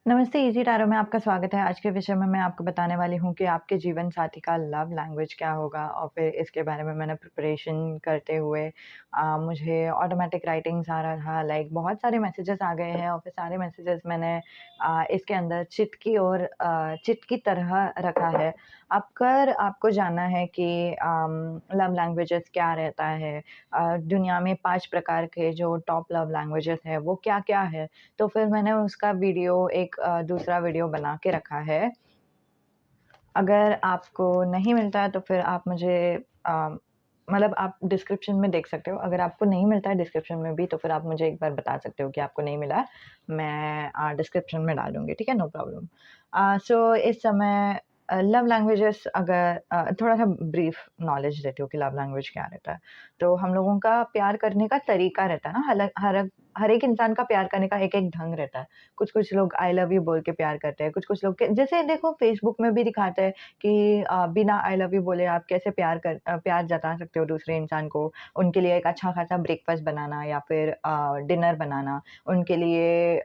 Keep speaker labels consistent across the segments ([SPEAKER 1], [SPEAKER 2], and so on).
[SPEAKER 1] नमस्ते, easy tarot में आपका स्वागत है। आज के विषय में मैं आपको बताने वाली हूँ कि आपके जीवन साथी का लव लैंग्वेज क्या होगा और फिर इसके बारे में मैंने प्रिपरेशन करते हुए मुझे ऑटोमेटिक राइटिंग्स आ रहा था, लाइक बहुत सारे मैसेजेस आ गए हैं और फिर सारे मैसेजेस मैंने इसके अंदर चिट की तरह रखा है। अगर आपको जानना है कि लव लैंग्वेजेस क्या रहता है, दुनिया में 5 प्रकार के जो टॉप लव लैंग्वेजेस हैं, वो क्या-क्या है? तो फिर मैंने उसका वीडियो दूसरा वीडियो बना के रखा है। अगर आपको नहीं मिलता है तो फिर आप मुझे मतलब आप डिस्क्रिप्शन में देख सकते हो। अगर आपको नहीं मिलता है डिस्क्रिप्शन में भी तो फिर आप मुझे एक बार बता सकते हो कि आपको नहीं मिला। मैं डिस्क्रिप्शन में डाल दूँगी, ठीक है? No problem. सो इस समय लव लैंग्वेजेस अगर थोड़ा-सा ब्रीफ नॉलेज देती हूँ कि लव लैंग्वेज क्या रहता है। तो हम लोगों का प्यार करने का तरीका रहता है ना, हर एक इंसान का प्यार करने का एक-एक ढंग रहता है। कुछ-कुछ लोग आई लव यू बोल के प्यार करते हैं, कुछ-कुछ लोग के जैसे देखो फ़ेसबुक में भी दिखाते हैं कि बिना आई लव यू बोले आप कैसे प्यार जता सकते हो दूसरे इंसान को। उनके लिए एक अच्छा-खासा ब्रेकफ़ास्ट बनाना या फिर डिनर बनाना, उनके लिए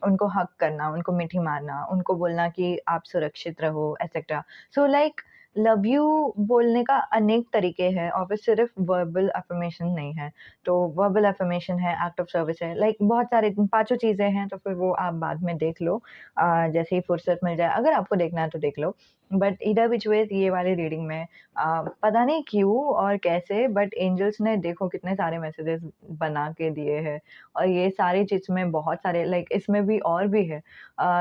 [SPEAKER 1] उनको हग करना, उनको मीठी मारना, उनको बोलना कि आप सुरक्षित रहो etcetera. So like love you बोलने का अनेक तरीके हैं और फिर सिर्फ़ वर्बल अफ़र्मेशन नहीं है। तो वर्बल अफ़र्मेशन है, एक्ट ऑफ सर्विस है, लाइक बहुत सारे पाँचों चीज़ें हैं, तो फिर वो आप बाद में देख लो जैसे ही फुर्सत मिल जाए। अगर आपको देखना है तो देख लो। बट ईदर व्हिच वेज़ ये वाली रीडिंग में पता नहीं क्यों और कैसे बट एंजल्स ने देखो कितने सारे मैसेजेस बना के दिए हैं और ये सारी चीज़ में बहुत सारे लाइक इसमें भी और भी है।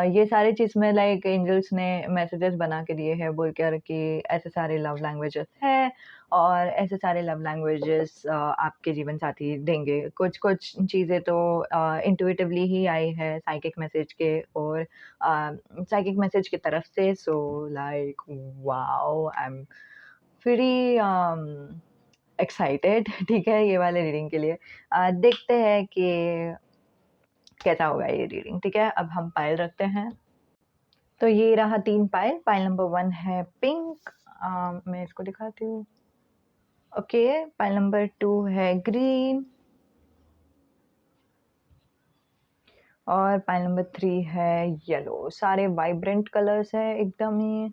[SPEAKER 1] ये सारी चीज़ में लाइक एंजल्स ने मैसेजेस बना के दिए हैं बोल कर कि ऐसे सारे लव लैंग्वेजेस हैं और ऐसे सारे लव लैंग्वेजेस आपके जीवन साथी देंगे। कुछ-कुछ चीज़ें तो इंट्यूइटिवली ही आई है साइकिक मैसेज के और साइकिक मैसेज की तरफ से so like wow! I am pretty excited ठीक है ये वाले रीडिंग के लिए। देखते हैं कि कैसा होगा ये रीडिंग, ठीक है? अब हम पायल रखते हैं। तो ये रहा 3 पायल, पायल नंबर 1 है पिंक मैं इसको दिखाती हूँ। ओके, पाइल नंबर 2 है ग्रीन और पाइल नंबर 3 है येलो। सारे वाइब्रेंट कलर्स हैं एकदम ही,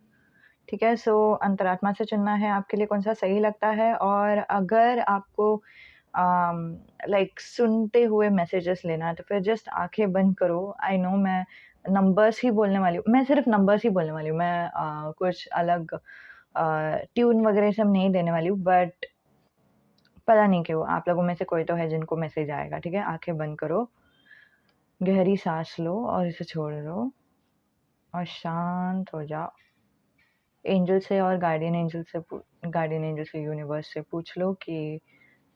[SPEAKER 1] ठीक है? सो अंतरात्मा से चुनना है आपके लिए कौन-सा सही लगता है और अगर आपको लाइक सुनते हुए मैसेजेस लेना है तो फिर जस्ट आँखें बंद करो। आई नो मैं नंबर्स ही बोलने वाली हूँ, मैं सिर्फ़ नंबर्स ही बोलने वाली हूँ। मैं कुछ अलग ट्यून वगैरह सब नहीं देने वाली हूँ बट पता नहीं क्यों आप लोगों में से कोई तो है जिनको मैसेज आएगा, ठीक है? आँखें बंद करो, गहरी साँस लो और इसे छोड़ दो और शांत हो जाओ। एंजल से और गार्डियन एंजल से, यूनिवर्स से पूछ लो कि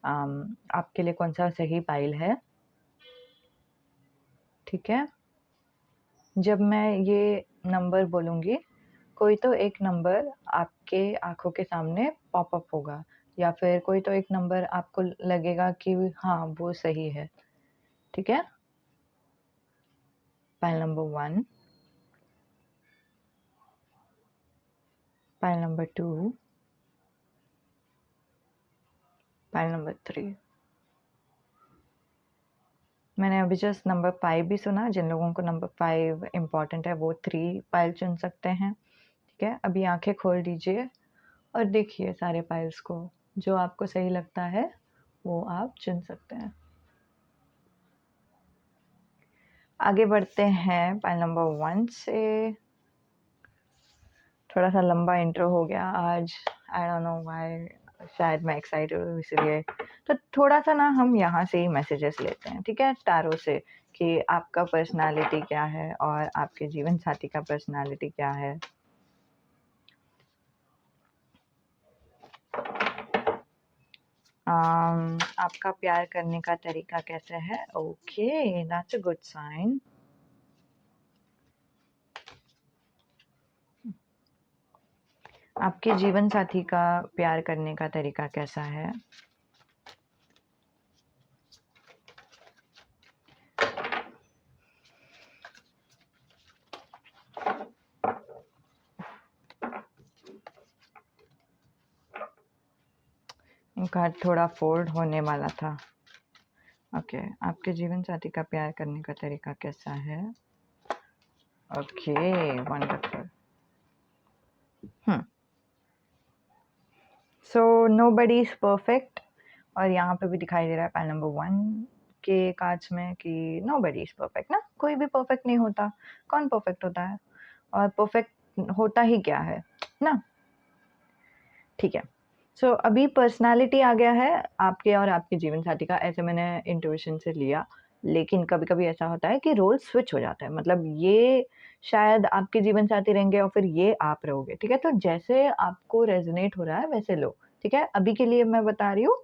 [SPEAKER 1] आपके लिए कौन-सा सही पाइल है, ठीक है? जब मैं ये नंबर बोलूँगी, कोई तो एक नंबर आपके आँखों के सामने पॉप अप होगा या फिर कोई तो एक नंबर आपको लगेगा कि हाँ, वो सही है, ठीक है? Pile number 1 pile number 2 pile number 3 मैंने अभी जस्ट नंबर 5 भी सुना, जिन लोगों को नंबर 5 इम्पोर्टेंट है वो 3 पाइल चुन सकते हैं, ठीक है? अभी आँखें खोल दीजिए और देखिए सारे पाइल्स को, जो आपको सही लगता है, वो आप चुन सकते हैं। आगे बढ़ते हैं पाइल नंबर 1 से। थोड़ा-सा लंबा इंट्रो हो गया आज, आई डोंट नो व्हाई शायद मैं एक्साइटेड हूँ इसलिए। तो थोड़ा-सा ना हम यहाँ से ही मैसेजेस लेते हैं, ठीक है? टैरो से कि आपका पर्सनैलिटी क्या है और आपके जीवन साथी का पर्सनैलिटी क्या है। आपका प्यार करने का तरीका कैसा है? Okay, that's a good sign. आपके जीवन साथी का प्यार करने का तरीका कैसा है? कार्ड थोड़ा फोल्ड होने वाला था। ओके, आपके जीवन साथी का प्यार करने का तरीका कैसा है? Okay, wonderful. So nobody is perfect, और यहाँ पे भी दिखाई दे रहा है पाइल नंबर 1 के कार्ड्स में कि नोबडी इज परफेक्ट ना, कोई भी परफेक्ट नहीं होता। कौन परफेक्ट होता है, और परफेक्ट होता ही क्या है ना। ठीक है, सो अभी पर्सनालिटी आ गया है आपके और आपके जीवन साथी का, ऐसे मैंने इंट्यूशन से लिया। लेकिन कभी कभी ऐसा होता है कि रोल स्विच हो जाता है, मतलब ये शायद आपके जीवन साथी रहेंगे और फिर ये आप रहोगे। ठीक है, तो जैसे आपको रेजोनेट हो रहा है वैसे लो। ठीक है, अभी के लिए मैं बता रही हूँ।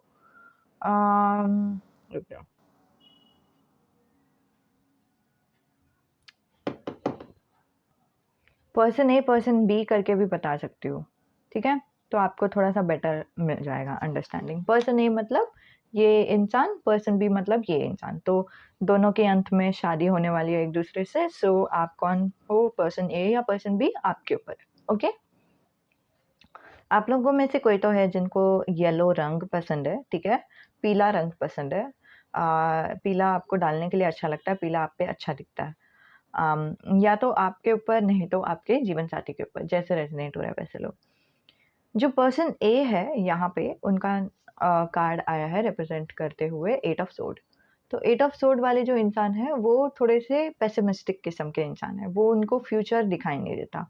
[SPEAKER 1] रुक जाओ। पर्सन ए पर्सन बी करके भी बता सकती हूँ। ठीक है, तो आपको थोड़ा सा बेटर मिल जाएगा अंडरस्टैंडिंग। पर्सन ए मतलब ये इंसान, पर्सन बी मतलब ये इंसान, तो दोनों के अंत में शादी होने वाली है एक दूसरे से। सो आप कौन हो, पर्सन ए या पर्सन बी, आपके ऊपर है। ओके, आप लोगों में से कोई तो है जिनको येलो रंग पसंद है। ठीक है, पीला रंग पसंद है। पीला आपको डालने के लिए अच्छा लगता है, पीला आप पे अच्छा दिखता है। या तो आपके ऊपर, नहीं तो आपके जीवन साथी के ऊपर, जैसे रेजोनेट हो रहा है वैसे लो। जो पर्सन ए है यहाँ पे, उनका कार्ड आया है रिप्रेजेंट करते हुए 8 ऑफ सोर्ड। तो 8 ऑफ सोर्ड वाले जो इंसान है वो थोड़े से पेसिमिस्टिक किस्म के इंसान है, वो उनको फ्यूचर दिखाई नहीं देता।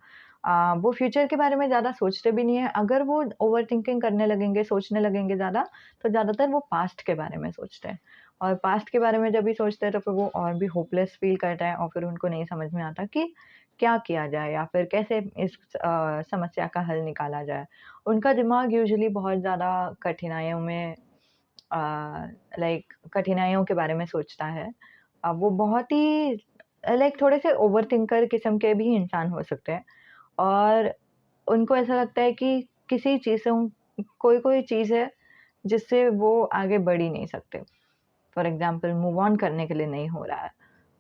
[SPEAKER 1] वो फ्यूचर के बारे में ज़्यादा सोचते भी नहीं है। अगर वो ओवर थिंकिंग करने लगेंगे, सोचने लगेंगे ज़्यादा, तो ज़्यादातर वो पास्ट के बारे में सोचते हैं। और पास्ट के बारे में जब भी सोचते हैं तो फिर वो और भी होपलेस फील करते हैं, और फिर उनको नहीं समझ में आता कि क्या किया जाए या फिर कैसे इस समस्या का हल निकाला जाए। उनका दिमाग यूजुअली बहुत ज़्यादा कठिनाइयों में लाइक कठिनाइयों के बारे में सोचता है। वो बहुत ही लाइक थोड़े से ओवरथिंकर किस्म के भी इंसान हो सकते हैं, और उनको ऐसा लगता है कि किसी चीज़ों कोई-कोई चीज़ है जिससे वो आगे बढ़ ही नहीं सकते। फॉर एग्ज़ाम्पल मूव ऑन करने के लिए नहीं हो रहा है,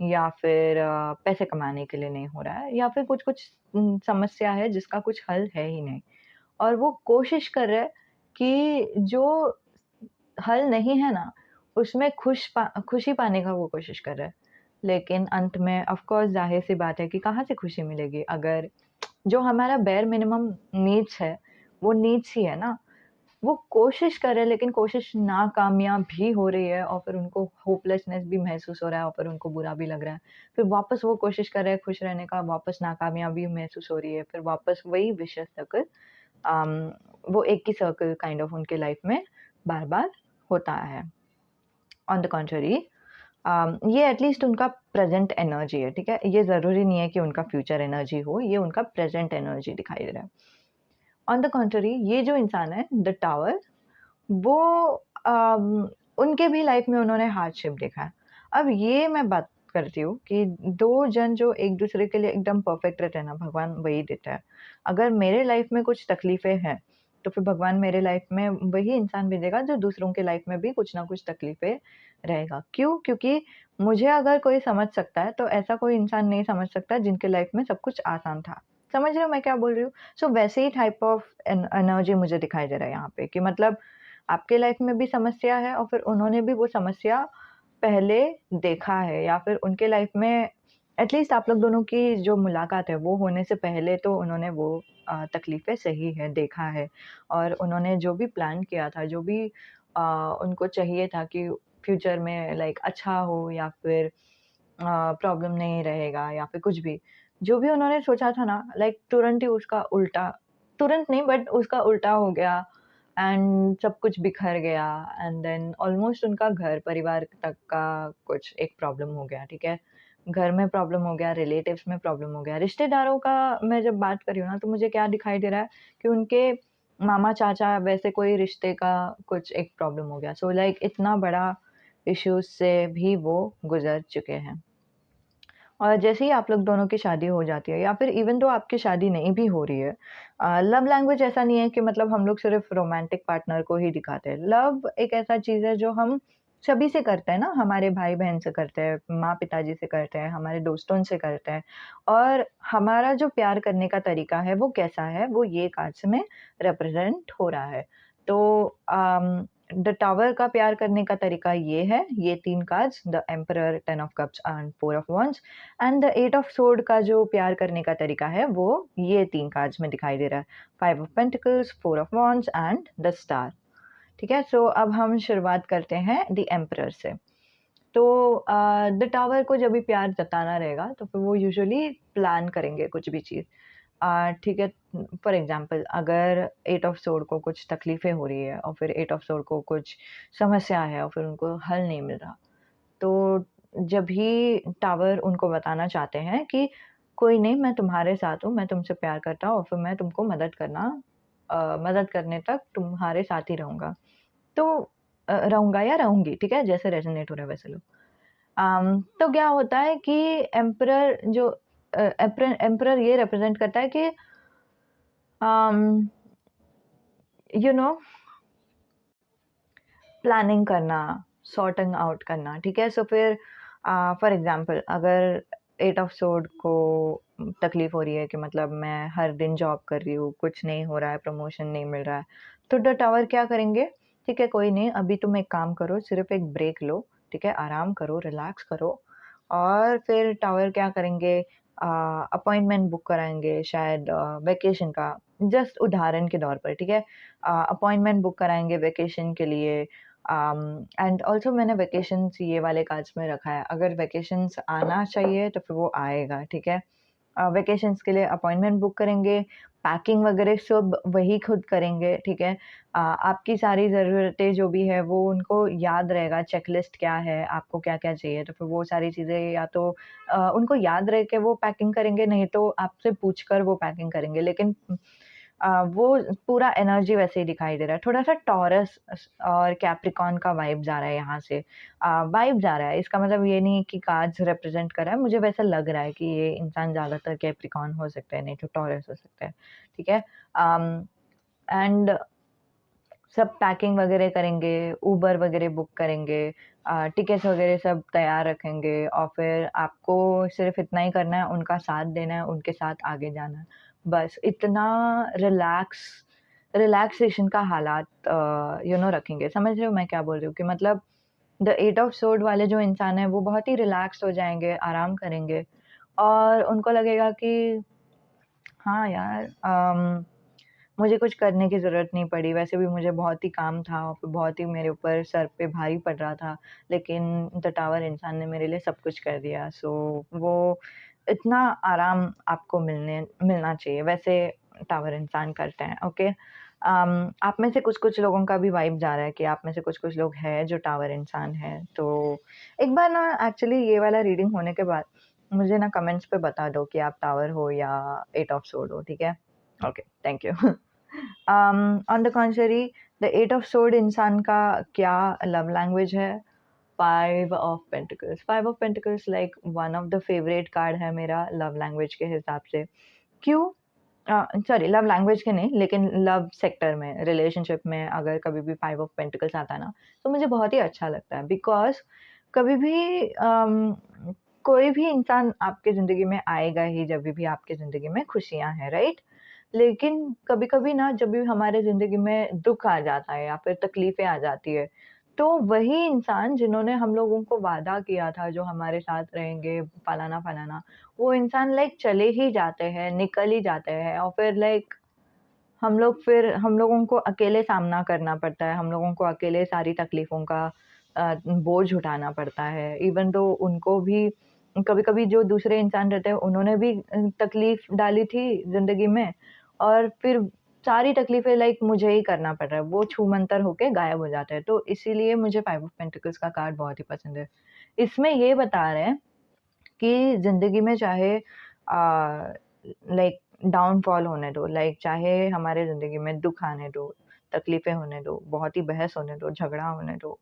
[SPEAKER 1] या फिर पैसे कमाने के लिए नहीं हो रहा है, या फिर कुछ-कुछ समस्या है जिसका कुछ हल है ही नहीं। और वो कोशिश कर रहे हैं कि जो हल नहीं है ना, उसमें खुशी पाने का वो कोशिश कर रहा है। लेकिन अंत में ऑफ़ कोर्स ज़ाहिर-सी बात है कि कहाँ से खुशी मिलेगी, अगर जो हमारा बेयर मिनिमम नीड्स है, वो नीड्स ही है ना। वो कोशिश कर रहे हैं, लेकिन कोशिश नाकामयाब भी हो रही है, और फिर उनको होपलेसनेस भी महसूस हो रहा है, और फिर उनको बुरा भी लग रहा है। फिर वापस वो कोशिश कर रहे हैं खुश रहने का, वापस नाकामयाबी महसूस हो रही है, फिर वापस वही विशियस सर्कल, अम, वो एक ही सर्कल काइंड ऑफ उनके लाइफ में बार-बार होता है। ऑन द कॉन्ट्ररी, ये एटलीस्ट उनका प्रेज़ेंट एनर्जी है, ठीक है? ये ज़रूरी नहीं है कि उनका फ्यूचर एनर्जी हो, ये उनका प्रेज़ेंट एनर्जी दिखाई दे रहा है। ऑन द कॉन्ट्ररी, ये जो इंसान है, द टावर, वो अम, उनके भी लाइफ में उन्होंने हार्डशिप देखा है। अब ये मैं बात करती हूँ कि 2 जन जो एक-दूसरे के लिए एकदम परफेक्ट रहते हैं ना, भगवान वही देता है। अगर मेरे लाइफ में कुछ तकलीफ़ें हैं, तो फिर भगवान मेरे लाइफ में वही इंसान भेजेगा जो दूसरों के लाइफ में भी कुछ ना कुछ तकलीफ़ें रहेगा। क्यों? क्योंकि मुझे अगर कोई समझ सकता है, तो ऐसा कोई इंसान नहीं समझ सकता जिनके लाइफ में सब कुछ आसान था। समझ रहे हो मैं क्या बोल रही हूँ? सो वैसे ही टाइप ऑफ एनर्जी मुझे दिखाई दे रहा है यहाँ पे, कि मतलब आपके लाइफ में भी समस्या है, और फिर उन्होंने भी वो समस्या पहले देखा है, या फिर उनके लाइफ में एटलीस्ट आप लोग दोनों की जो मुलाकात है वो होने से पहले तो उन्होंने वो तकलीफ़ें सही है, देखा है, और उन्होंने जो भी प्लान किया था, जो भी उनको चाहिए था कि फ्यूचर में लाइक अच्छा हो, या फिर प्रॉब्लम नहीं रहेगा, या फिर कुछ भी, जो भी उन्होंने सोचा था ना, लाइक तुरंत ही उसका उल्टा, तुरंत नहीं बट उसका उल्टा हो गया, एंड सब कुछ बिखर गया, एंड देन ऑलमोस्ट उनका घर परिवार तक का कुछ एक प्रॉब्लम हो गया। ठीक है, घर में प्रॉब्लम हो गया, रिलेटिव्स में प्रॉब्लम हो गया, रिश्तेदारों का मैं जब बात कर रही हूँ ना, तो मुझे क्या दिखाई दे रहा है कि उनके मामा चाचा वैसे कोई रिश्ते का कुछ एक प्रॉब्लम हो गया। सो लाइक इतना बड़ा इश्यूज से भी वो गुजर चुके हैं। और जैसे ही आप लोग दोनों की शादी हो जाती है, या फिर इवन दो आपकी शादी नहीं भी हो रही है, लव लैंग्वेज ऐसा नहीं है कि मतलब हम लोग सिर्फ रोमांटिक पार्टनर को ही दिखाते हैं। लव एक ऐसा चीज़ है जो हम सभी से करते हैं ना, हमारे भाई-बहन से करते हैं, माँ-पिताजी से करते हैं, हमारे दोस्तों से करते हैं, और हमारा जो प्यार करने का तरीका है वो कैसा है, वो ये कार्ड्स में रिप्रेज़ेंट हो रहा है। तो द टावर का प्यार करने का तरीका ये है, ये 3 cards, the emperor, 10 of cups and 4 of wands, and the 8 of sword का जो प्यार करने का तरीका है वो ये 3 कार्ड्स में दिखाई दे रहा है, 5 of pentacles, 4 of wands and the star. ठीक है, सो अब हम शुरुआत करते हैं द एम्परर से। तो द टावर को जब भी प्यार जताना रहेगा तो फिर वो यूजुअली प्लान करेंगे कुछ भी चीज़। ठीक है, फॉर एग्ज़ाम्पल अगर 8 ऑफ सोर्ड को कुछ तकलीफ़ें हो रही है और फिर 8 ऑफ सोर्ड को कुछ समस्या है और फिर उनको हल नहीं मिल रहा, तो जब भी टावर उनको बताना चाहते हैं कि कोई नहीं, मैं तुम्हारे साथ हूँ, मैं तुमसे प्यार करता हूँ और फिर मैं तुमको मदद करने तक तुम्हारे साथ ही रहूँगा। तो रहूँगा या रहूँगी, ठीक है? जैसे रेज़ोनेट हो रहा है वैसे लो। तो क्या होता है कि एम्परर जो एम्परर ये रिप्रेजेंट करता है कि अम, यू नो प्लानिंग करना, सॉर्टिंग आउट करना, ठीक है? सो फिर फॉर एग्ज़ाम्पल अगर 8 ऑफ सोर्ड को तकलीफ़ हो रही है कि मतलब मैं हर दिन जॉब कर रही हूँ, कुछ नहीं हो रहा है, प्रमोशन नहीं मिल रहा है, तो द टावर क्या करेंगे, ठीक है, कोई नहीं, अभी तुम एक काम करो, सिर्फ़ एक ब्रेक लो, ठीक है? आराम करो, रिलैक्स करो और फिर टावर क्या करेंगे, अपॉइंटमेंट बुक कराएँगे शायद वेकेशन का, जस्ट उदाहरण के तौर पर, ठीक है? अपॉइंटमेंट बुक कराएँगे वेकेशन के लिए, एंड ऑल्सो मैंने वेकेशंस ये वाले कार्ड्स में रखा है, अगर वेकेशंस आना चाहिए तो फिर वो आएगा, ठीक है? वेकेशंस के लिए अपॉइंटमेंट बुक करेंगे, पैकिंग वगैरह सब वही खुद करेंगे, ठीक है? आपकी सारी ज़रूरतें जो भी है वो उनको याद रहेगा, चेकलिस्ट क्या है, आपको क्या-क्या चाहिए, तो फिर वो सारी चीज़ें या तो उनको याद रह के वो पैकिंग करेंगे, नहीं तो आपसे पूछकर वो पैकिंग करेंगे। लेकिन वो पूरा एनर्जी वैसे ही दिखाई दे रहा है। थोड़ा-सा टॉरस और कैप्रिकॉर्न का वाइब्स आ रहा है यहाँ से। वाइब्स आ रहा है, इसका मतलब ये नहीं है कि कार्ड्स रिप्रेज़ेंट कर रहा है, मुझे वैसा लग रहा है कि ये इंसान ज़्यादातर कैप्रिकॉर्न हो सकता है, नहीं तो टॉरस हो सकता है, ठीक है? एंड सब पैकिंग वगैरह करेंगे, उबर वगैरह बुक करेंगे, टिकट्स वगैरह सब तैयार रखेंगे और फिर आपको सिर्फ़ इतना ही करना है, उनका साथ देना है, उनके साथ आगे जाना है। बस इतना रिलैक्सेशन का हालात रखेंगे। समझ रहे हो मैं क्या बोल रही हूँ? कि मतलब द एट ऑफ सोर्ड वाले जो इंसान हैं, वो बहुत ही रिलैक्स्ड हो जाएँगे, आराम करेंगे और उनको लगेगा कि हाँ यार, मुझे कुछ करने की ज़रूरत नहीं पड़ी, वैसे भी मुझे बहुत ही काम था और फिर बहुत ही मेरे ऊपर सर पे भारी पड़ रहा था, लेकिन द टावर इंसान ने मेरे लिए सब कुछ कर दिया। सो वो इतना आराम आपको मिलना चाहिए, वैसे टावर इंसान करते हैं, ओके? आप में से कुछ-कुछ लोगों का भी वाइब जा रहा है कि आप में से कुछ-कुछ लोग हैं जो टावर इंसान हैं, तो एक बार ना एक्चुअली ये वाला रीडिंग होने के बाद मुझे ना कमेंट्स पे बता दो कि आप टावर हो या एट ऑफ सोर्ड हो, ठीक है? Okay, thank you. On the contrary, the eight of sword इंसान का क्या लव लैंग्वेज है? 5 of pentacles. 5 of pentacles like one of the favourite card है मेरा लव लैंग्वेज के हिसाब से। क्यों? सॉरी, लव लैंग्वेज के नहीं, लेकिन लव सेक्टर में, रिलेशनशिप में अगर कभी भी 5 ऑफ पेंटिकल्स आता है ना, तो मुझे बहुत ही अच्छा लगता है बिकॉज़ कभी भी कोई भी इंसान आपकी ज़िंदगी में आएगा ही जभी भी आपकी ज़िंदगी में खुशियाँ हैं, राइट? लेकिन कभी-कभी ना जब भी हमारे ज़िंदगी में दुःख आ जाता है या फिर तकलीफ़ें आ जाती है, तो वही इंसान जिन्होंने हम लोगों को वादा किया था जो हमारे साथ रहेंगे फलाना-फलाना, वो इंसान लाइक चले ही जाते हैं, निकल ही जाते हैं और फिर लाइक हम लोगों को अकेले सामना करना पड़ता है, हम लोगों को अकेले सारी तकलीफ़ों का बोझ उठाना पड़ता है। इवन दो उनको भी कभी-कभी जो दूसरे इंसान रहते हैं, उन्होंने भी तकलीफ़ डाली थी ज़िंदगी में और फिर सारी तकलीफ़ें लाइक मुझे ही करना पड़ रहा है। वो छूमंतर होके गायब हो जाते हैं। तो इसीलिए मुझे 5 ऑफ पेंटिकल्स का कार्ड बहुत ही पसंद है। इसमें ये बता रहे हैं कि ज़िंदगी में चाहे लाइक डाउनफॉल होने दो, लाइक चाहे हमारे ज़िंदगी में दुःख आने दो, तकलीफ़ें होने दो, बहुत ही बहस होने दो, झगड़ा होने दो।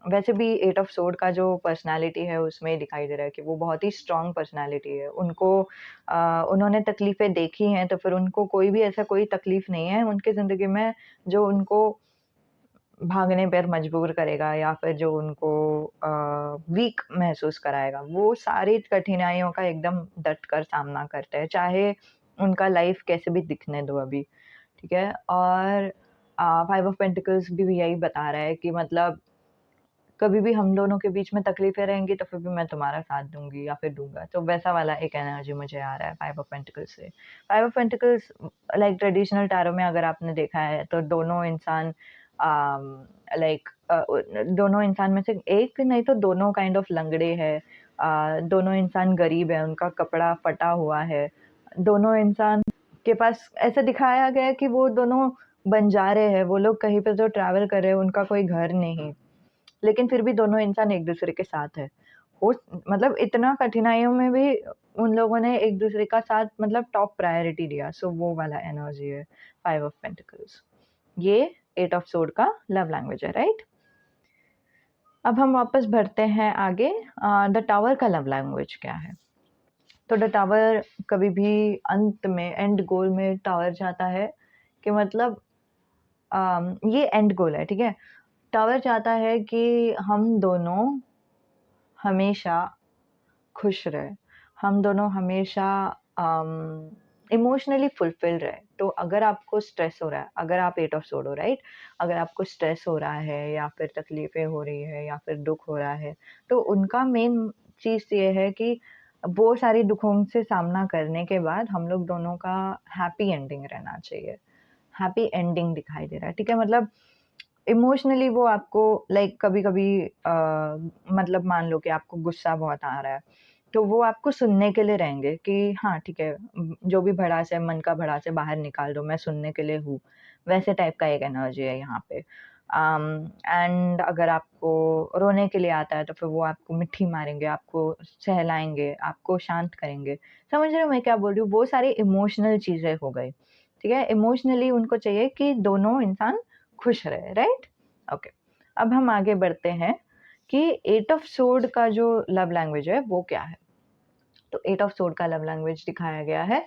[SPEAKER 1] वैसे भी एट ऑफ सोर्ड का जो पर्सनैलिटी है उसमें दिखाई दे रहा है कि वो बहुत ही स्ट्रॉन्ग पर्सनैलिटी है। उन्होंने तकलीफ़ें देखी हैं तो फिर उनको कोई भी ऐसा कोई तकलीफ़ नहीं है उनकी ज़िंदगी में जो उनको भागने पर मजबूर करेगा या फिर जो उनको वीक महसूस कराएगा। वो सारी कठिनाइयों का एकदम डट कर सामना करते हैं, चाहे उनका लाइफ़ कैसे भी दिखने दो अभी, ठीक है? और फाइव ऑफ पेंटिकल्स भी यही बता रहा है कि मतलब कभी भी हम दोनों के बीच में तकलीफें रहेंगी तो फिर भी मैं तुम्हारा साथ दूंगी या फिर दूंगा, तो वैसा वाला एक एनर्जी मुझे आ रहा है फाइव ऑफ पेंटिकल्स से। Five of pentacles like traditional tarot में अगर आपने देखा है तो दोनों इंसान लाइक दोनों इंसान में से एक नहीं तो दोनों काइंड ऑफ लंगड़े है, दोनों इंसान गरीब है, उनका कपड़ा फटा हुआ है, दोनों इंसान के पास ऐसा दिखाया गया है कि वो दोनों बंजारे हैं, वो लोग कहीं पे जो ट्रैवल कर रहे हैं, उनका कोई घर नहीं, लेकिन फिर भी दोनों इंसान एक दूसरे के साथ है। हो मतलब इतना कठिनाइयों में भी उन लोगों ने एक दूसरे का साथ मतलब टॉप प्रायोरिटी दिया, सो वो वाला एनर्जी है फाइव ऑफ पेंटिकल्स। ये एट ऑफ सोर्ड का लव लैंग्वेज है, राइट? अब हम वापस बढ़ते हैं आगे। द टावर का लव लैंग्वेज क्या है? तो द टावर कभी भी अंत में एंड गोल में टावर चाहता है कि मतलब ये एंड गोल है, ठीक है? टावर चाहता है कि हम दोनों हमेशा खुश रहे, हम दोनों हमेशा इमोशनली फुलफिल रहे। तो अगर आपको स्ट्रेस हो रहा है, अगर आप एट ऑफ सोर्ड हो, राइट? अगर आपको स्ट्रेस हो रहा है या फिर तकलीफें हो रही है या फिर दुख हो रहा है, तो उनका मेन चीज़ ये है कि वो सारी दुखों से सामना करने के बाद हम लोग दोनों का हैप्पी एंडिंग रहना चाहिए। हैप्पी एंडिंग दिखाई दे रहा है, ठीक है? मतलब इमोशनली वो आपको लाइक कभी-कभी मतलब मान लो कि आपको गुस्सा बहुत आ रहा है, तो वो आपको सुनने के लिए रहेंगे कि हाँ, ठीक है, जो भी भड़ास है, मन का भड़ास है बाहर निकाल दो, मैं सुनने के लिए हूँ। वैसे टाइप का एक एनर्जी है यहाँ पे। एंड अगर आपको रोने के लिए आता है, तो फिर वो आपको मिट्टी मारेंगे, आपको सहलाएँगे, आपको शांत करेंगे। समझ रहे हो मैं क्या बोल रही हूँ? वो सारी इमोशनल चीज़ें हो गई, ठीक है? इमोशनली उनको चाहिए कि दोनों इंसान खुश रहे, राइट? ओके, अब हम आगे बढ़ते हैं कि एट ऑफ सोर्ड का जो लव लैंग्वेज है वो क्या है? तो एट ऑफ सोर्ड का लव लैंग्वेज दिखाया गया है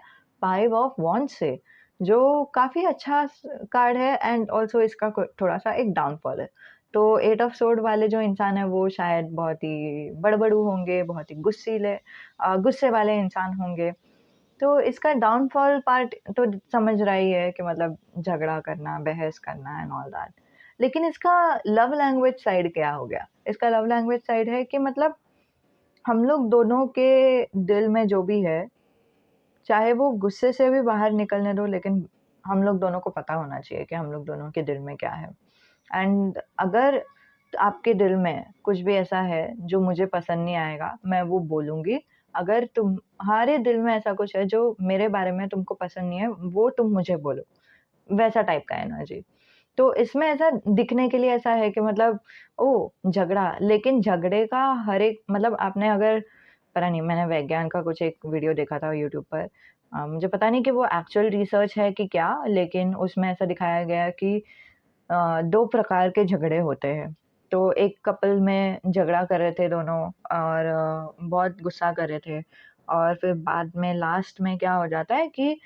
[SPEAKER 1] फाइव ऑफ वॉन्ड्स से, जो काफ़ी अच्छा कार्ड है एंड ऑल्सो इसका थोड़ा-सा एक डाउनफॉल है। तो एट ऑफ सोर्ड वाले जो इंसान हैं वो शायद बहुत ही बड़बड़ू होंगे, बहुत ही गुस्सैले गुस्से वाले इंसान होंगे। तो इसका डाउनफॉल पार्ट तो समझ रहा ही है कि मतलब झगड़ा करना, बहस करना एंड ऑल दैट। लेकिन इसका लव लैंग्वेज साइड क्या हो गया? इसका लव लैंग्वेज साइड है कि मतलब हम लोग दोनों के दिल में जो भी है, चाहे वो गुस्से से भी बाहर निकलने दो, लेकिन हम लोग दोनों को पता होना चाहिए कि हम लोग दोनों के दिल में क्या है। एंड अगर आपके दिल में कुछ भी ऐसा है जो मुझे पसंद नहीं आएगा, मैं वो बोलूँगी। अगर तुम्हारे दिल में ऐसा कुछ है जो मेरे बारे में तुमको पसंद नहीं है, वो तुम मुझे बोलो। वैसा टाइप का एनर्जी। तो इसमें ऐसा दिखने के लिए ऐसा है कि मतलब ओह! झगड़ा, लेकिन झगड़े का हर एक मतलब आपने अगर पता नहीं, मैंने वैज्ञान का कुछ एक वीडियो देखा था यूट्यूब पर। मुझे पता नहीं कि वो एक्चुअल रिसर्च है कि क्या, लेकिन उसमें ऐसा दिखाया गया कि 2 प्रकार के झगड़े होते हैं। तो एक कपल में झगड़ा कर रहे थे दोनों और बहुत गुस्सा कर रहे थे और फिर बाद में लास्ट में क्या हो जाता है कि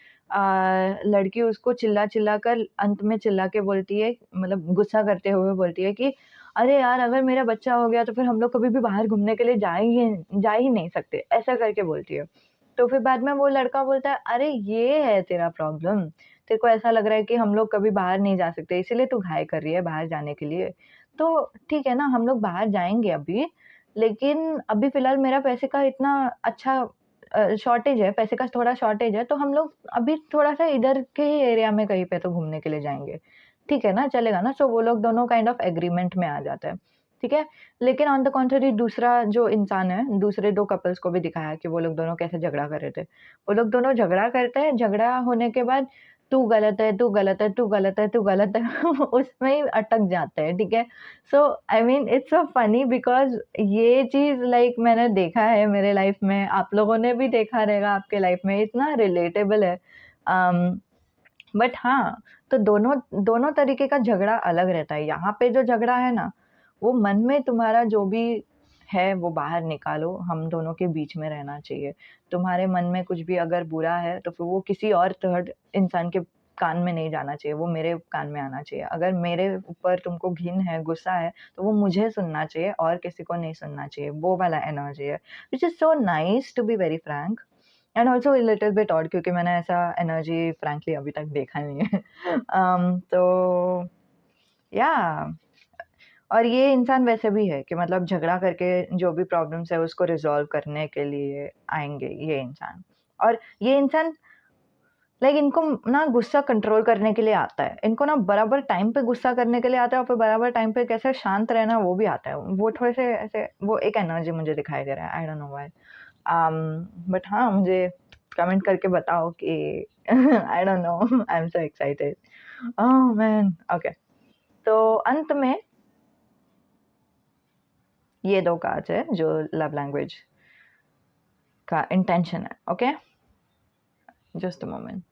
[SPEAKER 1] लड़की उसको चिल्ला-चिल्ला कर अंत में चिल्ला के बोलती है, मतलब गुस्सा करते हुए बोलती है कि अरे यार! अगर मेरा बच्चा हो गया तो फिर हम लोग कभी भी बाहर घूमने के लिए जा ही नहीं सकते, ऐसा करके बोलती है। तो फिर बाद में वो लड़का बोलता है, "अरे! ये है तेरा प्रॉब्लम। तेरे को ऐसा लग रहा है कि हम लोग कभी बाहर नहीं जा सकते, इसीलिए तू घाई कर रही है बाहर जाने के लिए। तो ठीक है ना, हम लोग बाहर जाएँगे अभी, लेकिन अभी फ़िलहाल मेरा पैसे का इतना अच्छा शॉर्टेज है, पैसे का थोड़ा शॉर्टेज है, तो हम लोग अभी थोड़ा-सा इधर के ही एरिया में कहीं पे तो घूमने के लिए जाएँगे। ठीक है ना, चलेगा ना?" सो वो लोग दोनों काइंड ऑफ एग्रीमेंट में आ जाते हैं, ठीक है? लेकिन ऑन द कॉन्ट्ररी दूसरा जो इंसान है, दूसरे 2 कपल्स को भी दिखाया कि वो लोग दोनों कैसे झगड़ा कर रहे थे। वो लोग दोनों झगड़ा करते हैं, झगड़ा होने के बाद तू गलत है, तू गलत है, तू गलत है, तू गलत है उसमें ही अटक जाते हैं, ठीक है? So I mean it's so funny because ये चीज़ लाइक मैंने देखा है मेरे लाइफ़ में, आप लोगों ने भी देखा रहेगा आपके लाइफ़ में, इतना रिलेटेबल है। अम, बट हाँ, तो दोनों दोनों तरीके का झगड़ा अलग रहता है। यहाँ पे जो झगड़ा है ना, वो मन में तुम्हारा जो भी है वो बाहर निकालो, हम दोनों के बीच में रहना चाहिए। तुम्हारे मन में कुछ भी अगर बुरा है, तो फिर वो किसी और थर्ड इंसान के कान में नहीं जाना चाहिए, वो मेरे कान में आना चाहिए। अगर मेरे ऊपर तुमको घिन है, गुस्सा है, तो वो मुझे सुनना चाहिए और किसी को नहीं सुनना चाहिए, वो वाला एनर्जी है। Which is so nice to be very frank and also a little bit odd क्योंकि मैंने ऐसा एनर्जी फ्रैंकली अभी तक देखा नहीं है। तो या और ये इंसान वैसे भी है कि मतलब झगड़ा करके जो भी प्रॉब्लम्स है उसको रिज़ॉल्व करने के लिए आएँगे ये इंसान। और ये इंसान लाइक इनको ना गुस्सा कंट्रोल करने के लिए आता है। इनको ना बराबर टाइम पे गुस्सा करने के लिए आता है और फिर बराबर टाइम पे कैसे शांत रहना वो भी आता है। वो थोड़े से ऐसे वो एक एनर्जी मुझे दिखाई दे रहा है, आई डोंट नो व्हाई। बट हाँ, मुझे कमेंट करके बताओ कि आई don't no I am so excited. Oh man! Okay, तो अंत में ये 2 कार्ड्स है जो लव लैंग्वेज का इंटेंशन है, ओके? Just a moment.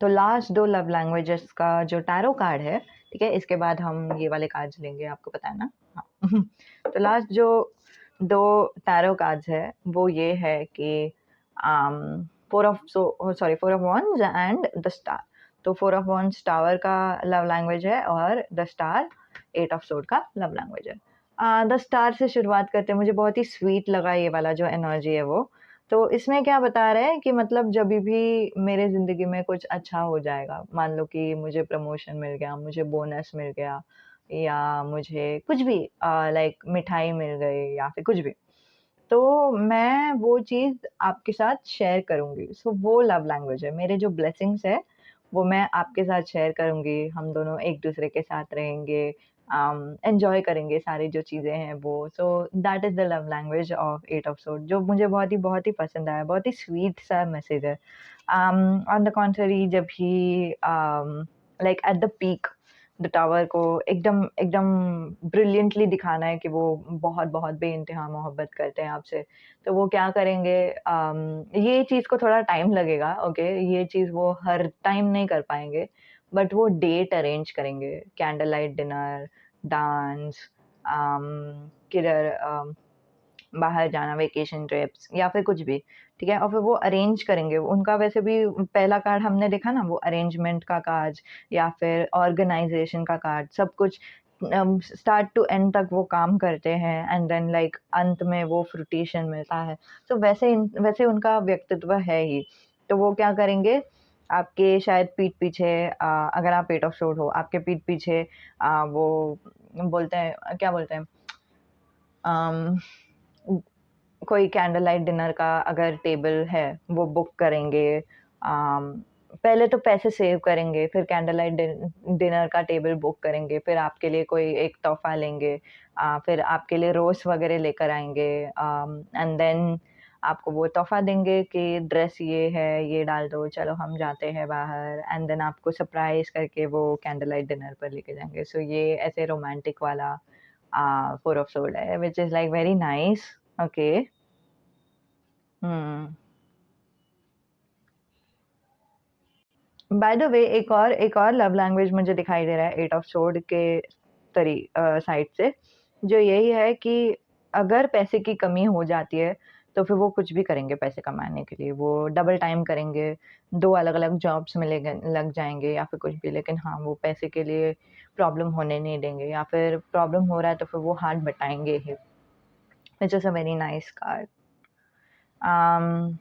[SPEAKER 1] तो लास्ट 2 लव लैंग्वेजेस का जो टैरो कार्ड है, ठीक है? इसके बाद हम ये वाले कार्ड्स लेंगे, आपको पता है ना? हाँ। तो लास्ट जो 2 टैरो कार्ड्स है, वो ये है कि four of wands and the star. तो फोर ऑफ वॉन्ड्स टावर का लव लैंग्वेज है और द स्टार 8 ऑफ सोर्ड का लव लैंग्वेज है। द स्टार से शुरुआत करते हैं, मुझे बहुत ही स्वीट लगा ये वाला जो एनर्जी है वो। तो इसमें क्या बता रहे हैं कि मतलब जभी भी मेरे ज़िंदगी में कुछ अच्छा हो जाएगा, मान लो कि मुझे प्रमोशन मिल गया, मुझे बोनस मिल गया या मुझे कुछ भी लाइक मिठाई मिल गई या फिर कुछ भी, तो मैं वो चीज़ आपके साथ शेयर करूँगी। सो वो लव लैंग्वेज है। मेरे जो ब्लेसिंग्स है, वो मैं आपके साथ शेयर करूँगी। हम दोनों एक-दूसरे के साथ रहेंगे, एन्जॉय करेंगे सारी जो चीज़ें हैं वो। So that is the love language of 8 of sword, जो मुझे बहुत ही पसंद आया। बहुत ही स्वीट सा मैसेज है। ऑन द कॉन्ट्ररी जब ही like at the peak the tower को एकदम एकदम ब्रिलियंटली दिखाना है कि वो बहुत-बहुत बेइंतहा मोहब्बत करते हैं आपसे। तो वो क्या करेंगे, ये चीज़ को थोड़ा टाइम लगेगा, ओके? ये चीज़ वो हर टाइम नहीं कर पाएँगे, बट वो डेट अरेंज करेंगे, कैंडल लाइट डिनर, डांस, किधर बाहर जाना, वेकेशन ट्रिप्स या फिर कुछ भी, ठीक है? और फिर वो अरेंज करेंगे। उनका वैसे भी पहला कार्ड हमने देखा ना, वो अरेंजमेंट का कार्ड या फिर ऑर्गनाइज़ेशन का कार्ड, सब कुछ स्टार्ट टू एंड तक वो काम करते हैं एंड देन लाइक अंत में वो फ्रूटिशन मिलता है। तो वैसे उनका व्यक्तित्व है ही। तो वो क्या करेंगे, आपके शायद पीठ पीछे अगर आप 8 ऑफ सोर्ड हो, आपके पीठ पीछे वो बोलते हैं क्या बोलते हैं? अम कोई कैंडल लाइट डिनर का अगर टेबल है, वो बुक करेंगे। पहले तो पैसे सेव करेंगे, फिर कैंडल लाइट डिनर का टेबल बुक करेंगे, फिर आपके लिए कोई एक तोहफ़ा लेंगे, फिर आपके लिए रोज़ वगैरह लेकर आएँगे, एंड देन आपको वो तोहफ़ा देंगे कि ड्रेस ये है, ये डाल दो, चलो हम जाते हैं बाहर, एंड देन आपको सरप्राइज़ करके वो कैंडल लाइट डिनर पर लेके जाएँगे। सो ये ऐसे रोमांटिक वाला फोर ऑफ सोर्ड है, which is like very nice. Okay. Hmm. By the way एक और लव लैंग्वेज मुझे दिखाई दे रहा है 8 ऑफ सोर्ड के साइड से, जो यही है कि अगर पैसे की कमी हो जाती है, तो फिर वो कुछ भी करेंगे पैसे कमाने के लिए। वो डबल टाइम करेंगे, 2 अलग-अलग जॉब्स में लग जाएँगे या फिर कुछ भी, लेकिन हाँ, वो पैसे के लिए प्रॉब्लम होने नहीं देंगे या फिर प्रॉब्लम हो रहा है तो फिर वो हाथ बटाएँगे ही, which is a very nice card. Um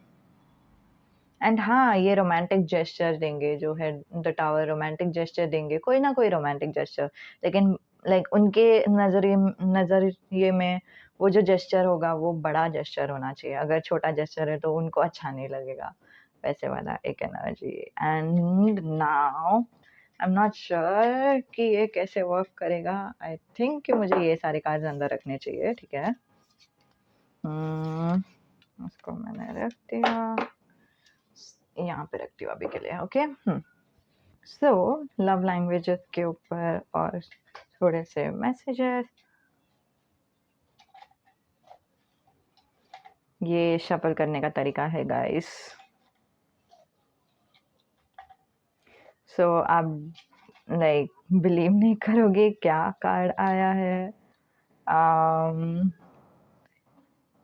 [SPEAKER 1] and हाँ, ये रोमांटिक जेस्चर देंगे जो है द टावर, रोमांटिक जेस्चर देंगे, कोई ना कोई रोमांटिक जेस्चर। लेकिन लाइक उनके नज़रिए में वो जो जेस्चर होगा वो बड़ा जेस्चर होना चाहिए। अगर छोटा जेस्चर है तो उनको अच्छा नहीं लगेगा। वैसे वाला एक energy. And now I am not sure कि ये कैसे वर्क करेगा। आई थिंक कि मुझे ये सारे कार्ड्स अंदर रखने चाहिए, ठीक है? इसको मैंने रख दिया। यहाँ पे रखती हूँ अभी के लिए, ओके। सो लव लैंग्वेजेस के ऊपर और थोड़े से मैसेजेस। ये शफल करने का तरीका है गाइस। सो आप लाइक बिलीव नहीं करोगे क्या कार्ड आया है।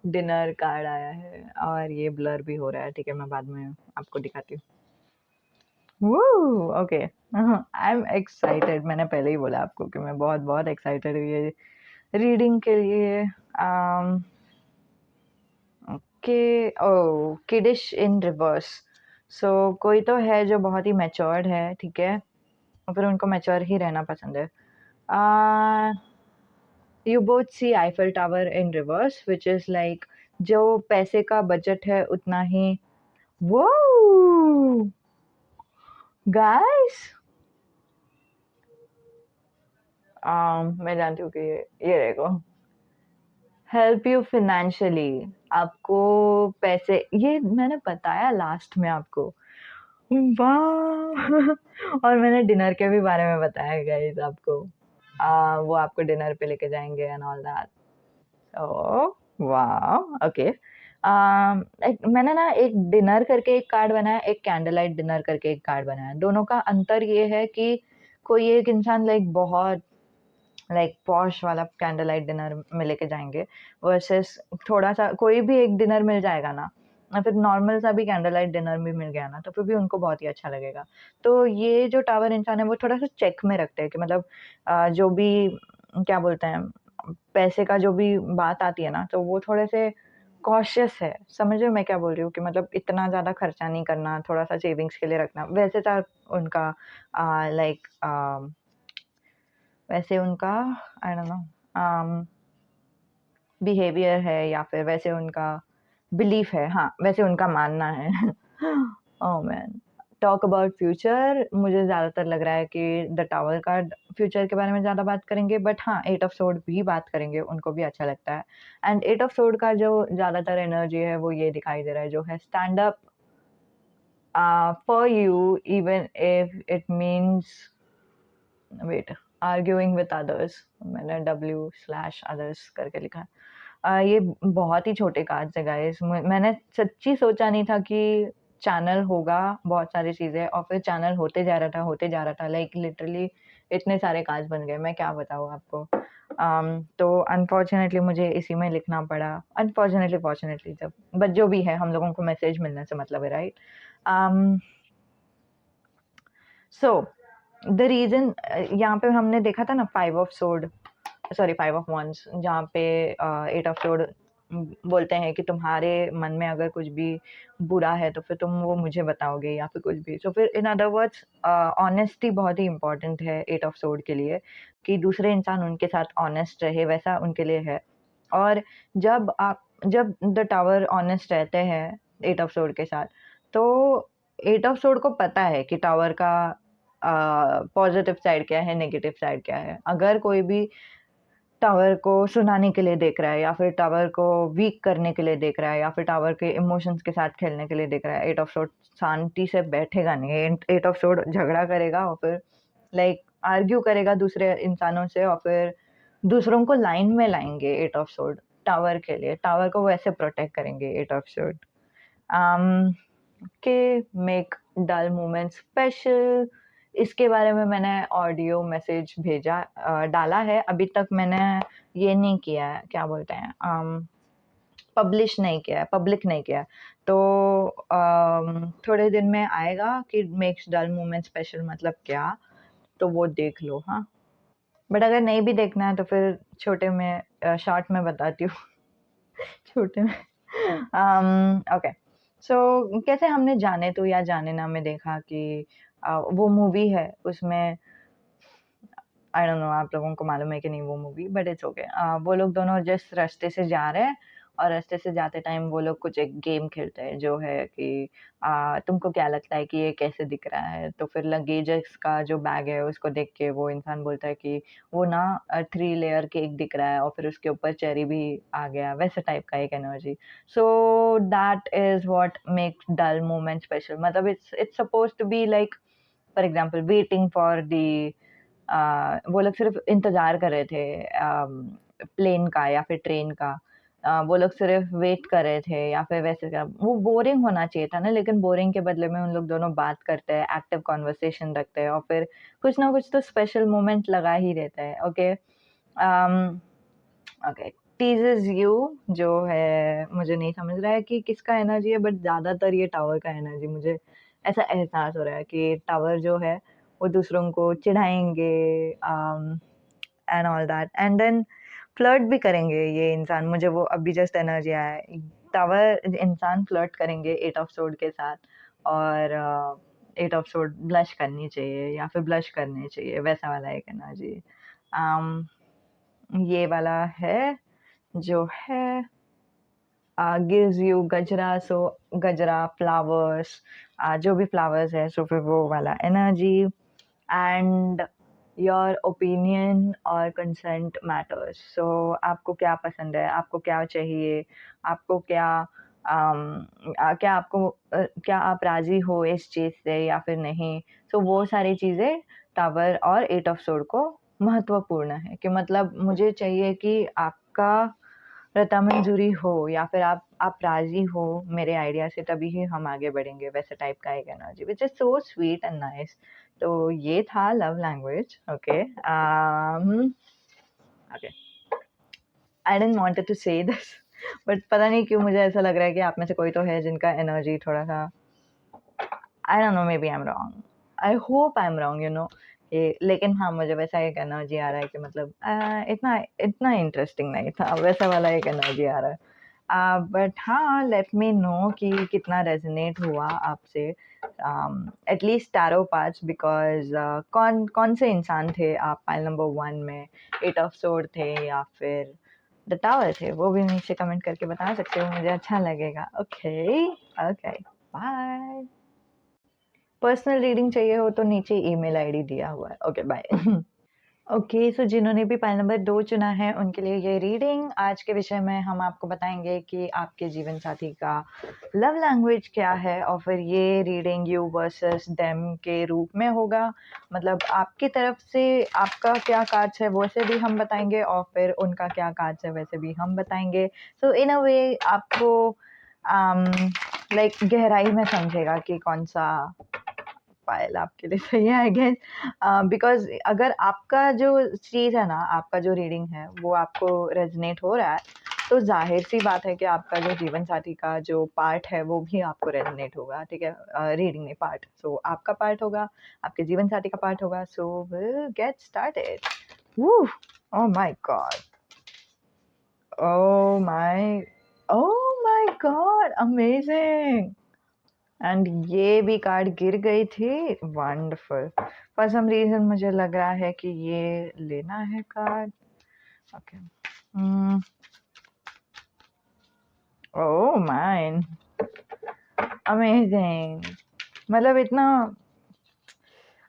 [SPEAKER 1] डिनर कार्ड आया है और ये ब्लर भी हो रहा है, ठीक है? मैं बाद में आपको दिखाती हूँ। Okay, I am excited. मैंने पहले ही बोला आपको कि मैं बहुत बहुत एक्साइटेड हूँ ये रीडिंग के लिए। ओके, ओ किडिश इन रिवर्स। सो कोई तो है जो बहुत ही मैच्योर्ड है, ठीक है? और फिर उनको मैच्योर ही रहना पसंद है। Uh, you both see Eiffel Tower in reverse, which is like जो पैसे का बजट है उतना ही वो गाइस मैं जानती हूँ कि ये देखो हेल्प यू फाइनेंशियली आपको पैसे ये मैंने बताया लास्ट में आपको वाह और मैंने डिनर के भी बारे में बताया गाइस आपको वो आपको डिनर पे लेके जाएंगे एंड ऑल दैट ओह वाह ओके मैंने ना एक डिनर करके एक कार्ड बनाया एक कैंडल लाइट डिनर करके एक कार्ड बनाया दोनों का अंतर ये है कि कोई एक इंसान लाइक बहुत लाइक पॉश वाला कैंडल लाइट डिनर में लेके जाएंगे वर्सेस थोड़ा सा कोई भी एक डिनर मिल जाएगा ना या फिर नॉर्मल सा भी कैंडल लाइट डिनर भी मिल गया ना तो फिर भी उनको बहुत ही अच्छा लगेगा तो ये जो टावर इंसान है वो थोड़ा सा चेक में रखते हैं कि मतलब जो भी क्या बोलते हैं पैसे का जो भी बात आती है ना तो वो थोड़े से कॉशियस है समझ रहे हो मैं क्या बोल रही हूँ कि मतलब इतना ज़्यादा खर्चा नहीं करना थोड़ा सा सेविंग्स के लिए रखना वैसे था उनका लाइक वैसे उनका आई डोंट नो बिहेवियर है या फिर वैसे उनका बिलीफ है हाँ वैसे उनका मानना है oh man talk about future मुझे ज़्यादातर लग रहा है कि द टावर कार्ड फ्यूचर के बारे में ज़्यादा बात करेंगे बट हाँ एट ऑफ सोर्ड भी बात करेंगे उनको भी अच्छा लगता है एंड एट ऑफ सोर्ड का जो ज़्यादातर एनर्जी है वो ये दिखाई दे रहा है जो है stand up for you even if it means wait arguing with others मैंने w/others करके लिखा है ये बहुत ही छोटे कार्ड्स है गाइस मैंने सच्ची सोचा नहीं था कि चैनल होगा बहुत सारी चीज़ें और फिर चैनल होते जा रहा था लाइक लिटरली इतने सारे कार्ड्स बन गए मैं क्या बताऊँ आपको तो अनफॉर्चुनेटली मुझे इसी में लिखना पड़ा अनफॉर्चुनेटली फॉर्चुनेटली जब बट जो भी है हम लोगों को मैसेज मिलने से मतलब है राइट सो द रीज़न यहाँ पे हमने देखा था ना 5 of sword sorry 5 of wands जहाँ पे 8 ऑफ सोर्ड बोलते हैं कि तुम्हारे मन में अगर कुछ भी बुरा है तो फिर तुम वो मुझे बताओगे या फिर कुछ भी। सो फिर इन अदर वर्ड्स ऑनेस्टी बहुत ही इम्पोर्टेंट है 8 ऑफ सोर्ड के लिए कि दूसरे इंसान उनके साथ ऑनेस्ट रहे वैसा उनके लिए है। और जब द टावर ऑनेस्ट रहते हैं 8 ऑफ सोर्ड के साथ तो 8 ऑफ सोर्ड को पता है कि टावर का पॉजिटिव साइड क्या है नेगेटिव साइड क्या है अगर कोई भी टावर को सुनाने के लिए देख रहा है या फिर टावर को वीक करने के लिए देख रहा है या फिर टावर के इमोशंस के साथ खेलने के लिए देख रहा है एट ऑफ सोर्ड शांति से बैठेगा नहीं एट ऑफ सोर्ड झगड़ा करेगा और फिर लाइक आर्ग्यू करेगा दूसरे इंसानों से और फिर दूसरों को लाइन में लाएंगे एट ऑफ सोर्ड टावर के लिए टावर को वैसे प्रोटेक्ट करेंगे एट ऑफ सोर्ड के मेक डल मोमेंट स्पेशल इसके बारे में मैंने ऑडियो मैसेज भेजा डाला है अभी तक मैंने ये नहीं किया है क्या बोलते हैं पब्लिश नहीं किया है पब्लिक नहीं किया है तो थोड़े दिन में आएगा कि मेक्स डल मोमेंट स्पेशल मतलब क्या तो वो देख लो हाँ बट अगर नहीं भी देखना है तो फिर छोटे में शॉर्ट में बताती हूँ छोटे में ओके सो कैसे हमने जाने तो या जाने ना में देखा कि वो मूवी है उसमें आई डोंट नो आप लोगों को मालूम है कि नहीं वो मूवी बट इट्स ओके वो लोग दोनों जिस रास्ते से जा रहे हैं और रास्ते से जाते टाइम वो लोग कुछ एक गेम खेलते हैं जो है कि तुमको क्या लगता है कि ये कैसे दिख रहा है तो फिर लगेजेस का जो बैग है उसको देख के वो इंसान बोलता है कि वो ना 3 लेयर केक दिख रहा है और फिर उसके ऊपर चेरी भी आ गया वैसे टाइप का एक energy so that is what makes dull moment special मतलब it's suppose to be like for example waiting for the वो लोग सिर्फ इंतजार कर रहे थे प्लेन का या फिर ट्रेन का वो लोग सिर्फ वेट कर रहे थे या फिर वैसे का वो बोरिंग होना चाहिए था ना लेकिन बोरिंग के बदले में उन लोग दोनों बात करते हैं एक्टिव कॉन्वर्सेशन रखते हैं और फिर कुछ ना कुछ तो स्पेशल मोमेंट लगा ही रहता है ओके ओके टीजेस यू जो है मुझे नहीं समझ रहा है कि किसका एनर्जी है बट ज्यादातर ये टावर का एनर्जी मुझे ऐसा एहसास हो रहा है कि टावर जो है वो दूसरों को चिढ़ाएंगे and all that and then flirt भी करेंगे ये इंसान मुझे वो अभी जस्ट एनर्जी आया है टावर इंसान फ्लर्ट करेंगे एट ऑफ सोर्ड के साथ और एट ऑफ सोर्ड ब्लश करनी चाहिए या फिर ब्लश करने चाहिए वैसा वाला एक एनर्जी ये वाला है जो है गिव्स यू गजरा, सो गजरा फ्लावर्स, जो भी फ्लावर्स है, सो फिर वो वाला एनर्जी। एंड योर ओपिनियन और कंसेंट मैटर्स, सो आपको क्या पसंद है, आपको क्या चाहिए, आपको क्या क्या आपको क्या आप राजी हो इस चीज़ से या फिर नहीं। सो वो सारी चीज़ें टावर और एट ऑफ सोर्ड को महत्वपूर्ण है कि मतलब मुझे चाहिए कि आपका रता मंजूरी हो या फिर आप राजी हो मेरे आइडिया से, तभी ही हम आगे बढ़ेंगे, वैसे टाइप का एक energy which is so sweet and nice. तो ये था love language. Okay, okay, I didn't wanted to say this but पता नहीं क्यों मुझे ऐसा लग रहा है कि आप में से कोई तो है जिनका एनर्जी थोड़ा सा, I don't know, maybe I am wrong, I hope I am wrong, you know. ये लेकिन हाँ, मुझे वैसा एक एनर्जी आ रहा है कि मतलब इतना इतना इंटरेस्टिंग नहीं था, वैसा वाला एक एनर्जी आ रहा है। बट हाँ, लेट मी नो कि कितना रेजोनेट हुआ आपसे, एटलीस्ट टैरो पार्ट्स, बिकॉज कौन कौन से इंसान थे आप पाइल नंबर 1 में, एट ऑफ सोर्ड थे या फिर द टावर थे, वो भी नीचे कमेंट करके बता सकते हो, मुझे अच्छा लगेगा। Okay, okay, bye. Personal reading चाहिए हो तो नीचे ईमेल आईडी दिया हुआ है। Okay, bye. ओके, सो जिन्होंने भी पाइल नंबर 2 चुना है उनके लिए ये रीडिंग। आज के विषय में हम आपको बताएंगे कि आपके जीवन साथी का लव लैंग्वेज क्या है, और फिर ये रीडिंग यू वर्सेस देम के रूप में होगा, मतलब आपकी तरफ से आपका क्या कार्ड्स है वैसे भी हम बताएंगे, और फिर उनका क्या कार्ड्स है वैसे भी हम बताएंगे। सो इन अ वे आपको लाइक गहराई में समझेगा कि कौन सा पायल आपके लिए सही है, आई गेस। बिकॉज अगर आपका जो चीज़ है ना, आपका जो रीडिंग है वो आपको रेजनेट हो रहा है, तो जाहिर सी बात है कि आपका जो जीवन साथी का जो पार्ट है वो भी आपको रेजनेट होगा, ठीक है। रीडिंग में पार्ट, सो आपका पार्ट होगा, आपके जीवन साथी का पार्ट होगा। So will get started. Oh my God, oh my oh my God, amazing. And ये भी कार्ड गिर गई थी, वंडरफुल। फॉर सम रीजन मुझे लग रहा है कि ये लेना है कार्ड। ओके, ओह माइन, अमेजिंग। मतलब इतना,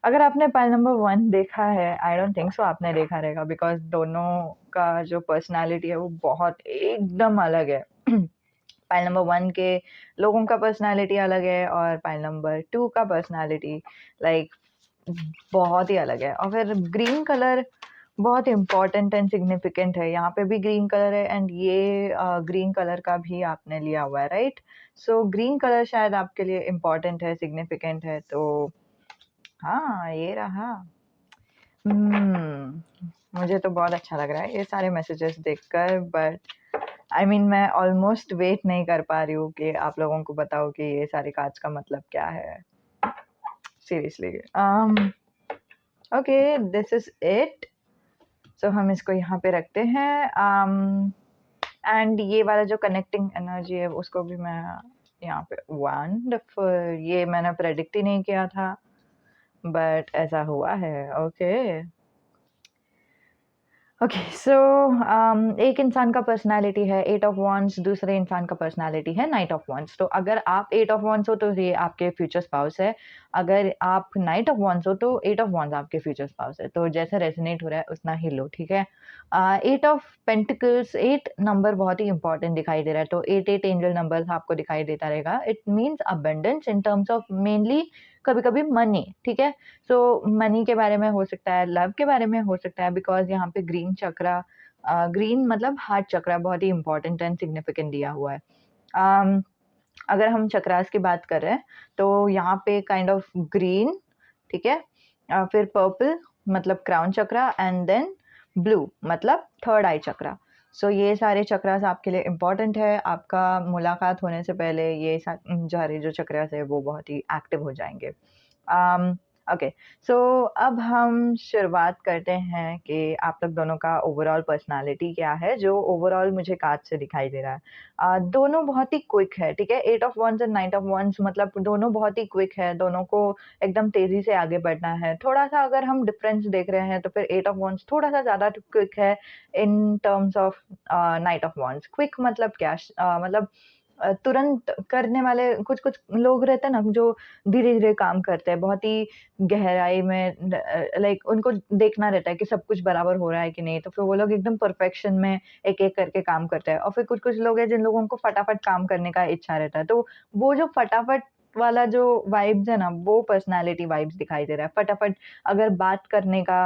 [SPEAKER 1] अगर आपने पाइल नंबर 1 देखा है, आई डोंट थिंक सो आपने देखा रहेगा, बिकॉज दोनों का जो पर्सनालिटी है वो बहुत एकदम अलग है। पाइल नंबर 1 के लोगों का पर्सनालिटी अलग है, और पाइल नंबर 2 का पर्सनालिटी लाइक बहुत ही अलग है। और फिर ग्रीन कलर बहुत इम्पॉर्टेंट एंड सिग्निफिकेंट है, यहाँ पे भी ग्रीन कलर है, एंड ये ग्रीन कलर का भी आपने लिया हुआ है, राइट। सो ग्रीन कलर शायद आपके लिए इम्पॉर्टेंट है, सिग्निफिकेंट है, तो हाँ, ये रहा। मुझे तो बहुत अच्छा लग रहा है ये सारे मैसेजेस देखकर, बट आई मीन मैं ऑलमोस्ट वेट नहीं कर पा रही हूँ कि आप लोगों को बताओ कि ये सारे कार्ड्स का मतलब क्या है, seriously. Okay, this is it. So हम इसको यहाँ पे रखते हैं, एंड ये वाला जो कनेक्टिंग एनर्जी है उसको भी मैं यहाँ पे, वंडरफुल, ये मैंने प्रेडिक्ट ही नहीं किया था, बट ऐसा हुआ है। ओके, ओके, सो एक इंसान का पर्सनालिटी है एट ऑफ वॉन्ड्स, दूसरे इंसान का पर्सनालिटी है नाइट ऑफ वॉन्ड्स। तो अगर आप एट ऑफ वॉन्ड्स हो तो ये आपके फ्यूचर स्पाउस है, अगर आप नाइट ऑफ वॉन्ड्स हो तो एट ऑफ वॉन्ड्स आपके फ्यूचर स्पाउस है। तो जैसे रेजोनेट हो रहा है उतना ही लो, ठीक है। एट ऑफ पेंटिकल्स, 8 नंबर बहुत ही इंपॉर्टेंट दिखाई दे रहा है, तो 8 एंजल नंबर आपको दिखाई देता रहेगा। It means abundance in terms of mainly कभी कभी मनी, ठीक है। सो मनी के बारे में हो सकता है, लव के बारे में हो सकता है, बिकॉज यहाँ पे ग्रीन चक्रा, ग्रीन मतलब हार्ट चक्रा बहुत ही इंपॉर्टेंट एंड सिग्निफिकेंट दिया हुआ है। अगर हम चक्रास की बात कर रहे हैं तो यहाँ पे काइंड ऑफ ग्रीन, ठीक है, फिर पर्पल मतलब crown chakra, and then blue मतलब थर्ड आई चक्रा। सो ये सारे चक्रास आपके लिए इम्पॉर्टेंट है। आपका मुलाकात होने से पहले ये सारे जो चक्रास है वो बहुत ही एक्टिव हो जाएंगे। ओके, सो अब हम शुरुआत करते हैं कि आप लोग दोनों का ओवरऑल पर्सनैलिटी क्या है, जो ओवरऑल मुझे कार्ड से दिखाई दे रहा है। दोनों बहुत ही क्विक है, ठीक है? 8 of wands and 9 of wands मतलब दोनों बहुत ही क्विक है, दोनों को एकदम तेज़ी से आगे बढ़ना है। थोड़ा-सा अगर हम डिफरेंस देख रहे हैं, तो फिर 8 ऑफ वन्स थोड़ा-सा ज़्यादा क्विक है in terms of knight of wands. Quick मतलब क्या? मतलब तुरंत करने वाले कुछ-कुछ लोग रहते हैं ना, जो धीरे-धीरे काम करते हैं, बहुत ही गहराई में लाइक उनको देखना रहता है कि सब कुछ बराबर हो रहा है कि नहीं, तो फिर वो लोग एकदम परफेक्शन में एक-एक करके काम करते हैं। और फिर कुछ-कुछ लोग हैं जिन लोगों को फटाफट काम करने का इच्छा रहता है, तो वो जो फटाफट वाला जो वाइब्स है ना, वो पर्सनैलिटी वाइब्स दिखाई दे रहा है। फटाफट अगर बात करने का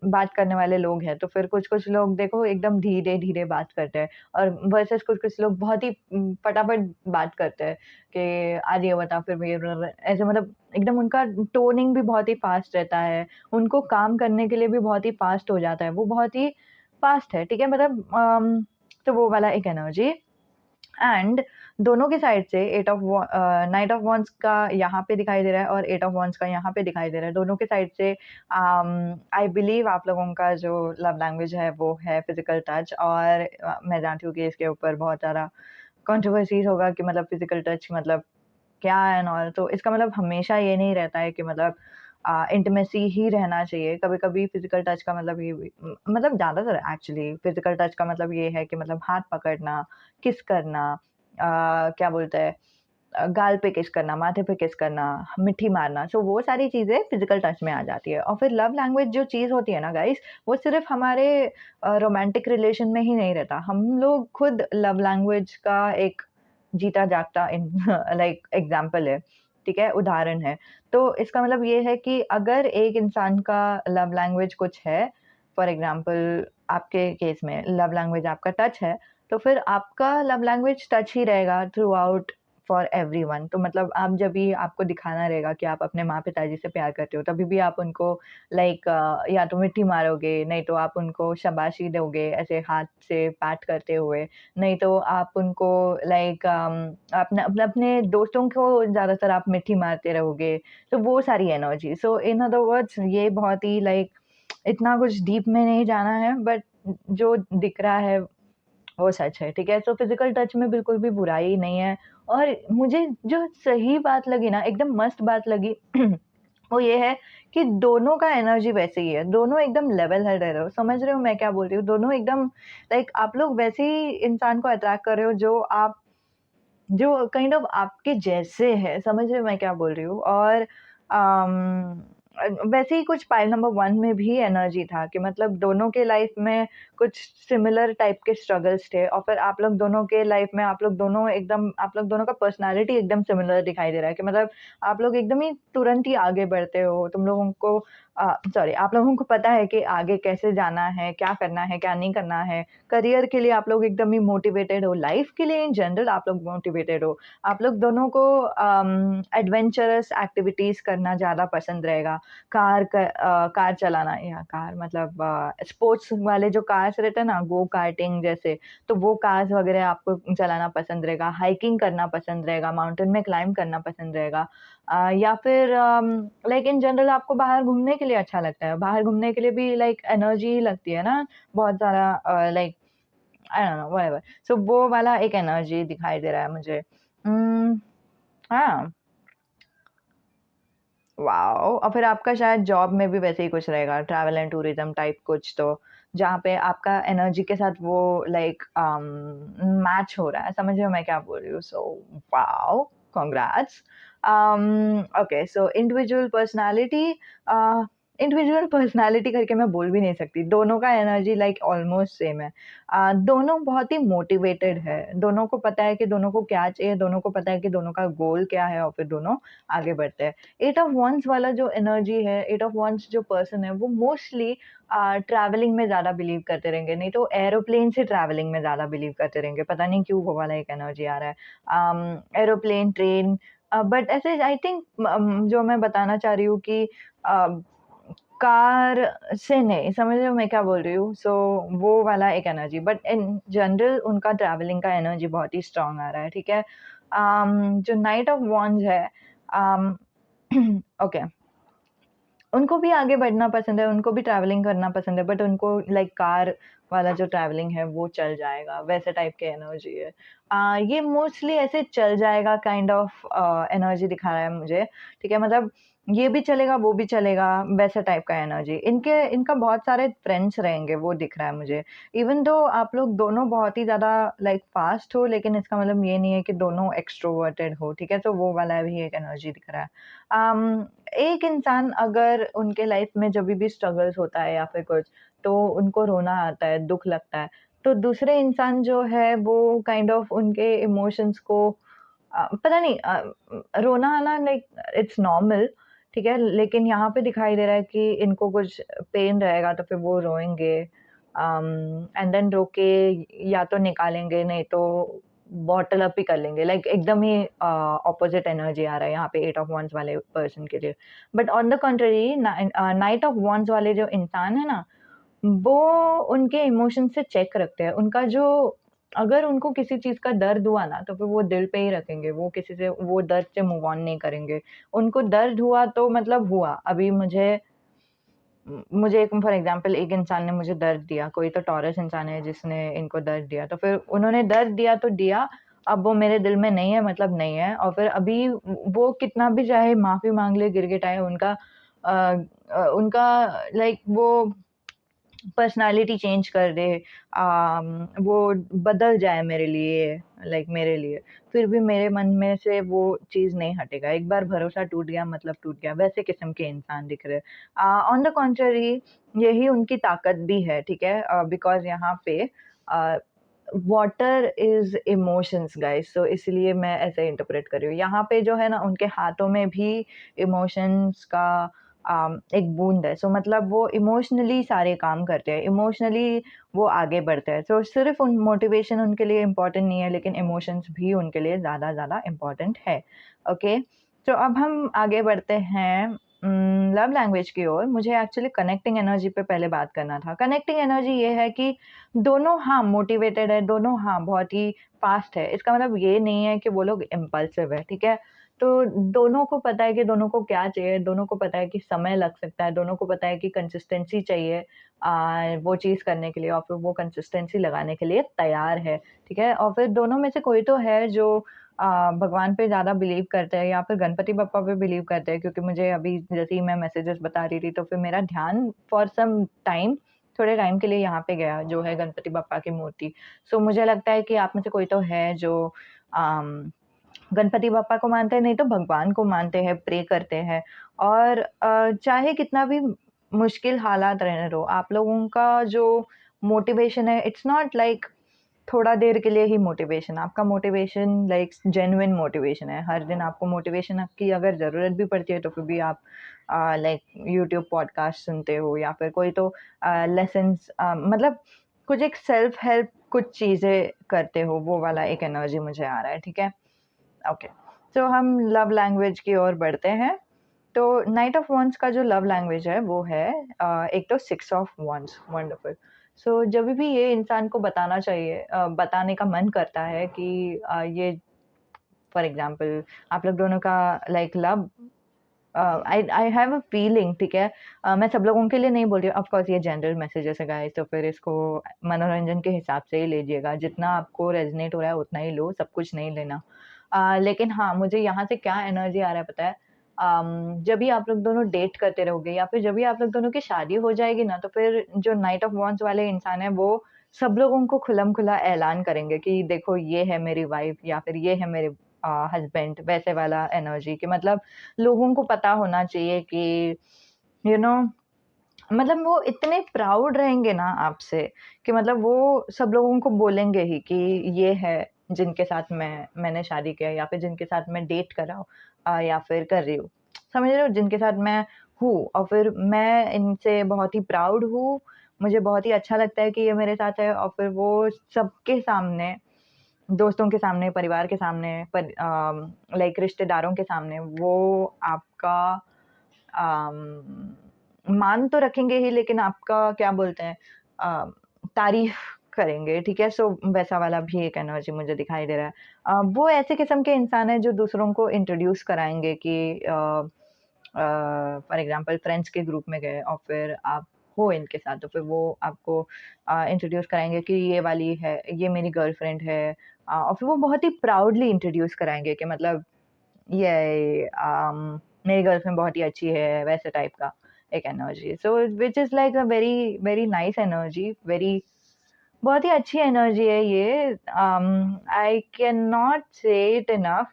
[SPEAKER 1] बात करने वाले लोग हैं, तो फिर कुछ-कुछ लोग देखो एकदम धीरे-धीरे बात करते हैं और वर्सेस कुछ-कुछ लोग बहुत ही फटाफट बात करते हैं कि आज ये बता फिर ये ऐसे मतलब एकदम उनका टोनिंग भी बहुत ही फ़ास्ट रहता है। उनको काम करने के लिए भी बहुत ही फ़ास्ट हो जाता है। वो बहुत ही फ़ास्ट है, ठीक है? मतलब तो वो वाला एक एनर्जी एंड दोनों की साइड से नाइट ऑफ वांड्स का यहाँ पे दिखाई दे रहा है और एट ऑफ वांड्स का यहाँ पे दिखाई दे रहा है। दोनों के साइड से आई बिलीव आप लोगों का जो लव लैंग्वेज है वो है फिज़िकल टच और मैं जानती हूँ कि इसके ऊपर बहुत ज़्यादा कंट्रोवर्सीज़ होगा कि मतलब फिज़िकल टच मतलब क्या एंड ऑल। तो इसका मतलब हमेशा ये नहीं रहता है कि मतलब इंटिमेसी ही रहना चाहिए। कभी-कभी फिज़िकल टच का मतलब ये भी मतलब ज़्यादातर एक्चुअली फिज़िकल टच का मतलब ये है कि मतलब हाथ पकड़ना, किस करना क्या बोलते हैं गाल पे किस करना, माथे पे किस करना, मिट्टी मारना, सो वो सारी चीज़ें फिज़िकल टच में आ जाती है। और फिर लव लैंग्वेज जो चीज़ होती है ना गाइस, वो सिर्फ़ हमारे रोमांटिक रिलेशन में ही नहीं रहता। हम लोग खुद लव लैंग्वेज का एक जीता जागता इन लाइक एग्ज़ाम्पल है, ठीक है? उदाहरण है। तो इसका मतलब ये है कि अगर एक इंसान का लव लैंग्वेज कुछ है, फॉर एग्ज़ाम्पल आपके केस में लव लैंग्वेज आपका टच है, तो फिर आपका लव लैंग्वेज टच ही रहेगा थ्रू आउट फॉर एवरीवन। तो मतलब आप जब भी आपको दिखाना रहेगा कि आप अपने माँ-पिताजी से प्यार करते हो, तभी भी आप उनको लाइक या तो मिट्टी मारोगे, नहीं तो आप उनको शाबाशी दोगे ऐसे हाथ से पैट करते हुए, नहीं तो आप उनको लाइक अपने अपने अपने दोस्तों को ज़्यादातर आप मिट्टी मारते रहोगे, तो वो सारी energy. So in other words ये बहुत ही लाइक इतना कुछ डीप में नहीं जाना है बट जो दिख रहा है वो सच है, ठीक है? तो फिज़िकल टच में बिल्कुल भी बुराई नहीं है और मुझे जो सही बात लगी ना, एकदम मस्त बात लगी वो ये है कि दोनों का एनर्जी वैसे ही है, दोनों एकदम लेवल हेड रहे हो, समझ रहे हो मैं क्या बोल रही हूँ? दोनों एकदम लाइक आप लोग वैसे ही इंसान को अट्रैक्ट कर रहे हो जो काइंड ऑफ आपके जैसे है, समझ रहे हो मैं क्या बोल रही हूँ? और वैसे ही कुछ पाइल नंबर 1 में भी एनर्जी था कि मतलब दोनों के लाइफ में कुछ सिमिलर टाइप के स्ट्रगल्स थे और फिर आप लोग दोनों के लाइफ में आप लोग दोनों का पर्सनैलिटी एकदम सिमिलर दिखाई दे रहा है कि मतलब आप लोग एकदम ही तुरंत ही आगे बढ़ते हो। तुम लोगों को सॉरी आप लोगों को पता है कि आगे कैसे जाना है, क्या करना है, क्या नहीं करना है। करियर के लिए आप लोग एकदम ही मोटिवेटेड हो, लाइफ के लिए इन जनरल आप लोग मोटिवेटेड हो। आप लोग दोनों को एडवेंचरस एक्टिविटीज़ करना ज़्यादा पसंद रहेगा। कार चलाना या कार मतलब स्पोर्ट्स वाले जो कार्स रहते हैं ना, गो कार्टिंग जैसे, तो वो कार्स वगैरह आपको चलाना पसंद रहेगा, हाइकिंग करना पसंद रहेगा, माउंटेन में क्लाइंब करना पसंद रहेगा। या फिर लाइक इन जनरल आपको बाहर घूमने के लिए अच्छा लगता है। बाहर घूमने के लिए भी लाइक एनर्जी लगती है ना, बहुत सारा like I don't know whatever. So वो वाला एक एनर्जी दिखाई दे रहा है मुझे। हाँ, वॉव! और फिर आपका शायद जॉब में भी वैसे ही कुछ रहेगा, ट्रैवल एंड टूरिज़्म टाइप कुछ तो, जहाँ पे आपका एनर्जी के साथ वो लाइक मैच हो रहा है, समझ रहे हो मैं क्या बोल रही हूँ? So wow! Congrats. Okay so individual personality करके मैं बोल भी नहीं सकती, दोनों का एनर्जी लाइक ऑलमोस्ट सेम है। दोनों बहुत ही मोटिवेटेड है, दोनों को पता है कि दोनों को क्या चाहिए, दोनों को पता है कि दोनों का गोल क्या है और फिर दोनों आगे बढ़ते हैं। एट ऑफ वंस वाला जो एनर्जी है, एट ऑफ वंस जो पर्सन है, वो मोस्टली ट्रैवलिंग में ज़्यादा बिलीव करते रहेंगे, नहीं तो एरोप्लेन से ट्रैवलिंग में ज़्यादा बिलीव करते रहेंगे, पता नहीं क्यों वो वाला एक एनर्जी आ रहा है। एरोप्लेन, ट्रेन बट ऐसे आई थिंक जो मैं बताना चाह रही हूँ कि अ, कार से नहीं, समझ रहे हो मैं क्या बोल रही हूँ? सो वो वाला एक एनर्जी बट इन जनरल उनका ट्रैवलिंग का एनर्जी बहुत ही स्ट्रॉन्ग आ रहा है, ठीक है? जो नाइट ऑफ वॉन्ड्स है अम, ओके उनको भी आगे बढ़ना पसंद है, उनको भी ट्रैवलिंग करना पसंद है, बट उनको लाइक कार वाला जो ट्रैवलिंग है वो चल जाएगा, वैसे टाइप की एनर्जी है। ये मोस्टली ऐसे चल जाएगा काइंड ऑफ एनर्जी दिखा रहा है मुझे, ठीक है? मतलब ये भी चलेगा, वो भी चलेगा, वैसा टाइप का एनर्जी। इनका बहुत सारे फ्रेंड्स रहेंगे, वो दिख रहा है मुझे। इवन दो आप लोग दोनों बहुत ही ज़्यादा लाइक फ़ास्ट हो, लेकिन इसका मतलब ये नहीं है कि दोनों एक्सट्रोवर्टेड हो, ठीक है? तो वो वाला भी एक एनर्जी दिख रहा है। एक इंसान अगर उनके लाइफ में जभी भी स्ट्रगल्स होता है या फिर कुछ, तो उनको रोना आता है, दुःख लगता है, तो दूसरे इंसान जो है वो काइंड ऑफ उनके इमोशंस को पता नहीं रोना आना लाइक इट्स नॉर्मल, ठीक है? लेकिन यहाँ पे दिखाई दे रहा है कि इनको कुछ पेन रहेगा तो फिर वो रोएँगे एंड देन रो के या तो निकालेंगे, नहीं तो बॉटल अप ही कर लेंगे। लाइक एकदम ही ऑपोज़िट एनर्जी आ रहा है यहाँ पे 8 ऑफ वांड्स वाले पर्सन के लिए। But on the country night of wands वाले जो इंसान है ना, वो उनके इमोशन से चेक रखते हैं। उनका जो अगर उनको किसी चीज़ का दर्द हुआ ना, तो फिर वो दिल पे ही रखेंगे। वो किसी से वो दर्द से मूव ऑन नहीं करेंगे। उनको दर्द हुआ तो मतलब हुआ। अभी मुझे एक फॉर एग्ज़ाम्पल एक इंसान ने मुझे दर्द दिया, कोई तो टॉरस इंसान है जिसने इनको दर्द दिया, तो फिर उन्होंने दर्द दिया तो दिया, अब वो मेरे दिल में नहीं है मतलब नहीं है और फिर अभी वो कितना भी चाहे माफ़ी माँग ले, गिड़गिड़ाए अ उनका लाइक वो पर्सनैलिटी चेंज कर दे वो बदल जाए मेरे लिए लाइक मेरे लिए, फिर भी मेरे मन में से वो चीज़ नहीं हटेगा। एक बार भरोसा टूट गया मतलब टूट गया, वैसे किस्म के इंसान दिख रहे हैं। ऑन द कॉन्ट्ररी यही उनकी ताकत भी है, ठीक है? बिकॉज़ यहाँ पे वाटर इज़ इमोशंस गाइस, तो इसलिए मैं ऐसे इंटरप्रेट कर रही हूँ। यहाँ पे जो है ना उनके हाथों में भी इमोशंस का एक बूँद है। सो मतलब वो इमोशनली सारे काम करते हैं, इमोशनली वो आगे बढ़ते हैं। सो सिर्फ़ उन मोटिवेशन उनके लिए इम्पोर्टेंट नहीं है, लेकिन इमोशंस भी उनके लिए ज़्यादा इम्पोर्टेंट है। ओके? तो अब हम आगे बढ़ते हैं लव लैंग्वेज की ओर। मुझे एक्चुअली कनेक्टिंग एनर्जी पे पहले बात करना था। कनेक्टिंग एनर्जी ये है कि दोनों हाँ, मोटिवेटेड है, दोनों हाँ, बहुत ही फ़ास्ट है। इसका मतलब ये नहीं है कि वो लोग इम्पल्सिव है, ठीक है? तो दोनों को पता है कि दोनों को क्या चाहिए, दोनों को पता है कि समय लग सकता है, दोनों को पता है कि कंसिस्टेंसी चाहिए वो चीज़ करने के लिए और फिर वो कंसिस्टेंसी लगाने के लिए तैयार है, ठीक है? और फिर दोनों में से कोई तो है जो भगवान पे ज़्यादा बिलीव करते हैं या फिर गणपति बप्पा पे बिलीव करते हैं क्योंकि मुझे अभी जैसे ही मैं मैसेजेस बता रही थी, तो फिर मेरा ध्यान फॉर सम टाइम थोड़े टाइम के लिए यहाँ पे गया, जो है गणपति बप्पा की मूर्ति। सो मुझे लगता है कि आप में से कोई तो है जो अम गणपति बप्पा को मानते हैं, नहीं तो भगवान को मानते हैं, प्रे करते हैं और चाहे कितना भी मुश्किल हालात रहने दो, आप लोगों का जो मोटिवेशन है, इट्स नॉट लाइक थोड़ा देर के लिए ही मोटिवेशन, आपका मोटिवेशन लाइक जेन्युइन मोटिवेशन है। हर दिन आपको मोटिवेशन की अगर ज़रूरत भी पड़ती है, तो फिर भी आप लाइक यूट्यूब पॉडकास्ट सुनते हो या फिर कोई तो लेसन्स मतलब कुछ एक सेल्फ हेल्प कुछ चीज़ें करते हो, वो वाला एक एनर्जी मुझे आ रहा है, ठीक है? ओके, तो हम लव लैंग्वेज की ओर बढ़ते हैं। तो नाइट ऑफ वंस का जो लव लैंग्वेज है वो है एक तो 6 ऑफ वंस, वंडरफुल। सो जब भी ये इंसान को बताना चाहिए बताने का मन करता है कि ये फॉर एग्ज़ाम्पल आप लोग दोनों का like love I I have a feeling, ठीक है? मैं सब लोगों के लिए नहीं बोल रही हूँ, ऑफ कोर्स ये जनरल मैसेजेस है गाइस, तो फिर इसको मनोरंजन के हिसाब से ही लीजिएगा। जितना आपको रेज़ोनेट हो रहा है उतना ही लो, सब कुछ नहीं लेना। लेकिन हाँ, मुझे यहाँ से क्या एनर्जी आ रहा है पता है? जब भी आप लोग दोनों डेट करते रहोगे या फिर जब भी आप लोग दोनों की शादी हो जाएगी ना, तो फिर जो नाइट ऑफ वांट्स वाले इंसान हैं, वो सब लोगों को खुलम-खुला ऐलान करेंगे कि देखो ये है मेरी वाइफ़ या फिर ये है मेरे हस्बैंड, वैसे वाला एनर्जी कि मतलब लोगों को पता होना चाहिए कि यू नो मतलब वो इतने प्राउड रहेंगे ना आपसे कि मतलब वो सब लोगों को बोलेंगे ही कि ये है जिनके साथ मैंने शादी किया या फिर जिनके साथ मैं डेट कर रहा हूँ या फिर कर रही हूँ। समझ रहे हो? जिनके साथ मैं हूँ और फिर मैं इनसे बहुत ही प्राउड हूँ, मुझे बहुत ही अच्छा लगता है कि ये मेरे साथ है और फिर वो सबके सामने दोस्तों के सामने, परिवार के सामने, लाइक रिश्तेदारों के सामने वो आपका मान तो रखेंगे ही लेकिन आपका क्या बोलते हैं तारीफ़ करेंगे, ठीक है? सो वैसा वाला भी एक एनर्जी मुझे दिखाई दे रहा है। वो ऐसे किस्म के इंसान हैं जो दूसरों को इंट्रोड्यूस कराएँगे कि फॉर एग्जांपल फ्रेंड्स के ग्रुप में गए और फिर आप हो इनके साथ, तो फिर वो आपको इंट्रोड्यूस कराएँगे कि ये वाली है, ये मेरी गर्लफ्रेंड है। और फिर वो बहुत ही प्राउडली इंट्रोड्यूस कराएँगे कि मतलब ये मेरी गर्लफ्रेंड बहुत ही अच्छी है, वैसे टाइप का एक energy. So which is like a very very nice energy, very बहुत ही अच्छी एनर्जी है ये। आई कैन नॉट से it enough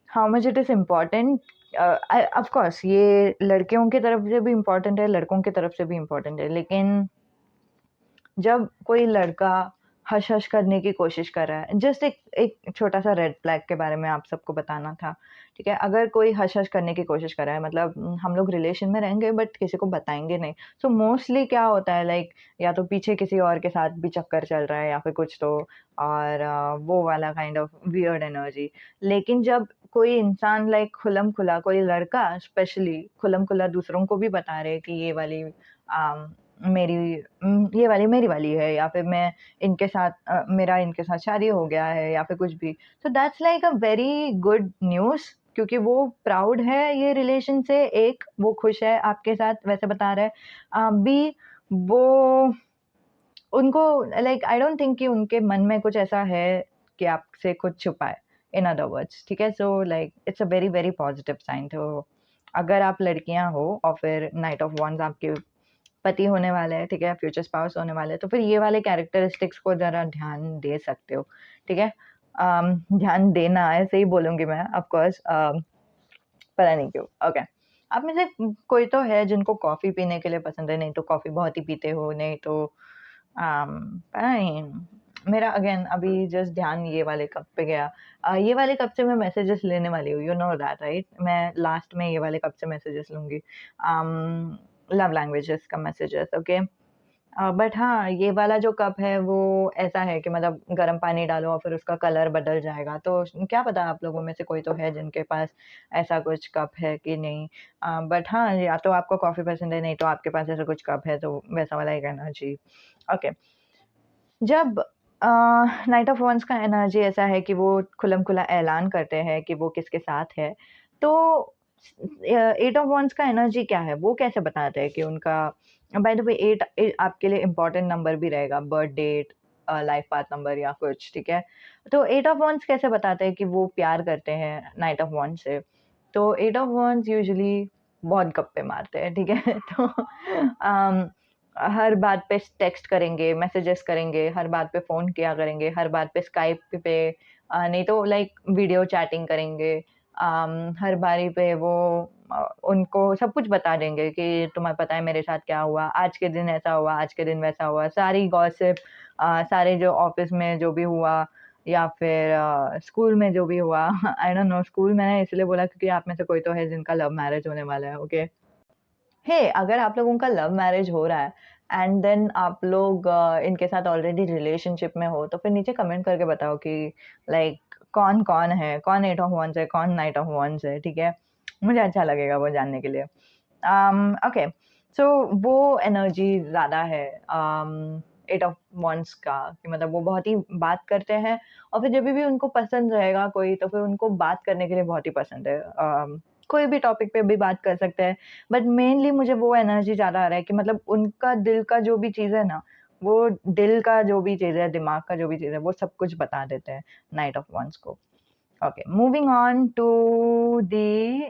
[SPEAKER 1] how much it is important. Of course ये लड़कियों की तरफ से भी इम्पोर्टेंट है, लड़कों की तरफ से भी इम्पोर्टेंट है, लेकिन जब कोई लड़का हश-हश करने की कोशिश कर रहा है, जस्ट एक एक छोटा-सा रेड फ्लैग के बारे में आप सबको बताना था, ठीक है? अगर कोई हश-हश करने की कोशिश कर रहा है, मतलब हम लोग रिलेशन में रहेंगे बट किसी को बताएँगे नहीं। सो मोस्टली क्या होता है, लाइक या तो पीछे किसी और के साथ भी चक्कर चल रहा है या फिर कुछ तो, और वो वाला काइंड ऑफ वियर्ड एनर्जी। लेकिन जब कोई इंसान लाइक खुलम-खुला, कोई लड़का स्पेशली खुलम-खुला दूसरों को भी बता रहे कि ये वाली मेरी ये वाली मेरी वाली है, या फिर मैं इनके साथ मेरा इनके साथ शादी हो गया है या फिर कुछ भी। So that's like a very good news, क्योंकि वो प्राउड है ये रिलेशन से, एक वो खुश है आपके साथ वैसे बता रहा है। बी वो उनको लाइक आई डोंट थिंक कि उनके मन में कुछ ऐसा है कि आपसे कुछ छुपाए, इन अदर वर्ड्स, ठीक है? So like it's a very very positive sign. तो अगर आप लड़कियां हो और फिर नाइट ऑफ वॉन्ड्स आपके पति होने वाले हैं, ठीक है? फ्यूचर स्पाउस होने वाले हैं, तो फिर ये वाले कैरेक्टरिस्टिक्स को ज़रा ध्यान दे सकते हो, ठीक है? ध्यान देना ऐसे ही बोलूँगी मैं, ऑफ कोर्स पता नहीं क्यों। ओके। आप में से कोई तो है जिनको कॉफ़ी पीने के लिए पसंद है, नहीं तो कॉफ़ी बहुत ही पीते हो, नहीं तो पता नहीं। मेरा अगेन अभी जस्ट ध्यान ये वाले कप पे गया। ये वाले कप से मैं मैसेजेस लेने वाली हूँ, यू नो दैट राइट? मैं लास्ट में ये वाले कप से मैसेजेस लूँगी। लव लैंग्वेजेस का मैसेजेस, ओके? बट हाँ, ये वाला जो कप है वो ऐसा है कि मतलब गर्म पानी डालो और फिर उसका कलर बदल जाएगा। तो क्या पता आप लोगों में से कोई तो है जिनके पास ऐसा कुछ कप है कि नहीं। बट हाँ, या तो आपको कॉफ़ी पसंद है, नहीं तो आपके पास ऐसा कुछ कप है, तो वैसा वाला एक एनर्जी। ओके। जब नाइट ऑफ वंस का एनर्जी ऐसा है कि वो खुलम-खुला ऐलान करते हैं कि वो किसके साथ है, तो एट ऑफ वंस का एनर्जी क्या है? वो कैसे बताते हैं कि उनका बाय द वे 8 आपके लिए इम्पोर्टेंट नंबर भी रहेगा, birth date, life path number या कुछ, ठीक है? तो एट ऑफ वंस कैसे बताते हैं कि वो प्यार करते हैं नाइट ऑफ वंस से? तो एट ऑफ वंस यूजुअली बहुत गप्पे मारते हैं, ठीक है? तो अम हर बात पे टेक्स्ट करेंगे, मैसेजेस करेंगे, हर बात पे फ़ोन किया करेंगे, हर बात पे स्काइप पे नहीं तो लाइक वीडियो चैटिंग करेंगे। हर बारी पे वो उनको सब कुछ बता देंगे कि तुम्हें पता है मेरे साथ क्या हुआ, आज के दिन ऐसा हुआ, आज के दिन वैसा हुआ, सारी गॉसिप, सारे जो ऑफ़िस में जो भी हुआ या फिर स्कूल में जो भी हुआ। आई डोंट नो, स्कूल मैंने इसलिए बोला क्योंकि आप में से कोई तो है जिनका लव मैरिज होने वाला है, ओके? हे, अगर आप लोगों का लव मैरिज हो रहा है एंड देन आप लोग इनके साथ ऑलरेडी रिलेशनशिप में हो, तो फिर नीचे कमेंट करके बताओ कि लाइक कौन-कौन है, कौन 8 ऑफ वांस है, कौन नाइट ऑफ वांस है, ठीक है? मुझे अच्छा लगेगा वो जानने के लिए। ओके, सो वो एनर्जी ज़्यादा है 8 ऑफ वांस का, कि मतलब वो बहुत ही बात करते हैं और फिर जभी भी उनको पसंद रहेगा कोई, तो फिर उनको बात करने के लिए बहुत ही पसंद है। कोई भी टॉपिक पे भी बात कर सकते हैं, बट मेनली मुझे वो एनर्जी ज़्यादा आ रहा है कि मतलब उनका दिल का जो भी चीज़ है ना, वो दिल का जो भी चीज़ है, दिमाग का जो भी चीज़ है, वो सब कुछ बता देते हैं नाइट ऑफ वांस को। Okay, moving on to the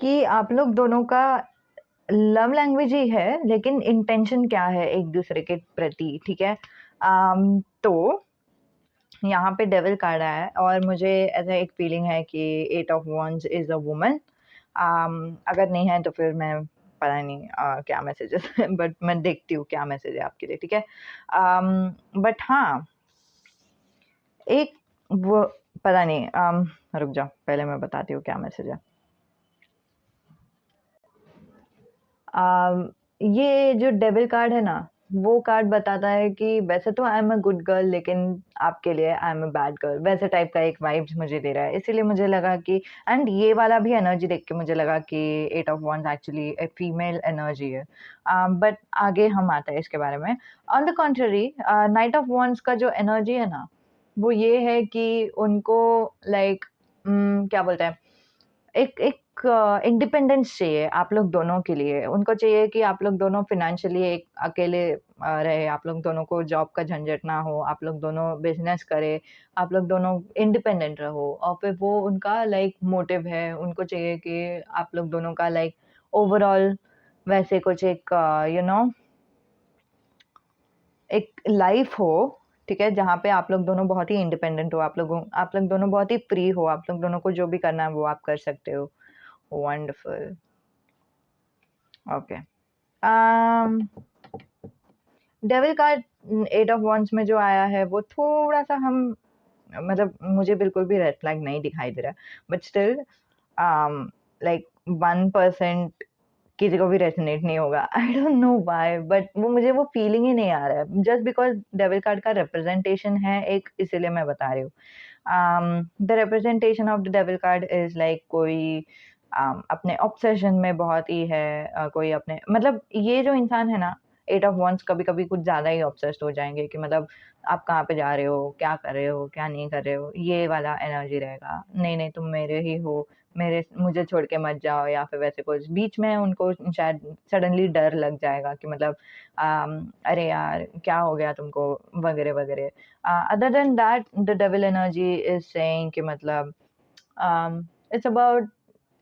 [SPEAKER 1] कि आप लोग दोनों का लव लैंग्वेज ही है, लेकिन इंटेंशन क्या है एक-दूसरे के प्रति, ठीक है? तो यहाँ पे डेविल कार्ड आया है और मुझे ऐसा एक फीलिंग है कि 8 of wands is a woman. अगर नहीं है तो फिर मैं पता नहीं क्या मैसेजेस है, बट मैं देखती हूँ क्या मैसेज है आपके लिए, ठीक है? बट हाँ, एक वो पता नहीं, रुक जाओ, पहले मैं बताती हूँ क्या मैसेज है। ये जो डेविल कार्ड है ना, वो कार्ड बताता है कि वैसे तो I am a good girl, लेकिन आपके लिए I am a bad girl, वैसे टाइप का एक वाइब्स मुझे दे रहा है। इसीलिए मुझे लगा कि एंड ये वाला भी एनर्जी देख के मुझे लगा कि 8 ऑफ वांड्स एक्चुअली एक फीमेल एनर्जी है। बट आगे हम आते हैं इसके बारे में। On the contrary night of wands का जो एनर्जी है ना, वो ये है कि उनको लाइक क्या बोलते हैं, एक एक इंडिपेंडेंस चाहिए आप लोग दोनों के लिए। उनको चाहिए कि आप लोग दोनों फ़ाइनेंशियली एक अकेले रहे, आप लोग दोनों को जॉब का झंझट ना हो, आप लोग दोनों बिज़नेस करें, आप लोग दोनों इंडिपेंडेंट रहो, और फिर वो उनका लाइक मोटिव है। उनको चाहिए कि आप लोग दोनों का लाइक ओवरऑल वैसे कुछ एक एक लाइफ़ हो, ठीक है? जहाँ पे आप लोग दोनों बहुत ही इंडिपेंडेंट हो, आप लोग दोनों बहुत ही फ्री हो, आप लोग दोनों को जो भी करना है वो आप कर सकते हो। Wonderful. Okay. Um, devil card 8 of wands में जो आया है वो थोड़ा-सा हम मतलब मुझे बिल्कुल भी रेड फ्लैग नहीं दिखाई दे रहा है। बट स्टिल लाइक 1% किसी को भी रेज़ोनेट नहीं होगा। आई डोंट नो व्हाई, बट वो मुझे वो फीलिंग ही नहीं आ रहा है। जस्ट बिकॉज़ डेविल कार्ड का रिप्रेजेंटेशन है एक, इसीलिए मैं बता रही हूँ। The representation of the devil card is like कोई अपने ऑब्सेशन में बहुत ही है, कोई अपने मतलब ये जो इंसान है ना, 8 ऑफ वांड्स कभी-कभी कुछ ज़्यादा ही ऑब्सेस्ड हो जाएँगे कि मतलब आप कहाँ पे जा रहे हो, क्या कर रहे हो, क्या नहीं कर रहे हो, ये वाला एनर्जी रहेगा। नहीं, नहीं तुम मेरे ही हो, मेरे मुझे छोड़ के मत जाओ, या फिर वैसे कुछ। बीच में उनको शायद सडनली डर लग जाएगा कि मतलब अरे यार क्या हो गया तुमको, वगैरह, वगैरह। Other than that the devil energy is saying कि मतलब इट्स अबाउट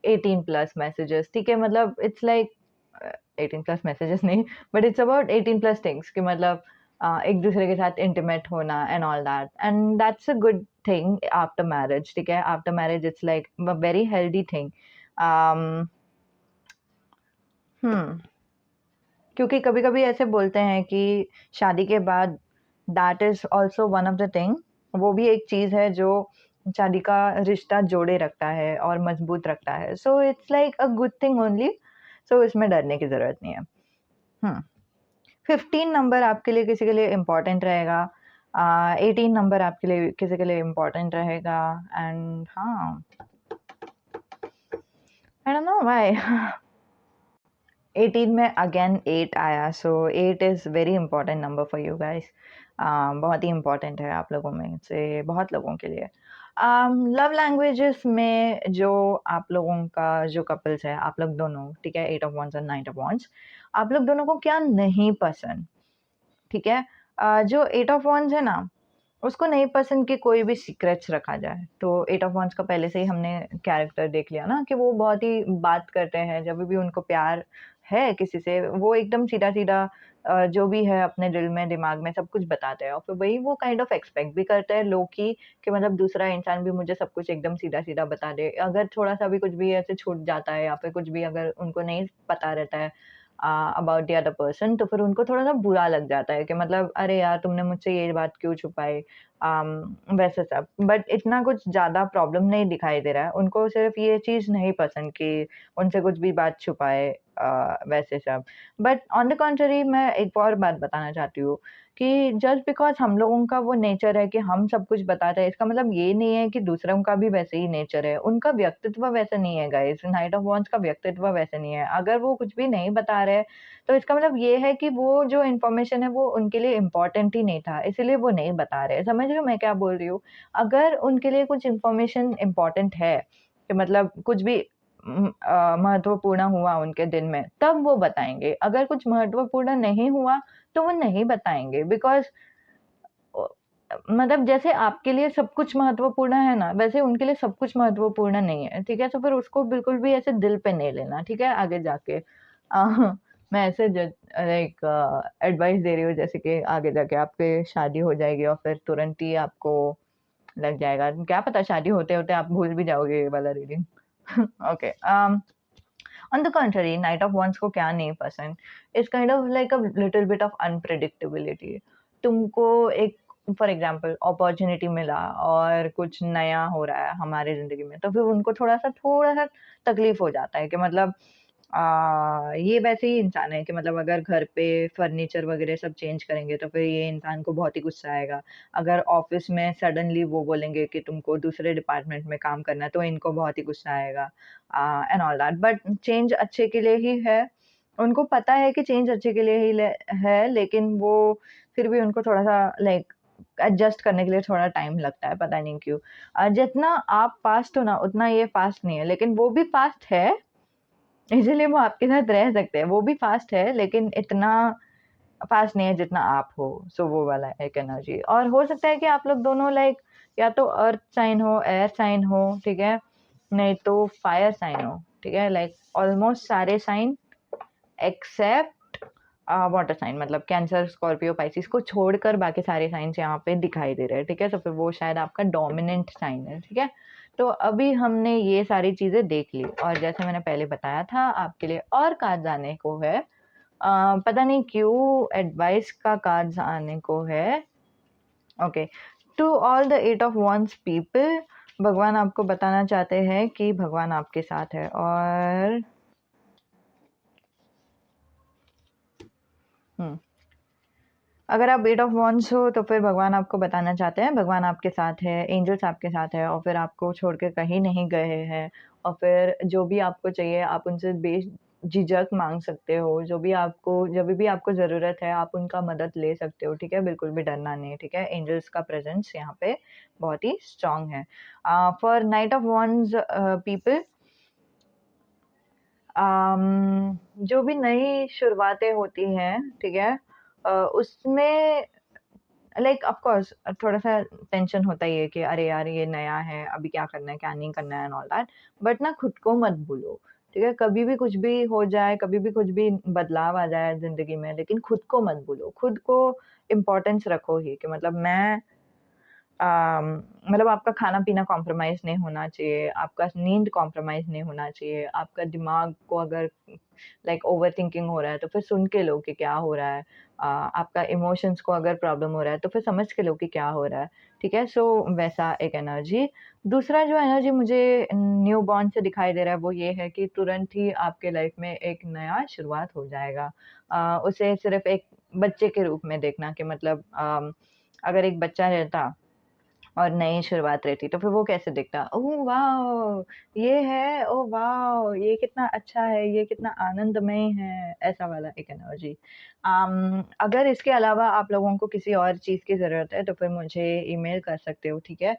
[SPEAKER 1] 18 प्लस मैसेजेस, ठीक है? मतलब इट्स लाइक 18 प्लस मैसेजेस नहीं, but it's about 18 plus things कि मतलब एक दूसरे के साथ इंटीमेट होना and all that, and that's a good thing after marriage, ठीक है? After marriage it's like a very healthy thing. um, hmm. क्योंकि कभी-कभी ऐसे बोलते हैं कि शादी के बाद that is also one of the thing, वो भी एक चीज़ है जो शादी का रिश्ता जोड़े रखता है और मज़बूत रखता है। So it's like a good thing only, so इसमें डरने की ज़रूरत नहीं है। हुँ। 15 नंबर आपके लिए किसी के लिए इम्पोर्टेंट रहेगा। 18 नंबर आपके लिए किसी के लिए इम्पोर्टेंट रहेगा, एंड हाँ, आई डोंट नो व्हाई 18 में अगेन 8 आया, सो 8 is very important number for you guys. बहुत ही इम्पोर्टेंट है आप लोगों में से बहुत लोगों के लिए। लव लैंग्वेजेस में जो आप लोगों का जो कपल्स है, आप लोग दोनों, ठीक है? 8 ऑफ वांड्स और 9 ऑफ वांड्स, आप लोग दोनों को क्या नहीं पसंद, ठीक है? जो 8 ऑफ वांड्स है ना, उसको नहीं पसंद कि कोई भी सीक्रेट्स रखा जाए। तो 8 ऑफ वांड्स का पहले से ही हमने कैरेक्टर देख लिया ना कि वो बहुत ही बात करते हैं, जब भी उनको प्यार है किसी से, वो एकदम सीधा-सीधा जो भी है अपने दिल में, दिमाग में सब कुछ बताते हैं, और फिर वही वो काइंड ऑफ एक्सपेक्ट भी करते हैं लोग कि मतलब दूसरा इंसान भी मुझे सब कुछ एकदम सीधा-सीधा बता दे। अगर थोड़ा-सा भी कुछ भी ऐसे छूट जाता है या फिर कुछ भी अगर उनको नहीं पता रहता है अबाउट द अदर पर्सन, तो फिर उनको थोड़ा-सा बुरा लग जाता है कि मतलब अरे यार तुमने मुझसे ये बात क्यों छुपाई? वैसे सब। बट इतना कुछ ज़्यादा प्रॉब्लम नहीं दिखाई दे रहा है। उनको सिर्फ़ ये चीज़ नहीं पसंद कि उनसे कुछ भी बात छुपाए, वैसे सब। बट ऑन द कॉन्ट्ररी मैं एक और बात बताना चाहती हूँ कि जस्ट बिकॉज़ हम लोगों का वो नेचर है कि हम सब कुछ बताते हैं, इसका मतलब ये नहीं है कि दूसरों का भी वैसे ही नेचर है। उनका व्यक्तित्व वैसा नहीं है गाइज़, नाइट ऑफ वांड्स का व्यक्तित्व वैसे नहीं है। अगर वो कुछ भी नहीं बता रहे, तो इसका मतलब ये है कि वो जो इन्फॉर्मेशन है वो उनके लिए इम्पोर्टेंट ही नहीं था, इसीलिए वो नहीं बता रहे। समझ रहे हो मैं क्या बोल रही हूँ? अगर उनके लिए कुछ इन्फॉर्मेशन इम्पोर्टेंट है, कि मतलब कुछ भी महत्वपूर्ण हुआ उनके दिन में, तब वो बताएँगे। अगर कुछ महत्वपूर्ण नहीं हुआ, तो वो नहीं बताएँगे, बिकॉज़ अ, मतलब जैसे आपके लिए सब कुछ महत्वपूर्ण है ना, वैसे उनके लिए सब कुछ महत्वपूर्ण नहीं है, ठीक है? तो फिर उसको बिल्कुल भी ऐसे दिल पे नहीं लेना, ठीक है? आगे जाके मैं ऐसे लाइक एडवाइस दे रही हूँ जैसे कि आगे जाके आपकी शादी हो जाएगी और फिर तुरंत ही आपको लग जाएगा। क्या पता शादी होते-होते आप भूल भी जाओगे ये वाला reading. Okay, on the contrary night of wands को क्या नहीं पसंद, it's kind of like a little bit of unpredictability. तुमको एक फॉर एग्जांपल अपॉर्च्युनिटी मिला और कुछ नया हो रहा है हमारी ज़िंदगी में, तो फिर उनको थोड़ा-सा तकलीफ़ हो जाता है कि मतलब ये वैसे ही इंसान है कि मतलब अगर घर पे फर्नीचर वगैरह सब चेंज करेंगे तो फिर ये इंसान को बहुत ही गुस्सा आएगा। अगर ऑफ़िस में सडनली वो बोलेंगे कि तुमको दूसरे डिपार्टमेंट में काम करना है, तो इनको बहुत ही गुस्सा आएगा, and all that. But change अच्छे के लिए ही है। उनको पता है कि चेंज अच्छे के लिए ही है, लेकिन वो फिर भी उनको थोड़ा-सा लाइक एडजस्ट करने के लिए थोड़ा टाइम लगता है, पता नहीं क्यों। जितना आप फ़ास्ट हो ना, उतना ये फ़ास्ट नहीं है, लेकिन वो भी फ़ास्ट है, इसीलिए वो आपके साथ रह सकते हैं। वो भी फ़ास्ट है, लेकिन इतना फ़ास्ट नहीं है जितना आप हो। सो वो वाला एक एनर्जी। और हो सकता है कि आप लोग दोनों लाइक या तो अर्थ साइन हो, एयर साइन हो, ठीक है? नहीं तो फायर साइन हो, ठीक है? लाइक ऑलमोस्ट सारे साइन एक्सेप्ट वाटर साइन, मतलब कैंसर, स्कॉर्पियो, पाइसिस को छोड़कर बाकी सारे साइंस यहाँ पे दिखाई दे रहे हैं, ठीक है? तो फिर वो शायद आपका डोमिनेंट साइन है, ठीक है? तो अभी हमने ये सारी चीज़ें देख ली, और जैसे मैंने पहले बताया था, आपके लिए और कार्ड्स आने को है। पता नहीं क्यों एडवाइस का कार्ड्स आने को है। Okay, to all the 8 of wands people, भगवान आपको बताना चाहते हैं कि भगवान आपके साथ है। और अगर आप 8 ऑफ वॉन्ड्स हो तो फिर भगवान आपको बताना चाहते हैं भगवान आपके साथ है, एंजल्स आपके साथ है, और फिर आपको छोड़ के कहीं नहीं गए हैं। और फिर जो भी आपको चाहिए आप उनसे बेझिझक मांग सकते हो। जो भी आपको जब भी आपको ज़रूरत है आप उनका मदद ले सकते हो, ठीक है? बिल्कुल भी डरना नहीं है, ठीक है? एंजल्स का प्रेजेंस यहाँ पे बहुत ही स्ट्रांग है। For night of wands people, जो भी नई शुरुआतें होती हैं, ठीक है? उसमें लाइक ऑफ कोर्स थोड़ा-सा टेंशन होता ही है कि अरे यार ये नया है, अभी क्या करना है, क्या नहीं करना है एंड ऑल दैट। बट ना खुद को मत भूलो, ठीक है? कभी भी कुछ भी हो जाए, कभी भी कुछ भी बदलाव आ जाए ज़िंदगी में, लेकिन खुद को मत भूलो। खुद को इम्पोर्टेंस रखो ही कि मतलब मैं अम, मतलब आपका खाना-पीना कॉम्प्रोमाइज़ नहीं होना चाहिए, आपका नींद कॉम्प्रोमाइज़ नहीं होना चाहिए, आपका दिमाग को अगर लाइक ओवरथिंकिंग हो रहा है, तो फिर सुन के लो कि क्या हो रहा है। आपका इमोशंस को अगर प्रॉब्लम हो रहा है, तो फिर समझ के लो कि क्या हो रहा है, ठीक है? सो वैसा एक एनर्जी। दूसरा जो एनर्जी मुझे न्यू बॉर्न से दिखाई दे रहा है, वो ये है कि तुरंत ही आपके लाइफ में एक नया शुरुआत हो जाएगा। उसे सिर्फ़ एक बच्चे के रूप में देखना कि मतलब अगर एक बच्चा रहता और नई शुरुआत रहती, तो फिर वो कैसे दिखता? Oh wow! ये है, ओह वाओ! ये कितना अच्छा है, ये कितना आनंदमय है, ऐसा वाला एक एनर्जी। अगर इसके अलावा आप लोगों को किसी और चीज़ की ज़रूरत है, तो फिर मुझे ईमेल कर सकते हो, ठीक है?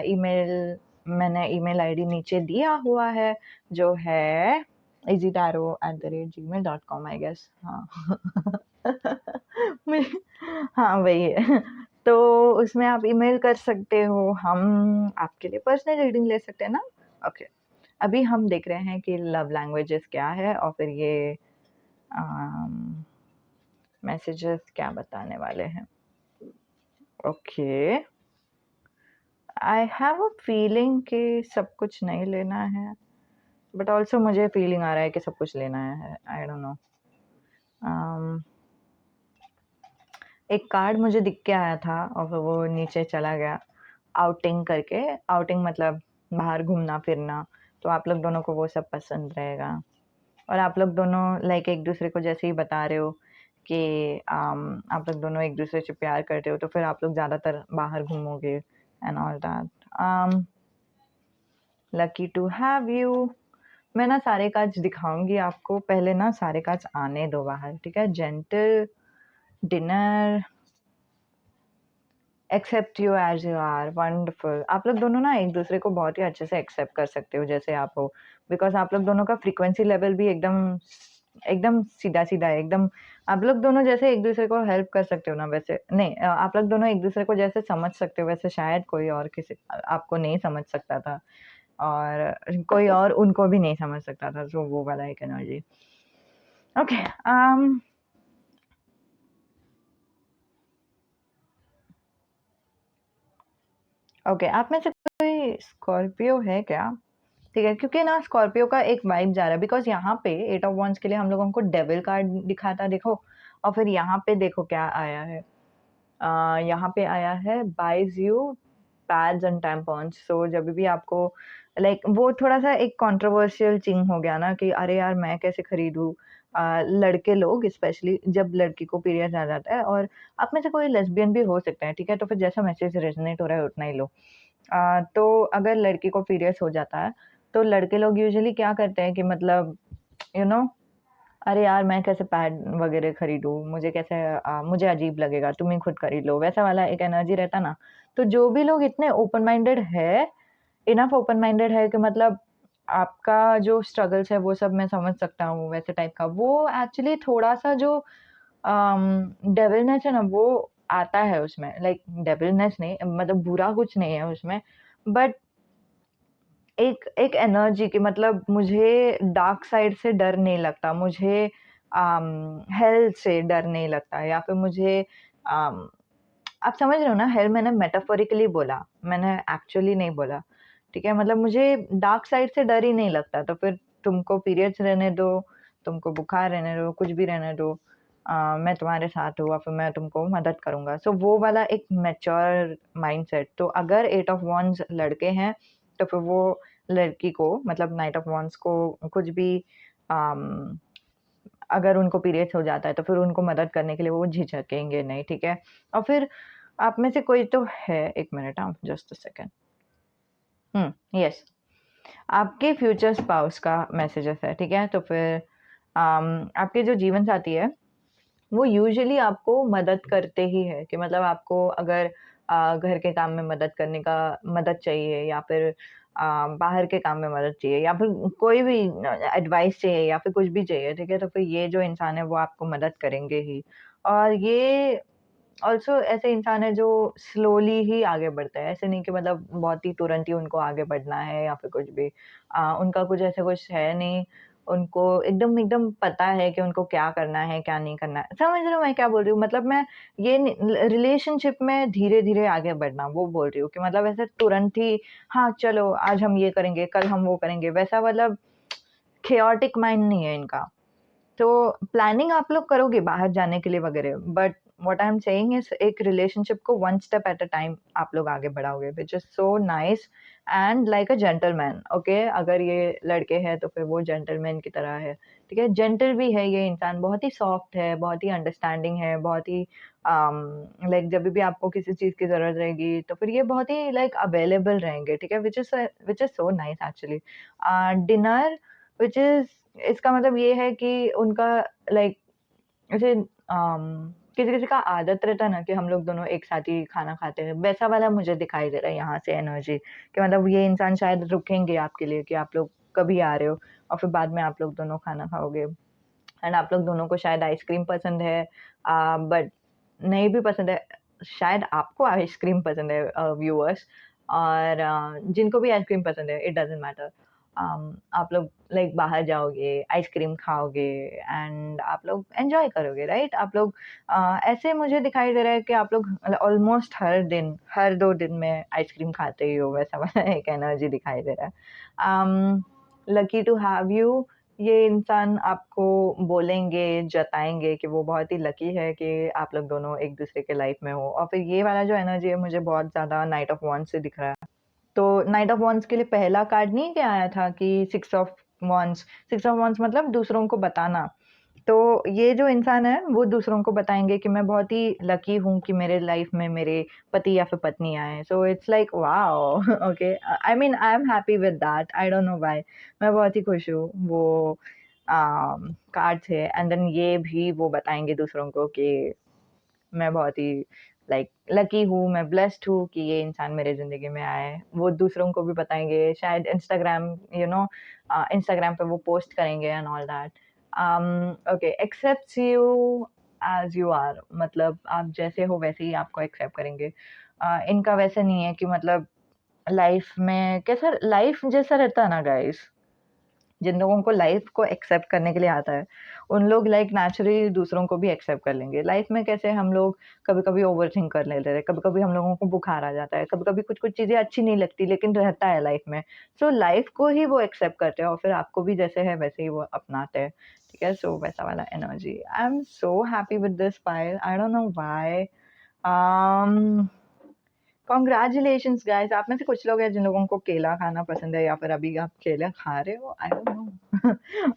[SPEAKER 1] ईमेल मैंने ईमेल आईडी नीचे दिया हुआ है, जो है easytaro@gmail.com आई गेस, हाँ। मैं हाँ, वही है। तो उसमें आप ईमेल कर सकते हो, हम आपके लिए पर्सनल रीडिंग ले सकते हैं ना? ओके, अभी हम देख रहे हैं कि लव लैंग्वेजेस क्या है और फिर ये मैसेजेस क्या बताने वाले हैं। Okay, I have a feeling कि सब कुछ नहीं लेना है, बट ऑल्सो मुझे फीलिंग आ रहा है कि सब कुछ लेना है, आई डोंट नो। एक कार्ड मुझे दिख के आया था और फिर वो नीचे चला गया, आउटिंग करके। आउटिंग मतलब बाहर घूमना-फिरना, तो आप लोग दोनों को वो सब पसंद रहेगा। और आप लोग दोनों लाइक एक-दूसरे को जैसे ही बता रहे हो कि आप लोग दोनों एक-दूसरे से प्यार करते हो, तो फिर आप लोग ज़्यादातर बाहर घूमोगे and all that. Lucky to have you. मैं ना सारे कार्ड्स दिखाऊँगी आपको, पहले ना सारे कार्ड्स आने दो बाहर, ठीक है? Gentle, dinner, accept you as you are, wonderful. आप लोग दोनों ना एक-दूसरे को बहुत ही अच्छे से एक्सेप्ट कर सकते हो जैसे आप हो, बिकॉज़ आप लोग दोनों का फ्रीक्वेंसी लेवल भी एकदम एकदम सीधा-सीधा है, एकदम आप लोग दोनों जैसे एक-दूसरे को हेल्प कर सकते हो ना वैसे नहीं आप लोग दोनों एक-दूसरे को जैसे समझ सकते हो वैसे शायद कोई और किसी आपको नहीं समझ सकता था और कोई और उनको भी नहीं समझ सकता था, सो वो वाला एक एनर्जी। ओके, ओके, आप में से कोई स्कॉर्पियो है क्या? ठीक है, क्योंकि ना स्कॉर्पियो का एक वाइब जा रहा है बिकॉज़ यहाँ पे 8 ऑफ वांड्स के लिए हम लोगों को डेविल कार्ड दिखा था देखो और फिर यहाँ पे देखो क्या आया है। यहाँ पे आया है buys you pads and tampons. So जब भी आपको लाइक वो थोड़ा-सा एक कंट्रोवर्शियल चिंग हो गया ना कि अरे यार मैं कैसे खरीदूँ? लड़के लोग स्पेशली जब लड़की को पीरियड्स आ जाता है और आप में से कोई लेस्बियन भी हो सकता है, ठीक है? तो फिर जैसा मैसेज रेज़ोनेट हो रहा है उतना ही लो। तो अगर लड़की को पीरियड्स हो जाता है, तो लड़के लोग यूजुअली क्या करते हैं कि मतलब यू नो अरे यार मैं कैसे पैड वगैरह खरीदूँ? मुझे कैसे मुझे अजीब लगेगा, तुम ही खुद खरीद लो, वैसा वाला एक एनर्जी रहता ना। तो जो भी लोग इतने ओपन माइंडेड है, इनफ ओपन माइंडेड है कि मतलब आपका जो स्ट्रगल्स है वो सब मैं समझ सकता हूँ, वैसे टाइप का। वो एक्चुअली थोड़ा-सा जो डेविलनेस है ना वो आता है उसमें, लाइक डेविलनेस नहीं मतलब बुरा कुछ नहीं है उसमें, बट एक एक एनर्जी की मतलब मुझे डार्क साइड से डर नहीं लगता, मुझे हेल से डर नहीं लगता या फिर मुझे अम, आप समझ रहे हो ना, हेल मैंने मेटाफोरिकली बोला, मैंने एक्चुअली नहीं बोला, ठीक है? मतलब मुझे डार्क साइड से डर ही नहीं लगता, तो फिर तुमको पीरियड्स रहने दो, तुमको बुखार रहने दो, कुछ भी रहने दो, मैं तुम्हारे साथ हूँ और फिर मैं तुमको मदद करूँगा। सो वो वाला एक मैच्योर माइंडसेट। तो अगर 8 ऑफ वांड्स लड़के हैं, तो फिर वो लड़की को मतलब नाइट ऑफ वांड्स को कुछ भी अम, अगर उनको पीरियड्स हो जाता है तो फिर उनको मदद करने के लिए वो झिझकेंगे नहीं, ठीक है? और फिर आप में से कोई तो है, 1 minute just a second. Yes, आपके फ्यूचर स्पाउस का मैसेजेस है, ठीक है? तो फिर आपके जो जीवन साथी है वो यूजुअली आपको मदद करते ही है कि मतलब आपको अगर घर के काम में मदद करने का मदद चाहिए या फिर बाहर के काम में मदद चाहिए या फिर कोई भी एडवाइस चाहिए या फिर कुछ भी चाहिए, ठीक है? तो फिर ये जो इंसान है वो आपको मदद करेंगे ही। और ये ऑल्सो ऐसे इंसान है जो स्लोली ही आगे बढ़ता है, ऐसे नहीं कि मतलब बहुत ही तुरंत ही उनको आगे बढ़ना है या फिर कुछ भी। उनका कुछ ऐसा कुछ है नहीं, उनको एकदम एकदम पता है कि उनको क्या करना है, क्या नहीं करना है। समझ रहे हो मैं क्या बोल रही हूँ? मतलब मैं ये नि ल रिलेशनशिप में धीरे-धीरे आगे बढ़ना, वो बोल रही हूँ कि मतलब ऐसे तुरंत ही हाँ, चलो आज हम ये करेंगे, कल हम वो करेंगे, वैसा मतलब chaotic माइंड नहीं है इनका। तो प्लानिंग आप लोग करोगे बाहर जाने के लिए वगैरह, but what I am saying is एक रिलेशनशिप को one step at a time आप लोग आगे बढ़ाओगे, which is so nice and like a gentleman, okay? अगर ये लड़के हैं तो फिर वो जेंटलमैन की तरह है, ठीक है? जेंटल भी है ये इंसान, बहुत ही सॉफ्ट है, बहुत ही अंडरस्टैंडिंग है, बहुत ही लाइक जब भी आपको किसी चीज़ की ज़रूरत रहेगी तो फिर ये बहुत ही लाइक अवेलेबल रहेंगे, ठीक है? Which is so nice actually. Dinner which is इसका मतलब ये है कि उनका लाइक ऐसे किसी-किसी का आदत रहता है ना कि हम लोग दोनों एक साथ ही खाना खाते हैं, वैसा वाला मुझे दिखाई दे रहा है यहाँ से एनर्जी कि मतलब ये इंसान शायद रुकेंगे आपके लिए कि आप लोग कभी आ रहे हो और फिर बाद में आप लोग दोनों खाना खाओगे। एंड आप लोग दोनों को शायद आइसक्रीम पसंद है बट नहीं भी पसंद है, शायद आपको आइसक्रीम पसंद है व्यूअर्स और जिनको भी आइसक्रीम पसंद है इट डज़न्ट मैटर। आप लोग लाइक बाहर जाओगे, आइसक्रीम खाओगे एंड आप लोग एन्जॉय करोगे, राइट? आप लोग ऐसे मुझे दिखाई दे रहा है कि आप लोग ऑलमोस्ट हर दिन, हर 2 दिन में आइसक्रीम खाते ही हो, वैसा वाला एक एनर्जी दिखाई दे रहा है। लकी टू हैव यू, ये इंसान आपको बोलेंगे, जताएँगे कि वो बहुत ही लकी है कि आप लोग दोनों एक-दूसरे के लाइफ़ में हो और फिर ये वाला जो एनर्जी है मुझे बहुत ज़्यादा नाइट ऑफ वांड्स से दिख रहा है। तो नाइट ऑफ वांड्स के लिए पहला कार्ड नहीं क्या आया था कि 6 ऑफ वांड्स मतलब दूसरों को बताना। तो ये जो इंसान है वो दूसरों को बताएँगे कि मैं बहुत ही लकी हूँ कि मेरे लाइफ़ में मेरे पति या फिर पत्नी आए। सो it's like wow! Okay I mean I am happy with that, I don't know why मैं बहुत ही खुश हूँ वो कार्ड से एंड देन ये भी वो बताएँगे दूसरों को कि मैं बहुत ही लाइक लकी हूँ, मैं ब्लेस्ड हूँ कि ये इंसान मेरे ज़िंदगी में आया है। वो दूसरों को भी बताएँगे, शायद इंस्टाग्राम इंस्टाग्राम पे वो पोस्ट करेंगे and all that. Okay, accepts you as you are मतलब आप जैसे हो वैसे ही आपको एक्सेप्ट करेंगे। इनका वैसा नहीं है कि मतलब लाइफ़ में कैसा लाइफ़ जैसा रहता है ना गाइज़, जिन लोगों को लाइफ को एक्सेप्ट करने के लिए आता है, उन लोग लाइक नेचुरली दूसरों को भी एक्सेप्ट कर लेंगे। लाइफ में कैसे हम लोग कभी-कभी ओवरथिंक कर लेते हैं, कभी-कभी हम लोगों को बुखार आ जाता है, कभी-कभी कुछ-कुछ चीज़ें अच्छी नहीं लगती लेकिन रहता है लाइफ में। सो लाइफ को ही वो एक्सेप्ट करते हैं और फिर आपको भी जैसे है वैसे ही वो अपनाते हैं, ठीक है? सो वैसा वाला energy. I am so happy with this pile, I don't know why. Um congratulations guys, आप में से कुछ लोग हैं जिन लोगों को केला खाना पसंद है या फिर अभी आप केला खा रहे हो, आई डोंट नो।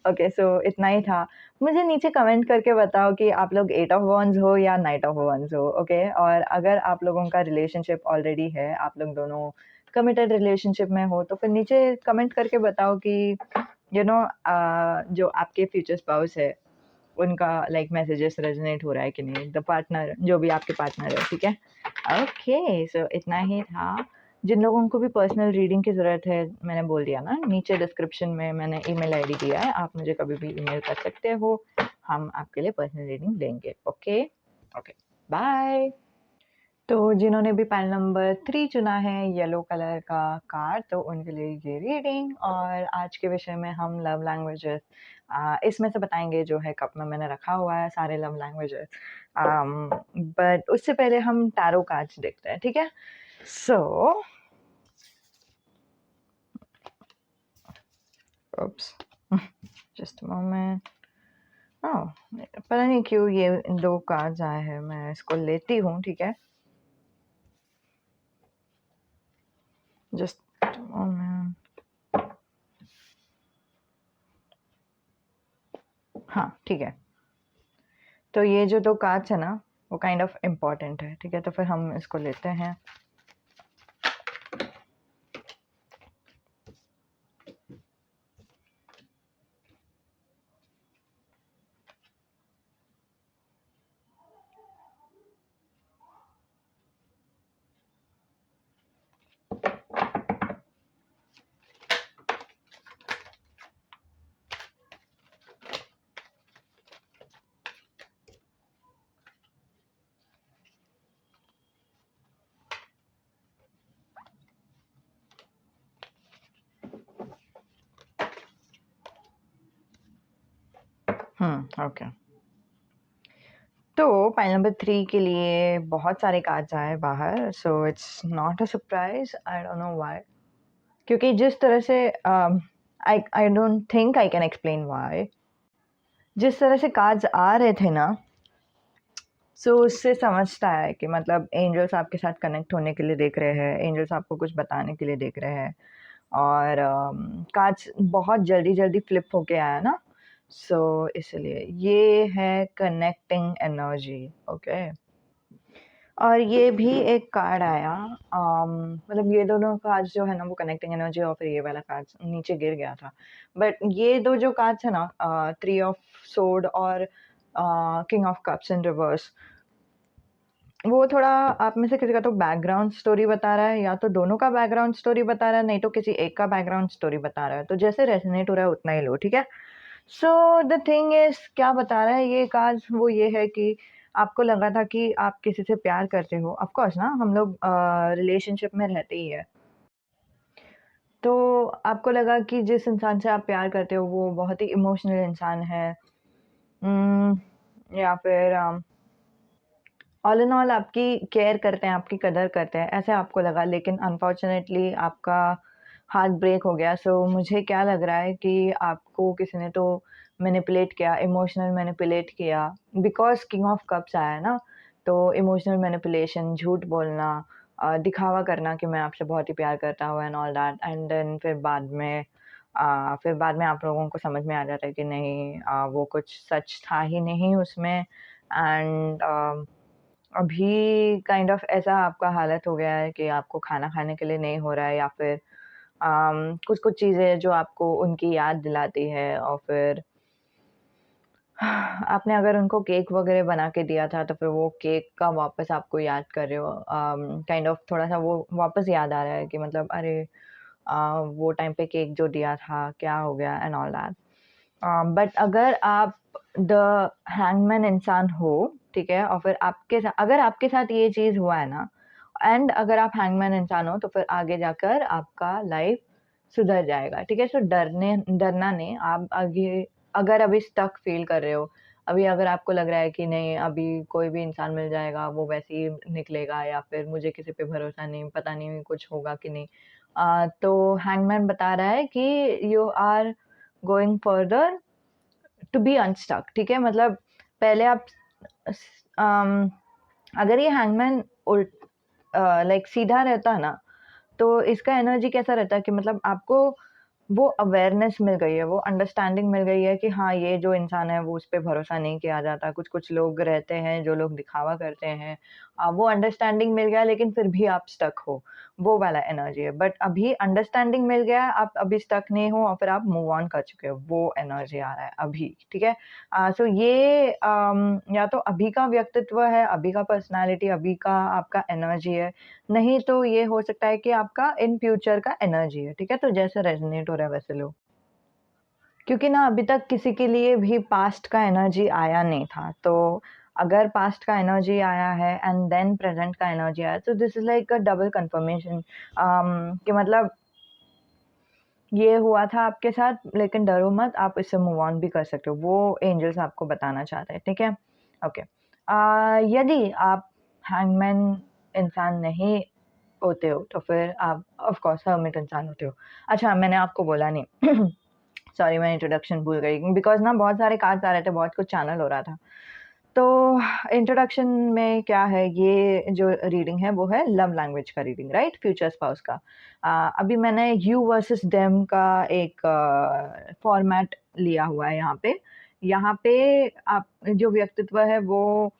[SPEAKER 1] ओके सो इतना ही था। मुझे नीचे कमेंट करके बताओ कि आप लोग 8 ऑफ वांड्स हो या नाइट ऑफ वांड्स हो, ओके? और अगर आप लोगों का रिलेशनशिप ऑलरेडी है, आप लोग दोनों कमिटेड रिलेशनशिप में हो, तो फिर नीचे कमेंट करके बताओ कि जो आपके फ्यूचर स्पाउस है उनका लाइक मैसेजेस रेजोनेट हो रहा है कि नहीं, द पार्टनर, जो भी आपके पार्टनर है, ठीक है। ओके, सो इतना ही था। जिन लोगों को भी पर्सनल रीडिंग की ज़रूरत है, मैंने बोल दिया ना, नीचे डिस्क्रिप्शन में मैंने ईमेल आईडी दिया है, आप मुझे कभी भी ईमेल कर सकते हो, हम आपके लिए पर्सनल रीडिंग लेंगे। Okay okay, bye. तो जिन्होंने भी पैनल नंबर 3 चुना है, येलो कलर का कार्ड, तो उनके लिए ये रीडिंग। और आज के विषय में हम लव लैंग्वेजेस इसमें से बताएंगे, जो है कप में मैंने रखा हुआ है सारे लव लैंग्वेजेस। बट उससे पहले हम टैरो कार्ड्स देखते हैं, ठीक है। सो oops, just a moment. ओह, पता नहीं क्यों ये 2 कार्ड्स आए हैं, मैं इसको लेती हूँ, ठीक है। Just a moment. हाँ, ठीक है। तो ये जो 2 कार्ड्स है ना, वो काइंड ऑफ इम्पोर्टेंट है, ठीक है। तो फिर हम इसको लेते हैं। ओके। तो पाइल नंबर 3 के लिए बहुत सारे कार्ड्स आए बाहर, so it's not a surprise, I don't know why. क्योंकि जिस तरह से I don't think I can explain why, जिस तरह से कार्ड्स आ रहे थे ना, सो उससे समझता है कि मतलब एंजल्स आपके साथ कनेक्ट होने के लिए देख रहे हैं, एंजल्स आपको कुछ बताने के लिए देख रहे हैं। और कार्ड्स बहुत जल्दी जल्दी फ्लिप होके आया ना, सो इसलिए ये है कनेक्टिंग एनर्जी। ओके, और ये भी एक कार्ड आया, मतलब ये दोनों कार्ड्स जो है ना, वो कनेक्टिंग एनर्जी, और फिर ये वाला कार्ड नीचे गिर गया था। बट ये 2 जो कार्ड्स है ना, 3 ऑफ सोर्ड और king of cups in reverse, वो थोड़ा आप में से किसी का तो बैकग्राउंड स्टोरी बता रहा है, या तो दोनों का बैकग्राउंड स्टोरी बता रहा है, नहीं तो किसी एक का बैकग्राउंड स्टोरी बता रहा है। तो जैसे रेजोनेट हो रहा है उतना ही लो, ठीक है। सो द थिंग इज, क्या बता रहा है ये कार्ड, वो ये है कि आपको लगा था कि आप किसी से प्यार करते हो। ऑफ कोर्स ना, हम लोग रिलेशनशिप में रहते ही है, तो आपको लगा कि जिस इंसान से आप प्यार करते हो वो बहुत ही इमोशनल इंसान है, या फिर ऑल इन ऑल आपकी केयर करते हैं, आपकी कदर करते हैं, ऐसे आपको लगा। लेकिन अनफॉर्चुनेटली आपका हार्ट ब्रेक हो गया। सो मुझे क्या लग रहा है कि आपको किसी ने तो मैनिपुलेट किया, इमोशनल मैनिपुलेट किया, बिकॉज किंग ऑफ कप्स आया है ना। तो इमोशनल मैनिपुलेशन, झूठ बोलना, दिखावा करना कि मैं आपसे बहुत ही प्यार करता हूँ and all that, and then फिर बाद में आप लोगों को समझ में आ जाता है कि नहीं, वो कुछ सच था ही नहीं उसमें। एंड अभी काइंड ऑफ ऐसा आपका हालत हो गया है कि आपको खाना खाने के लिए नहीं हो रहा है, या फिर कुछ-कुछ चीज़ें जो आपको उनकी याद दिलाती है, और फिर आपने अगर उनको केक वगैरह बना के दिया था, तो फिर वो केक का वापस आपको याद कर रहे हो। काइंड ऑफ थोड़ा-सा वो वापस याद आ रहा है कि मतलब अरे, वो टाइम पे केक जो दिया था, क्या हो गया एंड ऑल दैट। बट अगर आप द हैंगमैन इंसान हो, ठीक है, और फिर अगर आपके साथ ये चीज़ हुआ है ना, एंड अगर आप हैंगमैन इंसान हो, तो फिर आगे जाकर आपका लाइफ सुधर जाएगा, ठीक है। सो डरना नहीं। आप आगे अगर अभी स्टक फील कर रहे हो, अभी अगर आपको लग रहा है कि नहीं, अभी कोई भी इंसान मिल जाएगा, वो वैसे ही निकलेगा, या फिर मुझे किसी पे भरोसा नहीं, पता नहीं कुछ होगा कि नहीं, तो हैंगमैन बता रहा है कि you are going further to be unstuck, ठीक है। मतलब पहले आप अगर ये हैंगमैन लाइक सीधा रहता ना, तो इसका एनर्जी कैसा रहता है कि मतलब आपको वो अवेयरनेस मिल गई है, वो अंडरस्टैंडिंग मिल गई है कि हाँ, ये जो इंसान है वो उस पे भरोसा नहीं किया जाता। कुछ-कुछ लोग रहते हैं जो लोग दिखावा करते हैं, वो अंडरस्टैंडिंग मिल गया लेकिन फिर भी आप स्टक हो, वो वाला एनर्जी है। बट अभी अंडरस्टैंडिंग मिल गया, आप अभी स्टक नहीं हो और फिर आप मूव ऑन कर चुके हो, वो एनर्जी आ रहा है अभी, ठीक है? सो ये या तो अभी का व्यक्तित्व है, अभी का पर्सनैलिटी, अभी का आपका एनर्जी है, नहीं तो ये हो सकता है कि आपका इन फ्यूचर का एनर्जी है, ठीक है? तो जैसे रेज़ोनेट हो रहा है वैसे लो। क्योंकि ना अभी तक किसी के लिए भी पास्ट का एनर्जी आया नहीं था, तो अगर पास्ट का एनर्जी आया है एंड देन प्रेज़ेंट का एनर्जी आया, तो this is like a double confirmation कि मतलब ये हुआ था आपके साथ, लेकिन डरो मत, आप इससे मूव ऑन भी कर सकते हो। वो एंजल्स आपको बताना चाहते हैं, ठीक है? ओके। यदि आप हैंगमैन इंसान नहीं होते हो, तो फिर आप ऑफ़ कोर्स हर्मिट इंसान होते हो। अच्छा, मैंने आपको बोला नहीं सॉरी, मैं इंट्रोडक्शन भूल गई बिकॉज़ ना बहुत सारे कार्ड्स आ रहे थे, बहुत कुछ चैनल हो रहा था। तो इंट्रोडक्शन में क्या है, ये जो रीडिंग है वो है लव लैंग्वेज का रीडिंग, राइट? फ्यूचर स्पाउस का। अभी मैंने यू वर्सेस देम का एक फॉर्मेट लिया हुआ है यहाँ पे। यहाँ पे आप जो व्यक्तित्व है वो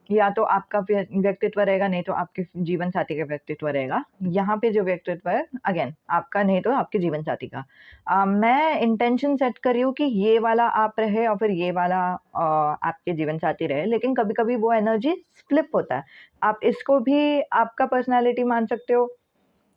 [SPEAKER 1] या तो आपका व्यक्तित्व रहेगा, नहीं तो आपके जीवन साथी का व्यक्तित्व रहेगा। यहाँ पे जो व्यक्तित्व है अगेन आपका, नहीं तो आपके जीवन साथी का। मैं इंटेंशन सेट कर रही हूँ कि ये वाला आप रहे और फिर ये वाला आपके जीवन साथी रहे, लेकिन कभी-कभी वो एनर्जी फ्लिप होता है। आप इसको भी आपका पर्सनैलिटी मान सकते हो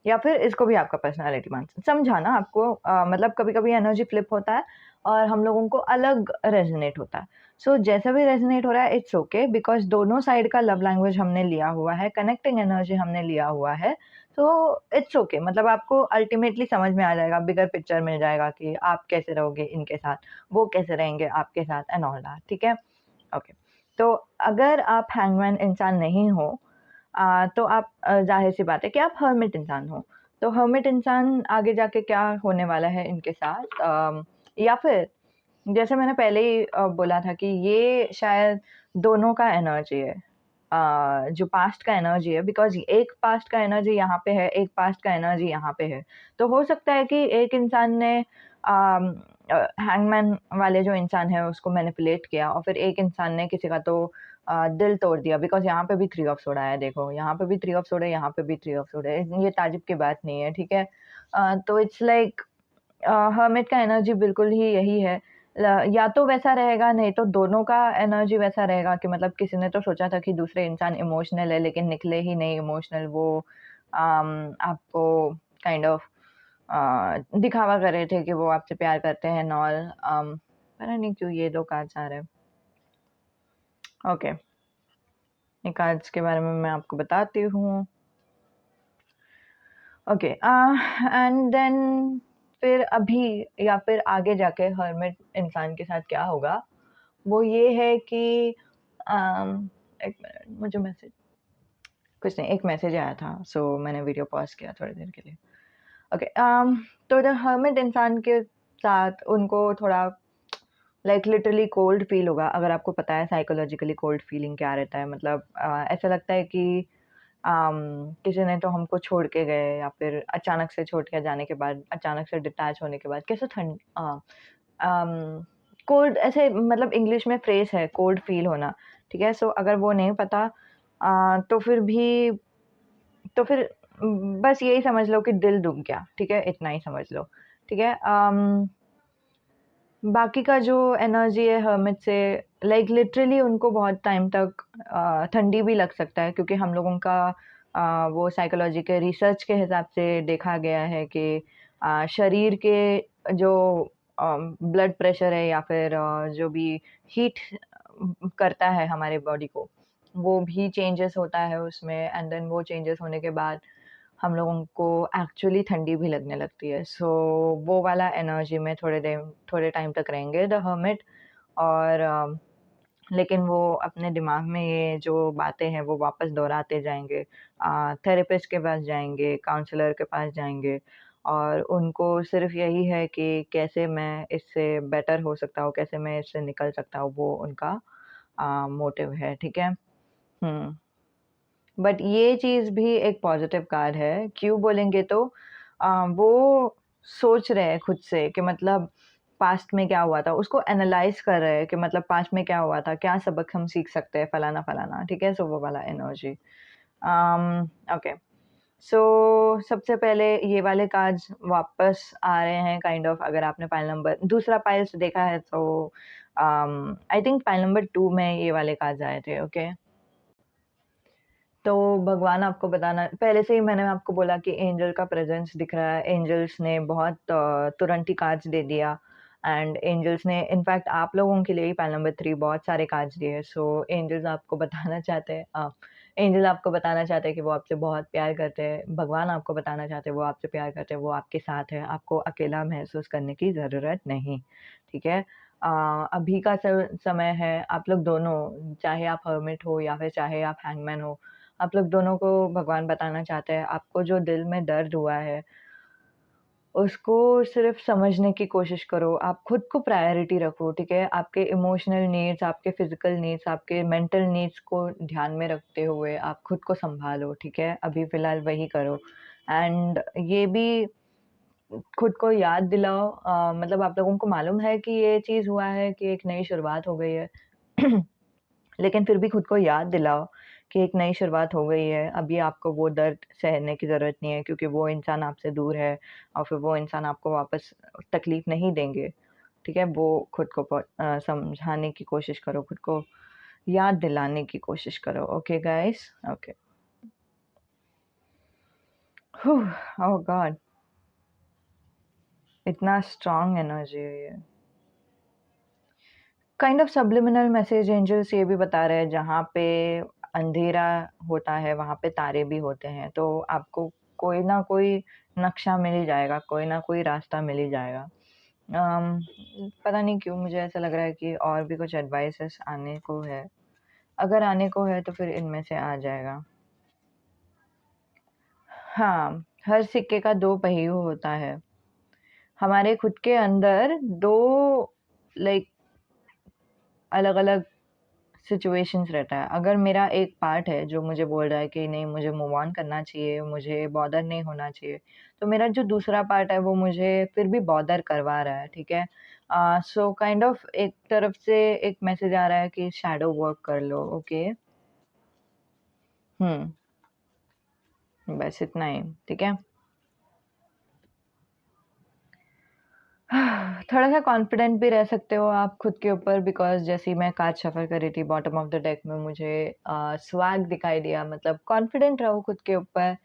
[SPEAKER 1] या फिर इसको भी आपका पर्सनैलिटी मान समझा ना आपको? मतलब कभी-कभी एनर्जी फ्लिप होता है और हम लोगों को अलग रेज़ोनेट होता है। सो जैसा भी रेज़ोनेट हो रहा है इट्स ओके, बिकॉज़ दोनों साइड का लव लैंग्वेज हमने लिया हुआ है, कनेक्टिंग एनर्जी हमने लिया हुआ है, तो इट्स ओके। मतलब आपको अल्टीमेटली समझ में आ जाएगा, बिगर पिक्चर मिल जाएगा कि आप कैसे रहोगे इनके साथ, वो कैसे रहेंगे आपके साथ एंड ऑल दैट, ठीक है? ओके। तो अगर आप हैंगमैन इंसान नहीं हो, तो आप ज़ाहिर-सी बात है कि आप हर्मिट इंसान हो। तो हर्मिट इंसान आगे जाके क्या होने वाला है इनके साथ, या फिर जैसे मैंने पहले ही बोला था कि ये शायद दोनों का एनर्जी है। जो पास्ट का एनर्जी है, बिकॉज़ एक पास्ट का एनर्जी यहाँ पे है, एक पास्ट का एनर्जी यहाँ पे है। तो हो सकता है कि एक इंसान ने हैंगमैन वाले जो इंसान है उसको मैनिपुलेट किया और फिर एक इंसान ने किसी का तो दिल तोड़ दिया, बिकॉज़ यहाँ पे भी 3 ऑफ सोर्ड आया देखो, यहाँ पे भी 3 ऑफ सोर्ड है, यहाँ पे भी 3 ऑफ सोर्ड है। ये ताज्जुब की बात नहीं है, ठीक है? तो इट्स लाइक हर्मिट का एनर्जी बिल्कुल ही यही है। या तो वैसा रहेगा, नहीं तो दोनों का एनर्जी वैसा रहेगा कि मतलब किसी ने तो सोचा था कि दूसरे इंसान इमोशनल है, लेकिन निकले ही नहीं इमोशनल। वो आपको काइंड ऑफ दिखावा कर रहे थे कि वो आपसे प्यार करते हैं एंड ऑल। पता नहीं क्यों ये 2 कार्ड्स आ रहे हैं। ओके, ये कार्ड्स के बारे में मैं आपको बताती हूँ। ओके, एंड देन फिर अभी या फिर आगे जाके हर्मिट इंसान के साथ क्या होगा, वो ये है कि एक मिनट, मुझे मैसेज कुछ नहीं, एक मैसेज आया था, सो मैंने वीडियो पॉज़ किया थोड़ी देर के लिए। ओके, तो द हर्मिट इंसान के साथ उनको थोड़ा लाइक लिटरली कोल्ड फ़ील होगा। अगर आपको पता है साइकोलॉजिकली कोल्ड फ़ीलिंग क्या रहता है, मतलब ऐसा लगता है कि किसी ने तो हमको छोड़ के गए, या फिर अचानक से छोड़ के जाने के बाद, अचानक से डिटैच होने के बाद कैसे कोल्ड, ऐसे मतलब इंग्लिश में फ्रेज़ है कोल्ड फ़ील होना, ठीक है? सो अगर वो नहीं पता तो फिर भी, तो फिर बस यही समझ लो कि दिल दुःख गया, ठीक है? इतना ही समझ लो, ठीक है? बाकी का जो एनर्जी है हर्मिट से, लाइक लिटरली उनको बहुत टाइम तक ठंडी भी लग सकता है, क्योंकि हम लोगों का वो साइकोलॉजी के रिसर्च के हिसाब से देखा गया है कि शरीर के जो ब्लड प्रेशर है या फिर जो भी हीट करता है हमारे बॉडी को, वो भी चेंजेस होता है उसमें, एंड देन वो चेंजेस होने के बाद हम लोगों को एक्चुअली ठंडी भी लगने लगती है। सो वो वाला एनर्जी में थोड़े टाइम तक रहेंगे द हर्मिट, और लेकिन वो अपने दिमाग में ये जो बातें हैं वो वापस दोहराते जाएँगे। थेरेपिस्ट के पास जाएँगे, काउंसलर के पास जाएँगे, और उनको सिर्फ़ यही है कि कैसे मैं इससे बेटर हो सकता हूँ, कैसे मैं इससे निकल सकता हूँ, वो उनका मोटिव है, ठीक है? हुँ। बट ये चीज़ भी एक पॉज़िटिव कार्ड है, क्यों बोलेंगे तो वो सोच रहे हैं खुद से कि मतलब पास्ट में क्या हुआ था, उसको एनालाइज़ कर रहे हैं कि मतलब पास्ट में क्या हुआ था, क्या सबक हम सीख सकते हैं, फलाना-फलाना, ठीक है? सो वो वाला एनर्जी। ओके। सो सबसे पहले ये वाले कार्ड्स वापस आ रहे हैं काइंड ऑफ, अगर आपने पाइल नंबर दूसरा पाइल्स देखा है तो आई थिंक पाइल नंबर 2 में ये वाले कार्ड्स आए थे, ओके? तो भगवान आपको बताना, पहले से ही मैंने आपको बोला कि एंजल का प्रेजेंस दिख रहा है, एंजल्स ने बहुत तुरंत ही कार्ड्स दे दिया, एंड एंजल्स ने इनफैक्ट आप लोगों के लिए ही पाइल नंबर 3 बहुत सारे कार्ड्स दिए। सो एंजल्स आपको बताना चाहते हैं, एंजल आपको बताना चाहते हैं कि वो आपसे बहुत प्यार करते हैं, भगवान आपको बताना चाहते हैं वो आपसे प्यार करते हैं, वो आपके साथ है, आपको अकेला महसूस करने की ज़रूरत नहीं, ठीक है? अभी का समय है, आप लोग दोनों, चाहे आप हर्मिट हो या फिर चाहे आप हैंगमैन हो, आप लोग दोनों को भगवान बताना चाहते हैं, आपको जो दिल में दर्द हुआ है, उसको सिर्फ़ समझने की कोशिश करो। आप खुद को प्रायोरिटी रखो, ठीक है? आपके इमोशनल नीड्स, आपके फ़िज़िकल नीड्स, आपके मेंटल नीड्स को ध्यान में रखते हुए आप खुद को सँभालो, ठीक है? अभी फ़िलहाल वही करो, एंड ये भी खुद को याद दिलाओ, मतलब आप लोगों को मालूम है कि ये चीज़ हुआ है, कि एक नई शुरुआत हो गई है। लेकिन फिर भी खुद को याद दिलाओ कि एक नई शुरुआत हो गई है, अभी आपको वो दर्द सहने की ज़रूरत नहीं है, क्योंकि वो इंसान आपसे दूर है और फिर वो इंसान आपको वापस तकलीफ़ नहीं देंगे, ठीक है? वो खुद को समझाने की कोशिश करो, खुद को याद दिलाने की कोशिश करो, okay guys? Okay. Oh god! इतना स्ट्रॉन्ग एनर्जी है ये। Kind of subliminal message angels ये भी बता रहे हैं, जहाँ पे अंधेरा होता है वहाँ पे तारे भी होते हैं, तो आपको कोई ना कोई नक्शा मिल ही जाएगा, कोई ना कोई रास्ता मिल ही जाएगा। पता नहीं क्यों मुझे ऐसा लग रहा है कि और भी कुछ एडवाइसेस आने को है, अगर आने को है तो फिर इनमें से आ जाएगा। हाँ, हर सिक्के का 2 पहिया होता है। हमारे खुद के अंदर 2 लाइक अलग-अलग सिचुएशंस रहता है। अगर मेरा एक पार्ट है जो मुझे बोल रहा है कि नहीं, मुझे मूव ऑन करना चाहिए, मुझे बॉदर नहीं होना चाहिए, तो मेरा जो दूसरा पार्ट है वो मुझे फिर भी बॉदर करवा रहा है, ठीक है? सो काइंड ऑफ एक तरफ से एक मैसेज आ रहा है कि शैडो वर्क कर लो, ओके? हुँ, बस इतना ही, ठीक है? थोड़ा-सा कॉन्फिडेंट भी रह सकते हो आप खुद के ऊपर, बिकॉज़ जैसे ही मैं कार्ड शफ़ल कर रही थी बॉटम ऑफ द डेक में मुझे स्वैग दिखाई दिया, मतलब कॉन्फिडेंट रहो खुद के ऊपर।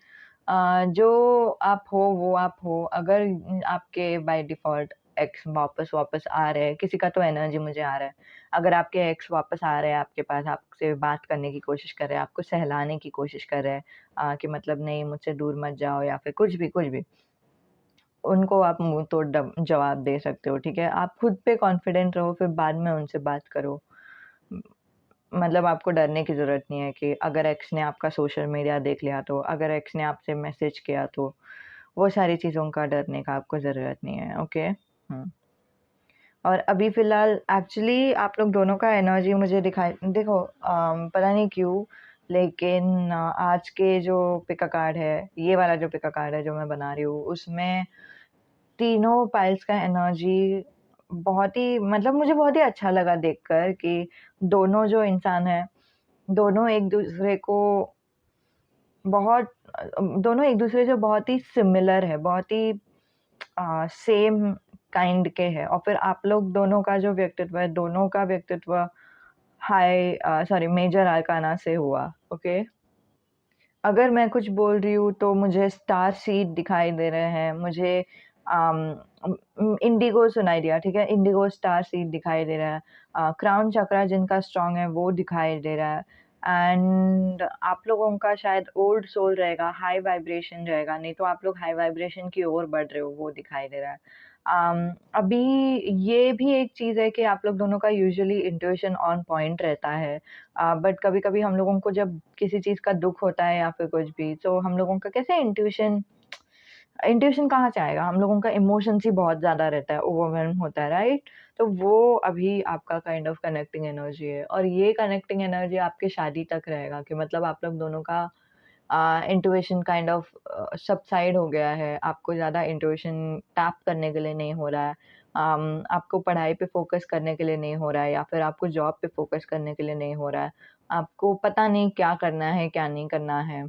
[SPEAKER 1] जो आप हो वो आप हो। अगर आपके बाय डिफ़ॉल्ट एक्स वापस वापस आ रहे हैं, किसी का तो एनर्जी मुझे आ रहा है। अगर आपके एक्स वापस आ रहे हैं आपके पास, आपसे बात करने की कोशिश कर रहे हैं, आपको सहलाने की कोशिश कर रहे हैं, कि मतलब नहीं मुझसे दूर मत जाओ या फिर कुछ भी। उनको आप मुँह तोड़ जवाब दे सकते हो, ठीक है? आप खुद पे कॉन्फिडेंट रहो, फिर बाद में उनसे बात करो। उम, मतलब आपको डरने की ज़रूरत नहीं है कि अगर एक्स ने आपका सोशल मीडिया देख लिया तो, अगर एक्स ने आपसे मैसेज किया तो, वो सारी चीज़ों का डरने का आपको ज़रूरत नहीं है, ओके? हुँ। और अभी फ़िलहाल एक्चुअली आप लोग दोनों का एनर्जी मुझे दिखाई देखो, पता नहीं क्यों, लेकिन आज के जो पिक अ कार्ड है, ये वाला जो पिक अ कार्ड है जो मैं बना रही हूँ, उसमें तीनों पाइल्स का एनर्जी बहुत ही, मतलब मुझे बहुत ही अच्छा लगा देखकर कि दोनों जो इंसान हैं, दोनों एक-दूसरे को दोनों एक-दूसरे से बहुत ही सिमिलर है, बहुत ही सेम काइंड के हैं, और फिर आप लोग दोनों का जो व्यक्तित्व है, दोनों का व्यक्तित्व सॉरी मेजर आर्काना से हुआ, ओके? अगर मैं कुछ बोल रही हूँ तो मुझे स्टार सीड दिखाई दे रहे हैं, मुझे इंडिगो सुनाई दिया, ठीक है? इंडिगो स्टार सीड दिखाई दे रहा है। क्राउन चक्रा जिनका स्ट्रॉन्ग है वो दिखाई दे रहा है, एंड आप लोगों का शायद ओल्ड सोल रहेगा, हाई वाइब्रेशन रहेगा, नहीं तो आप लोग हाई वाइब्रेशन की ओर बढ़ रहे हो, वो दिखाई दे रहा है। अभी ये भी एक चीज़ है कि आप लोग दोनों का यूजुअली इंट्यूशन ऑन पॉइंट रहता है। बट कभी-कभी हम लोगों को जब किसी चीज़ का दुःख होता है या फिर कुछ भी, तो हम लोगों का कैसे इंट्यूशन इंट्यूशन कहाँ से आएगा? हम लोगों का इमोशंस ही बहुत ज़्यादा रहता है, ओवरवेल्म होता है, राइट? तो वो अभी आपका काइंड ऑफ कनेक्टिंग एनर्जी है, और ये कनेक्टिंग एनर्जी आपकी शादी तक रहेगा, कि मतलब आप लोग दोनों का इंट्यूशन काइंड ऑफ सबसाइड हो गया है, आपको ज़्यादा इंट्यूशन टैप करने के लिए नहीं हो रहा है, आपको पढ़ाई पे फ़ोकस करने के लिए नहीं हो रहा है या फिर आपको जॉब पे फ़ोकस करने के लिए नहीं हो रहा है। आपको पता नहीं क्या करना है, क्या नहीं करना है।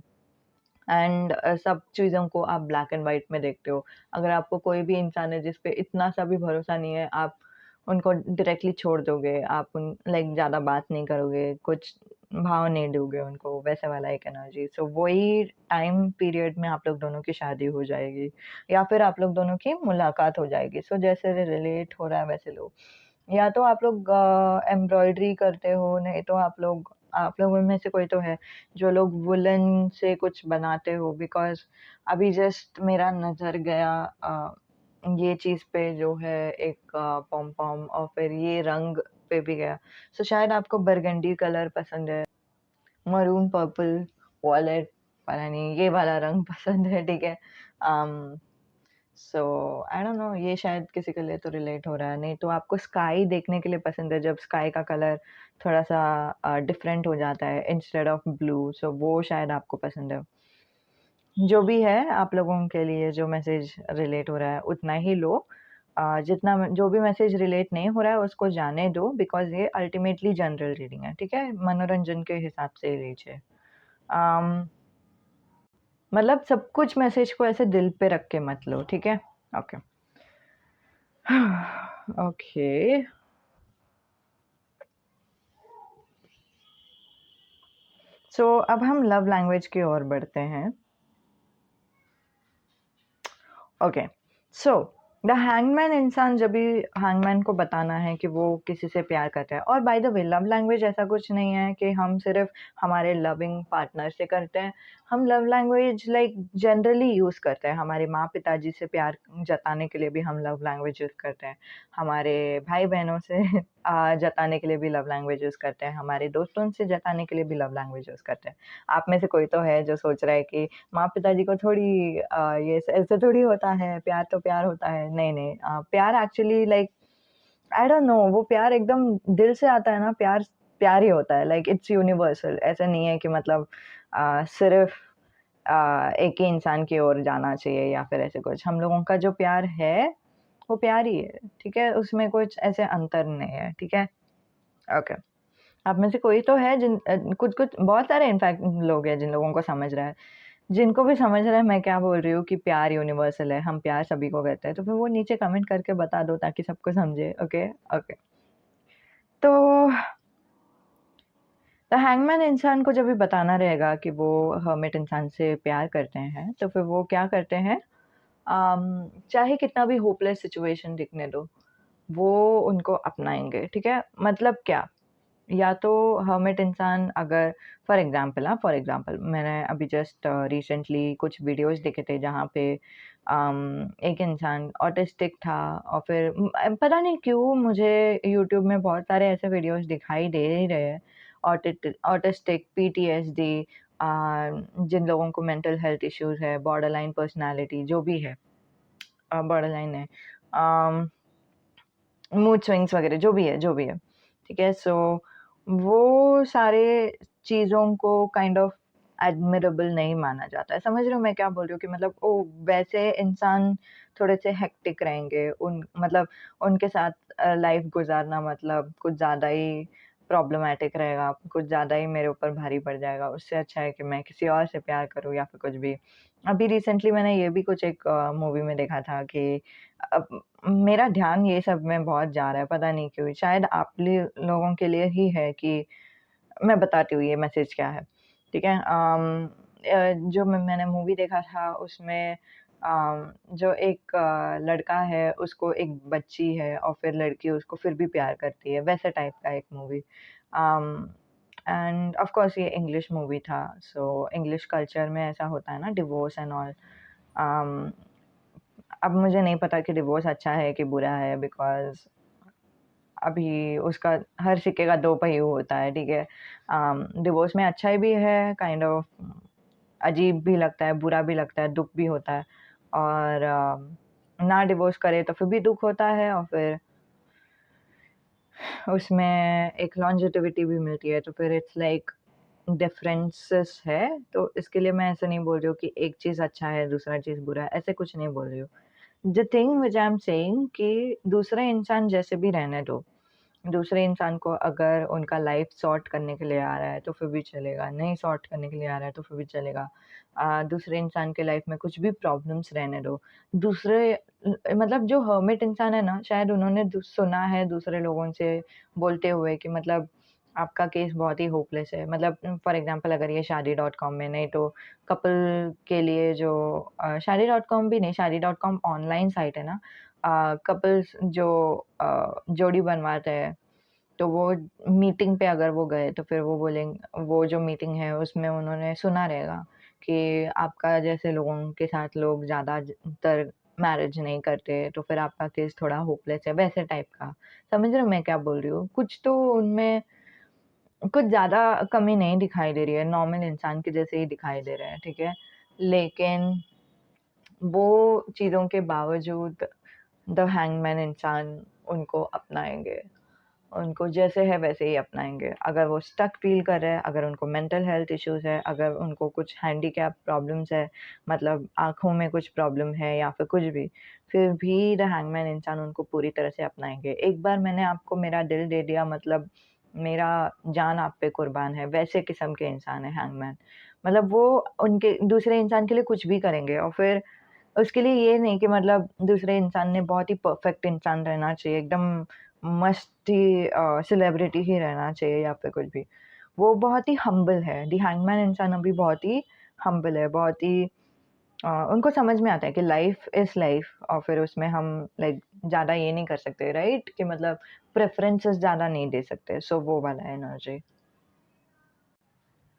[SPEAKER 1] एंड सब चीज़ों को आप ब्लैक एंड व्हाइट में देखते हो। अगर आपको कोई भी इंसान है जिस पे इतना सा भी भरोसा नहीं है, आप उनको डायरेक्टली छोड़ दोगे, आप उन लाइक ज़्यादा बात नहीं करोगे, कुछ भाव नहीं दोगे उनको, वैसे वाला एक एनर्जी। सो वही टाइम पीरियड में आप लोग दोनों की शादी हो जाएगी या फिर आप लोग दोनों की मुलाकात हो जाएगी। सो जैसे रिलेट हो रहा है वैसे लो। या तो आप लोग एम्ब्रॉयडरी करते हो, नहीं तो आप लोगों में से कोई तो है जो लोग वुलन से कुछ बनाते हो, बिकॉज़ अभी जस्ट मेरा नज़र गया ये चीज़ पे जो है एक पॉम-पॉम और फिर ये रंग पे भी गया। सो शायद आपको बरगंडी कलर पसंद है, मरून, पर्पल, वॉयलेट, पता नहीं ये वाला रंग पसंद है, ठीक है? अम सो आई डोंट नो, ये शायद किसी के लिए तो रिलेट हो रहा है, नहीं तो आपको स्काई देखने के लिए पसंद है, जब स्काई का कलर थोड़ा-सा डिफरेंट हो जाता है इंस्टेड ऑफ ब्लू, सो वो शायद आपको पसंद है। जो भी है, आप लोगों के लिए जो मैसेज रिलेट हो रहा है उतना ही लो। जितना जो भी मैसेज रिलेट नहीं हो रहा है उसको जाने दो, बिकॉज़ ये अल्टीमेटली जनरल रीडिंग है, ठीक है? मनोरंजन के हिसाब से लीजिए। अम, मतलब सब कुछ मैसेज को ऐसे दिल पे रख के मत लो, ठीक है? ओके। ओके। सो अब हम लव लैंग्वेज की ओर बढ़ते हैं। ओके। सो द हैंगमैन इंसान जब भी हैंगमैन को बताना है कि वो किसी से प्यार करता है, और by the way love language ऐसा कुछ नहीं है कि हम सिर्फ हमारे लविंग पार्टनर से करते हैं। हम love language like generally use करते हैं, हमारे माँ पिताजी से प्यार जताने के लिए भी हम लव लैंग्वेज यूज़ करते हैं, हमारे भाई बहनों से जताने के लिए भी लव लैंग्वेज यूज़ करते हैं, हमारे दोस्तों से जताने के लिए भी लव लैंग्वेज यूज़ करते हैं। आप में से कोई तो है जो सोच रहा है कि माँ-पिताजी को थोड़ी ये ऐसे थोड़ी होता है, प्यार तो प्यार होता है। नहीं, प्यार actually like I don't no, वो प्यार एकदम दिल से आता है ना, प्यार प्यार ही होता है, लाइक इट्स यूनिवर्सल। ऐसा नहीं है कि मतलब सिर्फ़ एक ही इंसान की ओर जाना चाहिए या फिर ऐसे कुछ। हम लोगों का जो प्यार है, वो प्यार ही है, ठीक है? उसमें कुछ ऐसे अंतर नहीं है, ठीक है? ओके। आप में से कोई तो है कुछ-कुछ बहुत सारे इनफैक्ट लोग हैं जिन लोगों को समझ रहा है। जिनको भी समझ रहा है मैं क्या बोल रही हूँ कि प्यार यूनिवर्सल है, हम प्यार सभी को करते हैं, तो फिर वो नीचे कमेंट करके बता दो ताकि सबको समझे, ओके? ओके। तो द हैंगमैन इंसान को जब भी बताना रहेगा कि वो हर्मिट इंसान से प्यार करते हैं, तो फिर वो क्या करते हैं, चाहे कितना भी होपलेस सिचुएशन दिखने दो, वो उनको अपनाएँगे, ठीक है? मतलब क्या? या तो हर्मिट इंसान अगर फॉर एग्ज़ाम्पल मैंने अभी जस्ट रिसेंटली कुछ वीडियोज़ देखे थे जहाँ पे एक इंसान ऑटिस्टिक था, और फिर पता नहीं क्यों मुझे यूट्यूब में बहुत सारे ऐसे वीडियोज़ दिखाई दे ही रहे हैं, ऑटिस्टिक, पीटीएसडी, जिन लोगों को मेंटल हेल्थ इश्यूज़ है, बॉर्डरलाइन पर्सनैलिटी जो भी है, बॉर्डरलाइन है, अम मूड स्विंग्स वगैरह जो भी है, ठीक है? सो वो सारे चीज़ों को काइंड ऑफ एडमिरेबल नहीं माना जाता है। समझ रहे हो मैं क्या बोल रही हूँ कि मतलब वैसे इंसान थोड़े से हेक्टिक रहेंगे, उन मतलब उनके साथ लाइफ़ गुज़ारना मतलब कुछ ज़्यादा ही प्रॉब्लमैटिक रहेगा, कुछ ज़्यादा ही मेरे ऊपर भारी पड़ जाएगा। उससे अच्छा है कि मैं किसी और से प्यार करूँ या फिर कुछ भी। अभी रिसेंटली मैंने ये भी कुछ एक मूवी में देखा था कि मेरा ध्यान ये सब में बहुत जा रहा है, पता नहीं क्यों? शायद आप लोगों के लिए ही है कि मैं बताती हूँ ये मैसेज क्या है, ठीक है? जो मैंने मूवी देखा था उसमें जो एक लड़का है उसको एक बच्ची है और फिर लड़की उसको फिर भी प्यार करती है, वैसे टाइप का एक movie. Um, end of course ये इंग्लिश मूवी था, सो इंग्लिश कल्चर में ऐसा होता है ना, डिवोर्स एंड ऑल। अम अब मुझे नहीं पता कि डिवोर्स अच्छा है कि बुरा है, बिकॉज़ अभी उसका हर सिक्के का दो पहलू होता है, ठीक है? डिवोर्स में अच्छा भी है, काइंड ऑफ अजीब भी लगता है, बुरा भी लगता है, दुःख भी होता है, और ना डिवोर्स करे तो फिर भी दुःख होता है, और फिर उसमें एक लॉन्जेविटी भी मिलती है, तो फिर इट्स लाइक डिफरेंसेस है, तो इसके लिए मैं ऐसा नहीं बोल रही हूँ कि एक चीज़ अच्छा है, दूसरा चीज़ बुरा है, ऐसे कुछ नहीं बोल रही हूँ। The thing which I am saying कि दूसरा इंसान जैसे भी रहने दो, दूसरे इंसान को अगर उनका लाइफ सॉर्ट करने के लिए आ रहा है तो फिर भी चलेगा, नहीं सॉर्ट करने के लिए आ रहा है तो फिर भी चलेगा। दूसरे इंसान के लाइफ में कुछ भी प्रॉब्लम्स रहने दो। दूसरे मतलब जो हर्मिट इंसान है ना, शायद उन्होंने सुना है दूसरे लोगों से बोलते हुए कि मतलब आपका केस बहुत ही होपलेस है। मतलब फॉर एग्जांपल अगर ये शादी डॉट कॉम में, नहीं तो कपल के लिए जो शादी डॉट कॉम भी नहीं, शादी डॉट कॉम ऑनलाइन साइट है ना, कपल्स जो जोड़ी बनवाते हैं, तो वो मीटिंग पे अगर वो गए तो फिर वो बोलेंगे, वो जो मीटिंग है उसमें उन्होंने सुना रहेगा कि आपका जैसे लोगों के साथ लोग ज़्यादातर मैरिज नहीं करते, तो फिर आपका केस थोड़ा होपलेस है, वैसे टाइप का। समझ रहे हो मैं क्या बोल रही हूँ? कुछ तो उनमें कुछ ज़्यादा कमी नहीं दिखाई दे रही है, नॉर्मल इंसान के जैसे ही दिखाई दे रहा है, ठीक है? लेकिन वो चीज़ों के बावजूद द हैंगमैन इंसान उनको अपनाएँगे। उनको जैसे है वैसे ही अपनाएँगे। अगर वो स्टक फ़ील कर रहे हैं, अगर उनको मेंटल हेल्थ इश्यूज़ है, अगर उनको कुछ हैंडीकैप प्रॉब्लम्स है, मतलब आँखों में कुछ प्रॉब्लम है या फिर कुछ भी, फिर भी द हैंगमैन इंसान उनको पूरी तरह से अपनाएँगे। एक बार मैंने आपको मेरा दिल दे दिया, मतलब मेरा जान आप पे कुर्बान है, वैसे किस्म के इंसान है हैंगमैन। मतलब वो उनके दूसरे इंसान के लिए कुछ भी करेंगे, और फिर उसके लिए ये नहीं कि मतलब दूसरे इंसान ने बहुत ही परफेक्ट इंसान रहना चाहिए, एकदम मस्त ही सेलिब्रिटी ही रहना चाहिए या फिर कुछ भी। वो बहुत ही हम्बल है, दी हैंगमैन इंसान अभी बहुत ही हम्बल है, बहुत ही उनको समझ में आता है कि लाइफ इज़ लाइफ, और फिर उसमें हम लाइक ज़्यादा ये नहीं कर सकते, राइट? कि मतलब प्रेफ़रेंसेस ज़्यादा नहीं दे सकते, सो वो वाला एनर्जी।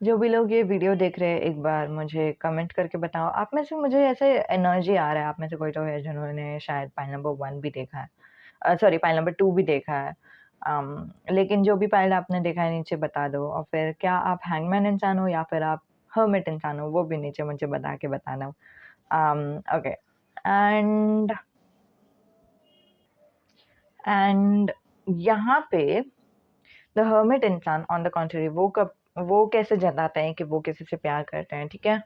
[SPEAKER 1] जो भी लोग ये वीडियो देख रहे हैं, एक बार मुझे कमेंट करके बताओ। आप में से मुझे ऐसे एनर्जी आ रहा है, आप में से कोई तो है जिन्होंने शायद पाइल नंबर 1 भी देखा है। सॉरी, पाइल नंबर 2 भी देखा है। लेकिन जो भी पाइल आपने देखा है नीचे बता दो, और फिर क्या आप हैंगमैन इंसान हो या फिर आप हर्मिट इंसान हो, वो भी नीचे मुझे बता के बताना। ओके। एंड एंड यहाँ पे द हर्मिट इंसान ऑन द कॉन्ट्ररी, वो कैसे जताते हैं कि वो किसी से प्यार करते हैं, ठीक है?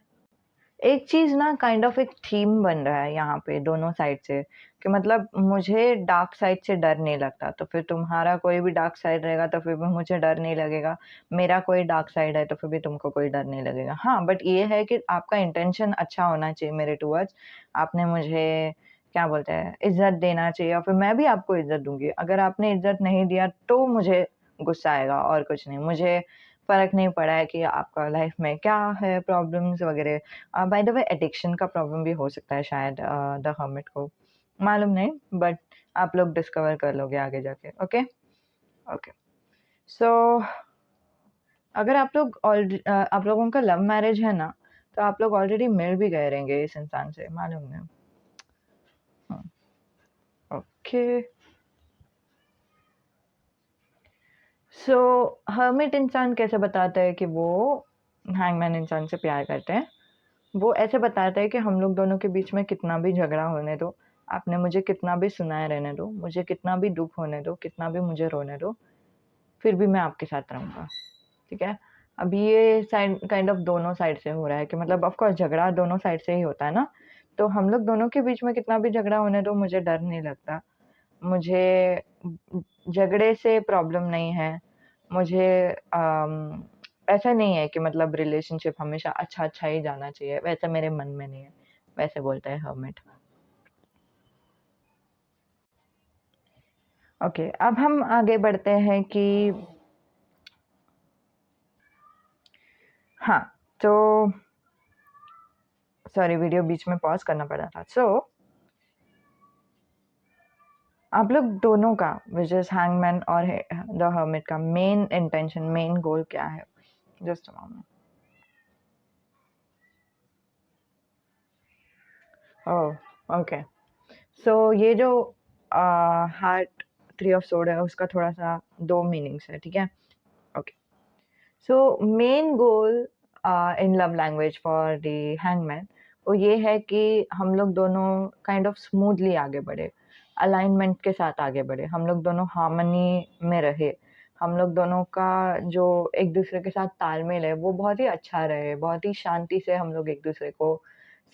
[SPEAKER 1] एक चीज़ ना काइंड ऑफ एक थीम बन रहा है यहाँ पे दोनों साइड से, कि मतलब मुझे डार्क साइड से डर नहीं लगता, तो फिर तुम्हारा कोई भी डार्क साइड रहेगा तो फिर भी मुझे डर नहीं लगेगा। मेरा कोई डार्क साइड है तो फिर भी तुमको कोई डर नहीं लगेगा। हाँ, बट ये है कि आपका इंटेंशन अच्छा होना चाहिए मेरे टुवर्ड्स। आपने मुझे क्या बोलते हैं, इज़्ज़त देना चाहिए, और फिर मैं भी आपको इज़्ज़त दूँगी। अगर आपने इज़्ज़त नहीं दिया तो मुझे गुस्सा आएगा, और कुछ नहीं। मुझे फ़र्क नहीं पड़ा है कि आपका लाइफ़ में क्या है प्रॉब्लम्स वगैरह। बाय द वे एडिक्शन का प्रॉब्लम भी हो सकता है शायद द हर्मिट को, मालूम नहीं, बट आप लोग डिस्कवर कर लोगे आगे जाके। Okay, okay. सो अगर आप लोगों का लव मैरिज है ना, तो आप लोग ऑलरेडी मिल भी गए रहेंगे इस इंसान से, मालूम नहीं। ओके। सो हर्मिट इंसान कैसे बताता है कि वो हैंगमैन इंसान से प्यार करते हैं? वो ऐसे बताता है कि हम लोग दोनों के बीच में कितना भी झगड़ा होने दो, आपने मुझे कितना भी सुनाए रहने दो, मुझे कितना भी दुःख होने दो, कितना भी मुझे रोने दो, फिर भी मैं आपके साथ रहूँगा, ठीक है? अब ये साइड काइंड ऑफ दोनों साइड से हो रहा है कि मतलब ऑफ़ कोर्स झगड़ा दोनों साइड से ही होता है ना, तो हम लोग दोनों के बीच में कितना भी झगड़ा होने दो, मुझे डर नहीं लगता। मुझे झगड़े से प्रॉब्लम नहीं है। मुझे ऐसा नहीं है कि मतलब रिलेशनशिप हमेशा अच्छा-अच्छा ही जाना चाहिए, वैसा मेरे मन में नहीं है। वैसे बोलता है हर्मिट। ओके, अब हम आगे बढ़ते हैं कि हाँ, तो सॉरी, वीडियो बीच में पॉज़ करना पड़ा था। आप लोग दोनों का, व्हिच इज़ हैंगमैन और द हर्मिट का मेन इंटेंशन, मेन गोल क्या है? Just a moment. Oh! Okay. So ये जो हार्ट 3 ऑफ सोर्ड है, उसका थोड़ा-सा 2 मीनिंग्स है, ठीक है? Okay. So main goal in love language for the hangman, वो ये है कि हम लोग दोनों काइंड ऑफ स्मूथली आगे बढ़े, अलाइनमेंट के साथ आगे बढ़े, हम लोग दोनों हार्मनी में रहे। हम लोग दोनों का जो एक-दूसरे के साथ तालमेल है, वो बहुत ही अच्छा रहे, बहुत ही शांति से हम लोग एक-दूसरे को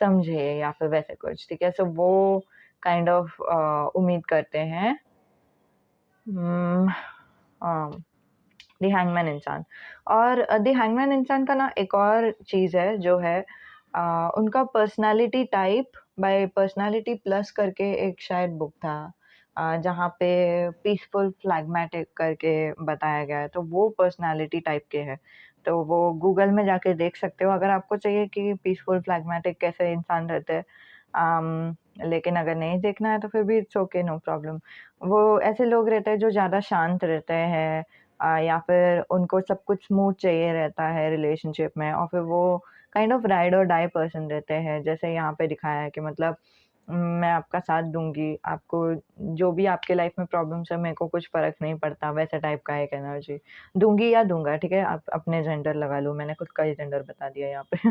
[SPEAKER 1] समझे या फिर वैसे कुछ, ठीक है? सो वो काइंड ऑफ उम्मीद करते हैं। उम, द हैंगमैन इंसान। और द हैंगमैन इंसान का ना एक और चीज़ है जो है उनका personality type by personality plus करके एक शायद बुक था जहाँ पे पीसफुल फ्लैग्मेटिक करके बताया गया है, तो वो पर्सनैलिटी टाइप के हैं। तो वो गूगल में जाके देख सकते हो अगर आपको चाहिए कि पीसफुल फ्लैग्मेटिक कैसे इंसान रहते हैं। लेकिन अगर नहीं देखना है तो फिर भी इट्स ओके, नो प्रॉब्लम। वो ऐसे लोग रहते हैं जो ज़्यादा शांत रहते हैं या फिर उनको सब कुछ स्मूथ चाहिए रहता है रिलेशनशिप में और फिर वो काइंड ऑफ राइड और डाई पर्सन रहते हैं। जैसे यहाँ पे दिखाया है कि मतलब मैं आपका साथ दूँगी, आपको जो भी आपके लाइफ में प्रॉब्लम्स है मेरे को कुछ फ़र्क नहीं पड़ता, वैसे टाइप का एक एनर्जी। दूँगी या दूँगा, ठीक है? आप अपने जेंडर लगा लो, मैंने खुद का ही जेंडर बता दिया यहाँ पे।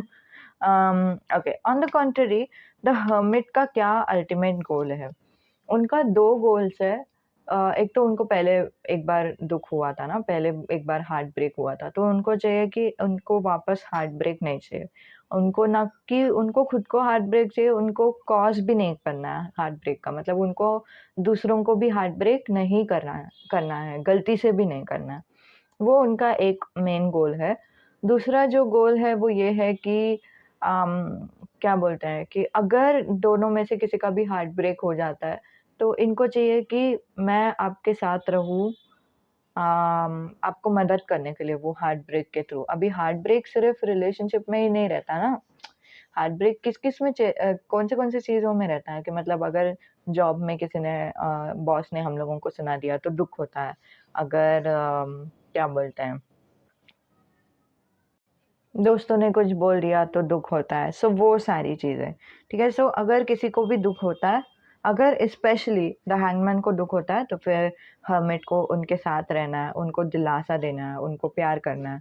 [SPEAKER 1] Okay, on the contrary the hermit का क्या अल्टीमेट गोल है? उनका 2 गोल्स है। एक तो उनको पहले एक बार दुःख हुआ था ना, पहले एक बार हार्ट ब्रेक हुआ था, तो उनको चाहिए कि उनको वापस हार्ट ब्रेक नहीं चाहिए। उनको ना कि उनको खुद को हार्ट ब्रेक चाहिए, उनको कॉज़ भी नहीं करना है हार्ट ब्रेक का, मतलब उनको दूसरों को भी हार्ट ब्रेक नहीं करना है, गलती से भी नहीं करना है। वो उनका एक मेन गोल है। दूसरा जो गोल है वो ये है कि क्या बोलते हैं कि अगर दोनों में से किसी का भी हार्ट ब्रेक हो जाता है, तो इनको चाहिए कि मैं आपके साथ रहूँ आपको मदद करने के लिए वो हार्ट ब्रेक के थ्रू। अभी हार्ट ब्रेक सिर्फ़ रिलेशनशिप में ही नहीं रहता ना, हार्ट ब्रेक किस-किस में कौन-से-कौन सी चीज़ों में रहता है कि मतलब अगर जॉब में किसी ने बॉस ने हम लोगों को सुना दिया तो दुःख होता है। अगर क्या बोलते हैं दोस्तों ने कुछ बोल दिया तो दुःख होता है, सो वो सारी चीज़ें, ठीक है? सो अगर किसी को भी दुःख होता है, अगर स्पेशली द हैंगमैन को दुःख होता है, तो फिर हर्मिट को उनके साथ रहना है, उनको दिलासा देना है, उनको प्यार करना है।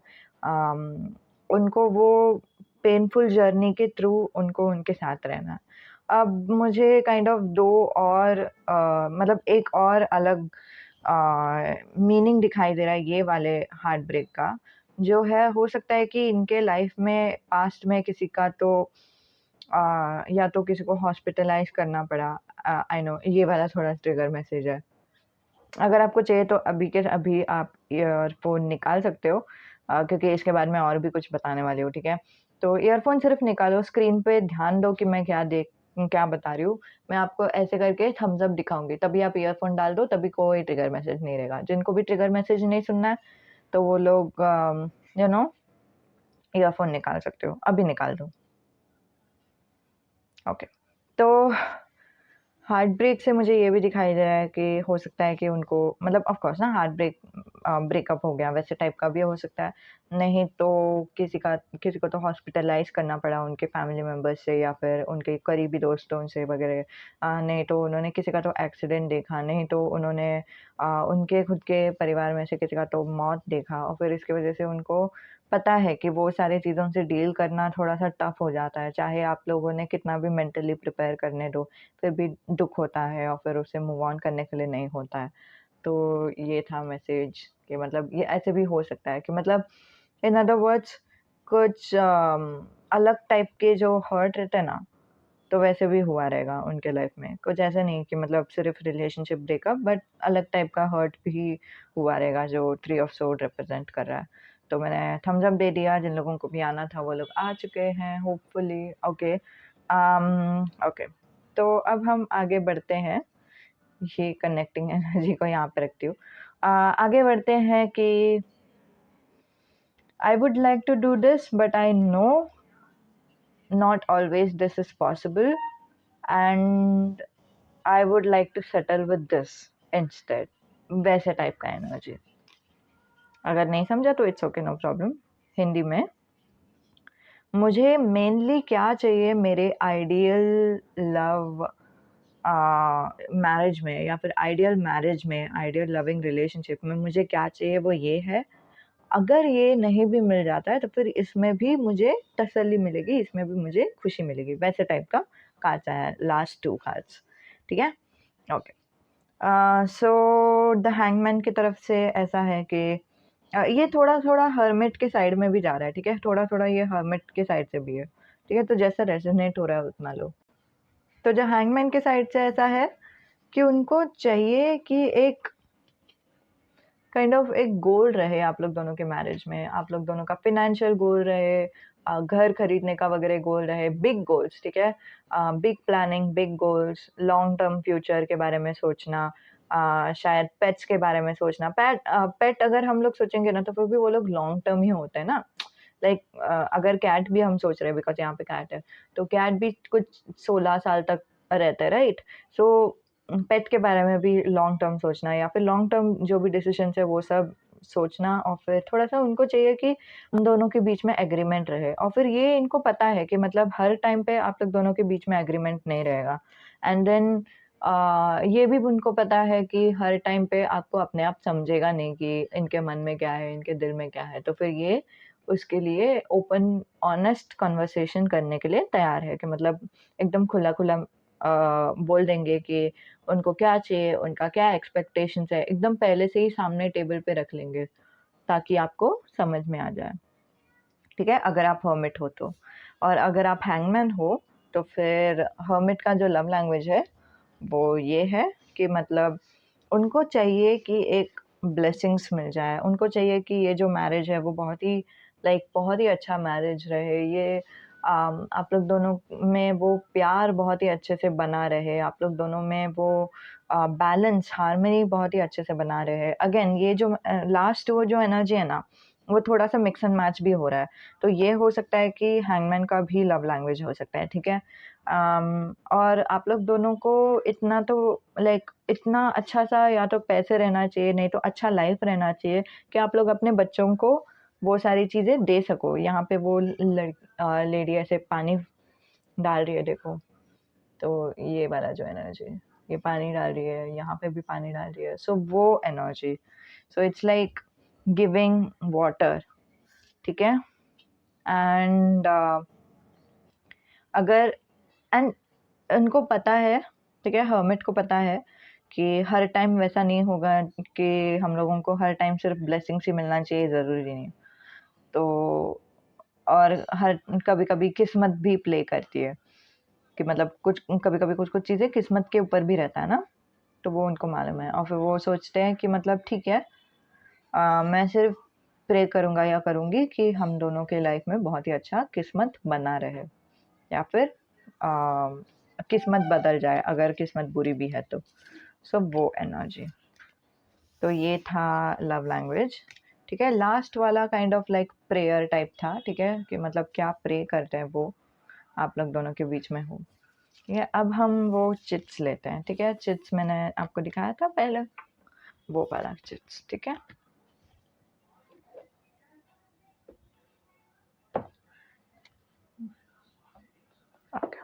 [SPEAKER 1] उनको वो पेनफुल जर्नी के थ्रू उनको उनके साथ रहना है। अब मुझे काइंड ऑफ 2 और मतलब एक और अलग मीनिंग दिखाई दे रहा है ये वाले हार्ट ब्रेक का, जो है हो सकता है कि इनके लाइफ में पास्ट में किसी का तो या तो किसी को हॉस्पिटलाइज़ करना पड़ा। आई नो ये वाला थोड़ा ट्रिगर मैसेज है। अगर आपको चाहिए तो अभी के अभी आप ईयरफ़ोन निकाल सकते हो क्योंकि इसके बाद मैं और भी कुछ बताने वाली हूँ, ठीक है? तो ईयरफ़ोन सिर्फ़ निकालो, स्क्रीन पे ध्यान दो कि मैं क्या बता रही हूँ। मैं आपको ऐसे करके थम्स अप दिखाऊँगी, तभी आप ईयरफ़ोन डाल दो, तभी कोई ट्रिगर मैसेज नहीं रहेगा। जिनको भी ट्रिगर मैसेज नहीं सुनना है, तो वो लोग यू नो ईयरफ़ोन निकाल सकते हो, अभी निकाल दो। ओके, तो हार्ट ब्रेक से मुझे ये भी दिखाई दे रहा है कि हो सकता है कि उनको मतलब ऑफ कोर्स ना हार्ट ब्रेकअप हो गया वैसे टाइप का भी हो सकता है। नहीं तो किसी को तो हॉस्पिटलाइज़ करना पड़ा उनके फैमिली मेंबर्स से या फिर उनके करीबी दोस्तों से वगैरह। नहीं तो उन्होंने किसी का तो एक्सीडेंट देखा, नहीं तो उन्होंने उनके खुद के परिवार में से किसी का तो मौत देखा और फिर इसकी वज़ह से उनको पता है कि वो सारी चीज़ों से डील करना थोड़ा-सा टफ़ हो जाता है। चाहे आप लोगों ने कितना भी मेंटली प्रिपेयर करने दो। फिर भी दुःख होता है और फिर उसे मूव ऑन करने के लिए नहीं होता है। तो ये था मैसेज कि मतलब ये ऐसे भी हो सकता है कि मतलब इन अदर वर्ड्स कुछ अलग टाइप के जो हर्ट रहते हैं ना, तो वैसे भी हुआ रहेगा उनके लाइफ में। कुछ ऐसा नहीं कि मतलब सिर्फ़ रिलेशनशिप ब्रेकअप बट अलग टाइप का हर्ट भी हुआ रहेगा जो थ्री ऑफ सोर्ड रिप्रेज़ेंट कर रहा है। तो मैंने थम्स अप दे दिया, जिन लोगों को भी आना था वो लोग आ चुके हैं होपफुली ओके। ओके, तो अब हम आगे बढ़ते हैं। ये कनेक्टिंग एनर्जी को यहाँ पे रखती हूँ। आगे बढ़ते हैं कि I would like to do this but I know not always this is possible and I would like to settle with this instead वैसे टाइप का एनर्जी। अगर नहीं समझा तो it's okay, no problem. Hindi में मुझे मेनली क्या चाहिए मेरे आइडियल लव मैरिज में या फिर आइडियल मैरिज में, आइडियल लविंग रिलेशनशिप में मुझे क्या चाहिए वो ये है, अगर ये नहीं भी मिल जाता है तो फिर इसमें भी मुझे तसल्ली मिलेगी, इसमें भी मुझे खुशी मिलेगी, वैसे टाइप का कार्ड्स आया है, लास्ट 2 कार्ड्स, ठीक है? ओके। सो द हैंगमैन की तरफ से ऐसा है कि ये थोड़ा-थोड़ा हर्मिट के साइड में भी जा रहा है, ठीक है? थोड़ा-थोड़ा ये हर्मिट के साइड से भी है, ठीक है? तो जैसा रेज़ोनेट हो रहा है उतना लो। तो जो हैंगमैन के साइड से ऐसा है कि उनको चाहिए कि एक काइंड ऑफ एक गोल रहे आप लोग दोनों के मैरिज में, आप लोग दोनों का फ़ाइनेंशियल गोल रहे, घर खरीदने का वगैरह गोल रहे, बिग गोल्स, ठीक है? Big planning, big goals, long term future के बारे में सोचना, शायद पेट्स के बारे में सोचना। पेट अगर हम लोग सोचेंगे ना, तो फिर भी वो लोग लॉन्ग टर्म ही होते हैं ना। लाइक अगर कैट भी हम सोच रहे हैं बिकॉज़ यहाँ पे कैट है, तो कैट भी कुछ 16 साल तक रहता है, राइट? सो पेट के बारे में भी लॉन्ग टर्म सोचना या फिर लॉन्ग टर्म जो भी डिसीजंस है वो सब सोचना और फिर थोड़ा-सा उनको चाहिए कि उन दोनों के बीच में एग्रीमेंट रहे और फिर ये इनको पता है कि मतलब हर टाइम पे आप लोग दोनों के बीच में एग्रीमेंट नहीं रहेगा। एंड देन ये भी उनको पता है कि हर टाइम पे आपको अपने आप समझेगा नहीं कि इनके मन में क्या है, इनके दिल में क्या है। तो फिर ये उसके लिए ओपन ऑनेस्ट कन्वर्सेशन करने के लिए तैयार है कि मतलब एकदम खुला-खुला बोल देंगे कि उनको क्या चाहिए, उनका क्या एक्सपेक्टेशंस है, एकदम पहले से ही सामने टेबल पे रख लेंगे, ताकि आपको समझ में आ जाए, ठीक है? अगर आप हर्मिट हो तो। और अगर आप हैंगमैन हो, तो फिर हर्मिट का जो लव लैंग्वेज है, वो ये है कि मतलब उनको चाहिए कि एक ब्लेसिंग्स मिल जाए, उनको चाहिए कि ये जो मैरिज है वो बहुत ही बहुत ही अच्छा मैरिज रहे, ये आप लोग दोनों में वो प्यार बहुत ही अच्छे से बना रहे, आप लोग दोनों में वो बैलेंस, हार्मनी बहुत ही अच्छे से बना रहे। अगेन ये जो लास्ट वो जो एनर्जी है ना, वो थोड़ा-सा मिक्स एंड मैच भी हो रहा है। तो ये हो सकता है कि हैंगमैन का भी लव लैंग्वेज हो सकता है, ठीक है? और आप लोग दोनों को इतना तो इतना अच्छा-सा या तो पैसे रहना चाहिए, नहीं तो अच्छा लाइफ़ रहना चाहिए कि आप लोग अपने बच्चों को वो सारी चीज़ें दे सको। यहाँ पे वो लेडी ऐसे पानी डाल रही है देखो, तो ये वाला जो एनर्जी, ये पानी डाल रही है, यहाँ पे भी पानी डाल रही है, सो वो energy. So it's like giving water, ठीक है? एंड अगर एंड उनको पता है, ठीक है, हर्मिट को पता है कि हर टाइम वैसा नहीं होगा कि हम लोगों को हर टाइम सिर्फ़ ब्लेसिंग्स ही मिलना चाहिए, ज़रूरी नहीं। तो और हर कभी-कभी किस्मत भी प्ले करती है कि मतलब कुछ कभी-कभी कुछ-कुछ चीज़ें किस्मत के ऊपर भी रहता है ना, तो वो उनको मालूम है और फिर वो सोचते हैं कि मतलब ठीक है, मैं सिर्फ़ प्रे करूँगा या करूँगी कि हम दोनों के लाइफ़ में बहुत ही अच्छा किस्मत बना रहे या फिर किस्मत बदल जाए अगर किस्मत बुरी भी है तो। सो वो एनर्जी। तो ये था लव लैंग्वेज, ठीक है? लास्ट वाला काइंड ऑफ प्रेयर टाइप था, ठीक है? कि मतलब क्या प्रे करते हैं वो आप लोग दोनों के बीच में हो। ठीक है? अब हम वो चिट्स लेते हैं, ठीक है? चिट्स मैंने आपको दिखाया था पहले, वो वाला चिट्स, ठीक है? ओके।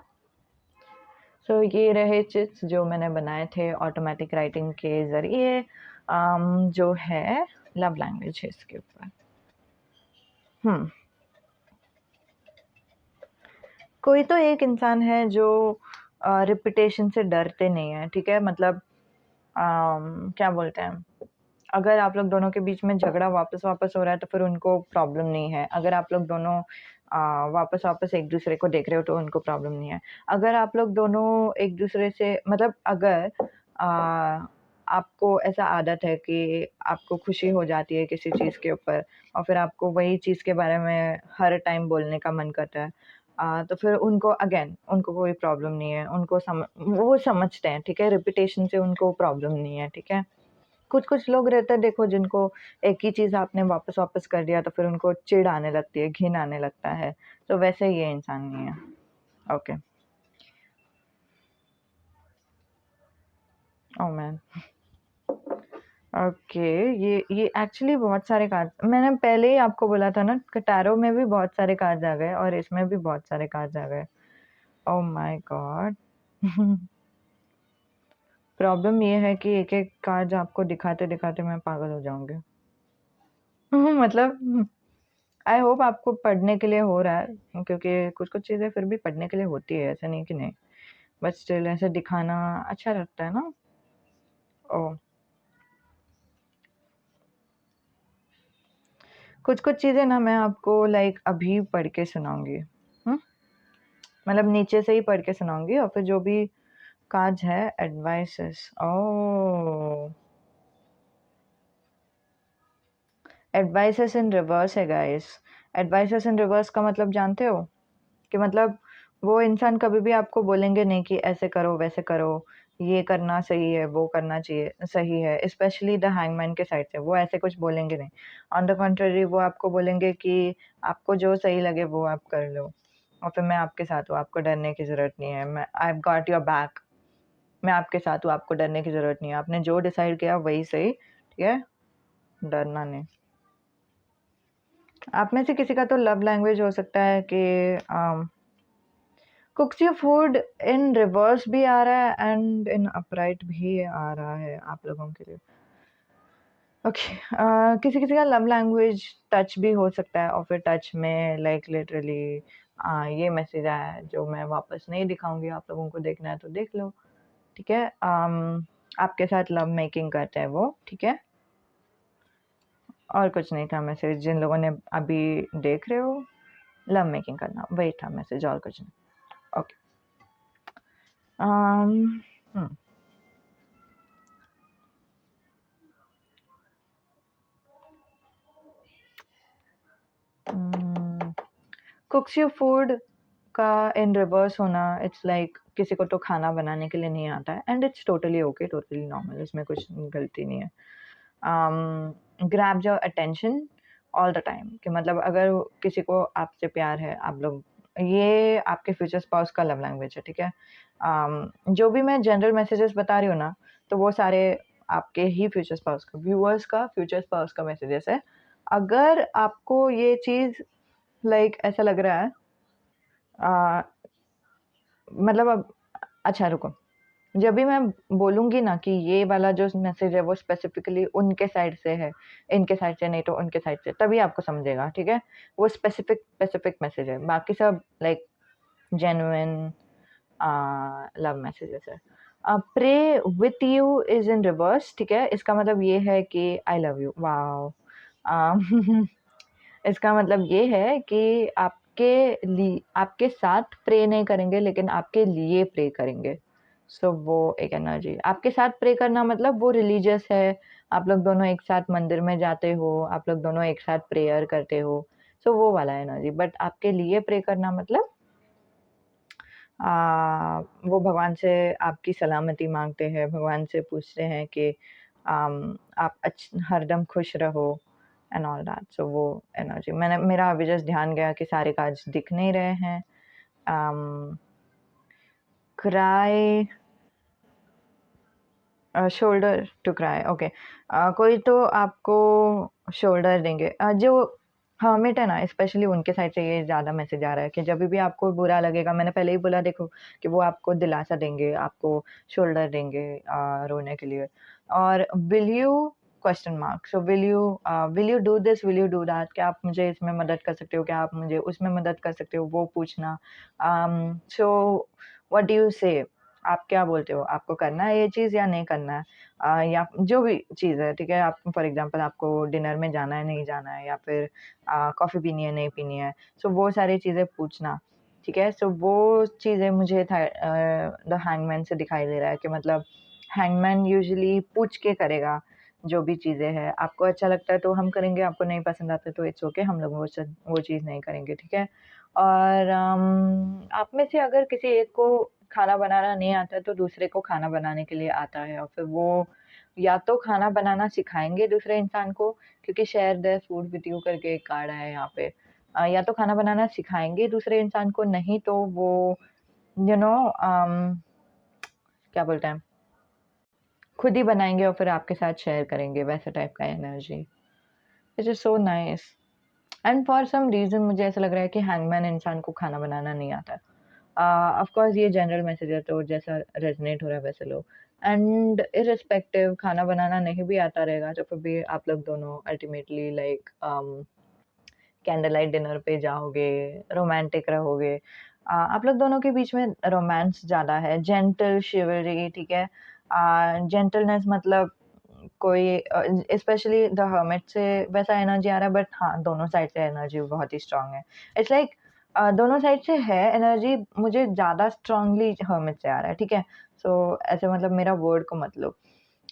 [SPEAKER 1] सो ये रहे चिट्स जो मैंने बनाए थे ऑटोमेटिक राइटिंग के ज़रिए जो है लव लैंग्वेज है इसके ऊपर। हुँ। कोई तो एक इंसान है जो रिपिटेशन से डरते नहीं है, ठीक है? मतलब क्या बोलते हैं, अगर आप लोग दोनों के बीच में झगड़ा वापस-वापस हो रहा है तो फिर उनको प्रॉब्लम नहीं है। अगर आप लोग दोनों वापस-वापस एक-दूसरे को देख रहे हो तो उनको प्रॉब्लम नहीं है। अगर आप लोग दोनों एक-दूसरे से मतलब अगर आपको ऐसा आदत है कि आपको खुशी हो जाती है किसी चीज़ के ऊपर और फिर आपको वही चीज़ के बारे में हर टाइम बोलने का मन करता है, तो फिर उनको कोई प्रॉब्लम नहीं है। वो समझते हैं, ठीक है? रिपिटेशन से उनको प्रॉब्लम नहीं है, ठीक है? कुछ-कुछ लोग रहते हैं देखो जिनको एक ही चीज़ आपने वापस-वापस कर दिया तो फिर उनको चिढ़ आने लगती है, घिन आने लगता है। तो वैसे ये इंसान नहीं है। ओके। Oh man! ओके, ये एक्चुअली बहुत सारे कार्ड्स मैंने पहले ही आपको बोला था ना कि टैरो में भी बहुत सारे कार्ड्स आ गए और इसमें भी बहुत सारे कार्ड्स आ गए। Oh my God! प्रॉब्लम ये है कि एक-एक कार्ड्स आपको दिखाते-दिखाते मैं पागल हो जाऊँगी। मतलब आई होप आपको पढ़ने के लिए हो रहा है क्योंकि कुछ-कुछ चीज़ें फिर भी पढ़ने के लिए होती है, ऐसा नहीं कि नहीं। बट स्टिल ऐसे दिखाना अच्छा लगता है ना? ओह! कुछ-कुछ चीज़ें ना मैं आपको लाइक अभी पढ़ के सुनाऊँगी। हुँ? मतलब नीचे से ही पढ़ के सुनाऊँगी और फिर जो भी काज है एडवाइसेस ओह! एडवाइसेस इन रिवर्स है गाइस। एडवाइसेस इन रिवर्स का मतलब जानते हो? कि मतलब वो इंसान कभी भी आपको बोलेंगे नहीं कि ऐसे करो, वैसे करो, ये करना सही है, वो करना चाहिए सही है, स्पेशली द हैंगमैन के साइड से, वो ऐसे कुछ बोलेंगे नहीं। ऑन द कॉन्ट्ररी वो आपको बोलेंगे कि आपको जो सही लगे वो आप कर लो और फिर मैं आपके साथ हूँ, आपको डरने की ज़रूरत नहीं है, मैं I have got your back, मैं आपके साथ हूँ, आपको डरने की ज़रूरत नहीं है। आपने जो डिसाइड किया वही सही, ठीक है? डरना नहीं। आप में से किसी का तो लव लैंग्वेज हो सकता है कि कुक्स योर फूड इन रिवर्स भी आ रहा है एंड इन अपराइट भी आ रहा है आप लोगों के लिए। ओके किसी किसी का लव लैंग्वेज टच भी हो सकता है और फिर टच में लाइक लिटरली ये मैसेज आया है जो मैं वापस नहीं दिखाऊंगी, आप लोगों को देखना है तो देख लो, ठीक है। आपके साथ लव मेकिंग करते हैं वो, ठीक है। और कुछ नहीं था मैसेज, जिन लोगों ने अभी देख रहे हो लव मेकिंग करना वही था मैसेज, और कुछ नहीं। ओके हम्म कुक्स योर फूड का इन रिवर्स होना, इट्स लाइक किसी को तो खाना बनाने के लिए नहीं आता है and it's totally okay, totally normal, इसमें कुछ गलती नहीं है। Grab your attention all the time, कि मतलब अगर किसी को आपसे प्यार है, आप लोग, ये आपके फ्यूचर स्पाउस का लव लैंग्वेज है, ठीक है। जो भी मैं जनरल मैसेजेस बता रही हूँ ना, तो वो सारे आपके ही फ्यूचर स्पाउस का, व्यूअर्स का फ्यूचर स्पाउस का मैसेजेस है। अगर आपको ये चीज़ लाइक ऐसा लग रहा है अ, मतलब अब अच्छा रुको, जब भी मैं बोलूँगी ना कि ये वाला जो मैसेज है वो स्पेसिफिकली उनके साइड से है, इनके साइड से नहीं तो उनके साइड से, तभी आपको समझेगा, ठीक है? वो स्पेसिफिक स्पेसिफिक मैसेज है, बाकी सब लाइक जेन्युइन लव मैसेजेस है। Pray with you is in reverse, ठीक है? इसका मतलब ये है कि आई लव यू, वॉव! इसका मतलब ये है कि आपके साथ प्रे नहीं करेंगे लेकिन आपके लिए प्रे करेंगे। सो वो एक एनर्जी आपके साथ प्रे करना मतलब वो रिलीजियस है, आप लोग दोनों एक साथ मंदिर में जाते हो, आप लोग दोनों एक साथ प्रेयर करते हो, सो वो वाला एनर्जी। बट आपके लिए प्रे करना मतलब वो भगवान से आपकी सलामती मांगते हैं, भगवान से पूछते हैं कि आप हरदम खुश रहो एंड ऑल दैट, सो वो एनर्जी। मेरा अभी जस्ट ध्यान गया कि सारे काज दिख नहीं रहे हैं। Cry shoulder to cry, okay. कोई तो आपको शोल्डर देंगे, जो हर्मिट है ना, स्पेशली उनके साइड से ये ज़्यादा मैसेज आ रहा है कि जब भी आपको बुरा लगेगा, मैंने पहले ही बोला देखो कि वो आपको दिलासा देंगे, आपको शोल्डर देंगे रोने के लिए। और will you question mark, so will you do this, will you do that, क्या आप मुझे इसमें मदद कर सकते हो, क्या आप मुझे उसमें मदद कर सकते हो, वो पूछना। सो व्हाट डू यू से, आप क्या बोलते हो, आपको करना है ये चीज़ या नहीं करना है? या जो भी चीज़ है, ठीक है? आप फॉर एग्ज़ाम्पल आपको डिनर में जाना है, नहीं जाना है, या फिर कॉफ़ी पीनी है, नहीं पीनी है। सो वो सारी चीज़ें पूछना, ठीक है? सो वो चीज़ें मुझे द हैंगमैन से दिखाई दे रहा है कि मतलब हैंगमैन यूजुअली पूछ के करेगा जो भी चीज़ें हैं। आपको अच्छा लगता है तो हम करेंगे, आपको नहीं पसंद आता तो इट्स ओके, हम लोग वो चीज़ नहीं करेंगे, ठीक है? और आप में से अगर किसी एक को खाना बनाना नहीं आता है तो दूसरे को खाना बनाने के लिए आता है और फिर वो या तो खाना बनाना सिखाएँगे दूसरे इंसान को, क्योंकि share their food with you करके एक कार्ड है यहाँ पे। या तो खाना बनाना सिखाएँगे दूसरे इंसान को, नहीं तो वो यू नो क्या बोलते हैं, खुद ही बनाएँगे और फिर आपके साथ शेयर करेंगे, वैसा टाइप का energy. Which is so nice. And for some reason मुझे ऐसा लग रहा है कि हैंगमैन इंसान को खाना बनाना नहीं आता है। ऑफ कोर्स ये जनरल मैसेज है तो जैसा रेज़ोनेट हो रहा है वैसे लो, एंड इर्रिस्पेक्टिव खाना बनाना नहीं भी आता रहेगा तो फिर भी आप लोग दोनों ultimately like candle light dinner पे जाओगे, रोमांटिक रहोगे। आप लोग दोनों के बीच में रोमांस ज़्यादा है, जेंटल शिवरी, ठीक है? जेंटलनेस मतलब कोई स्पेशली द हर्मिट से वैसा एनर्जी आ रहा है, बट हाँ, दोनों साइड से एनर्जी बहुत ही स्ट्रांग है। इट्स लाइक दोनों साइड से है एनर्जी, मुझे ज़्यादा स्ट्रांगली हर्मिट से आ रहा है, ठीक है? सो ऐसे मतलब मेरा वर्ड को मत लो।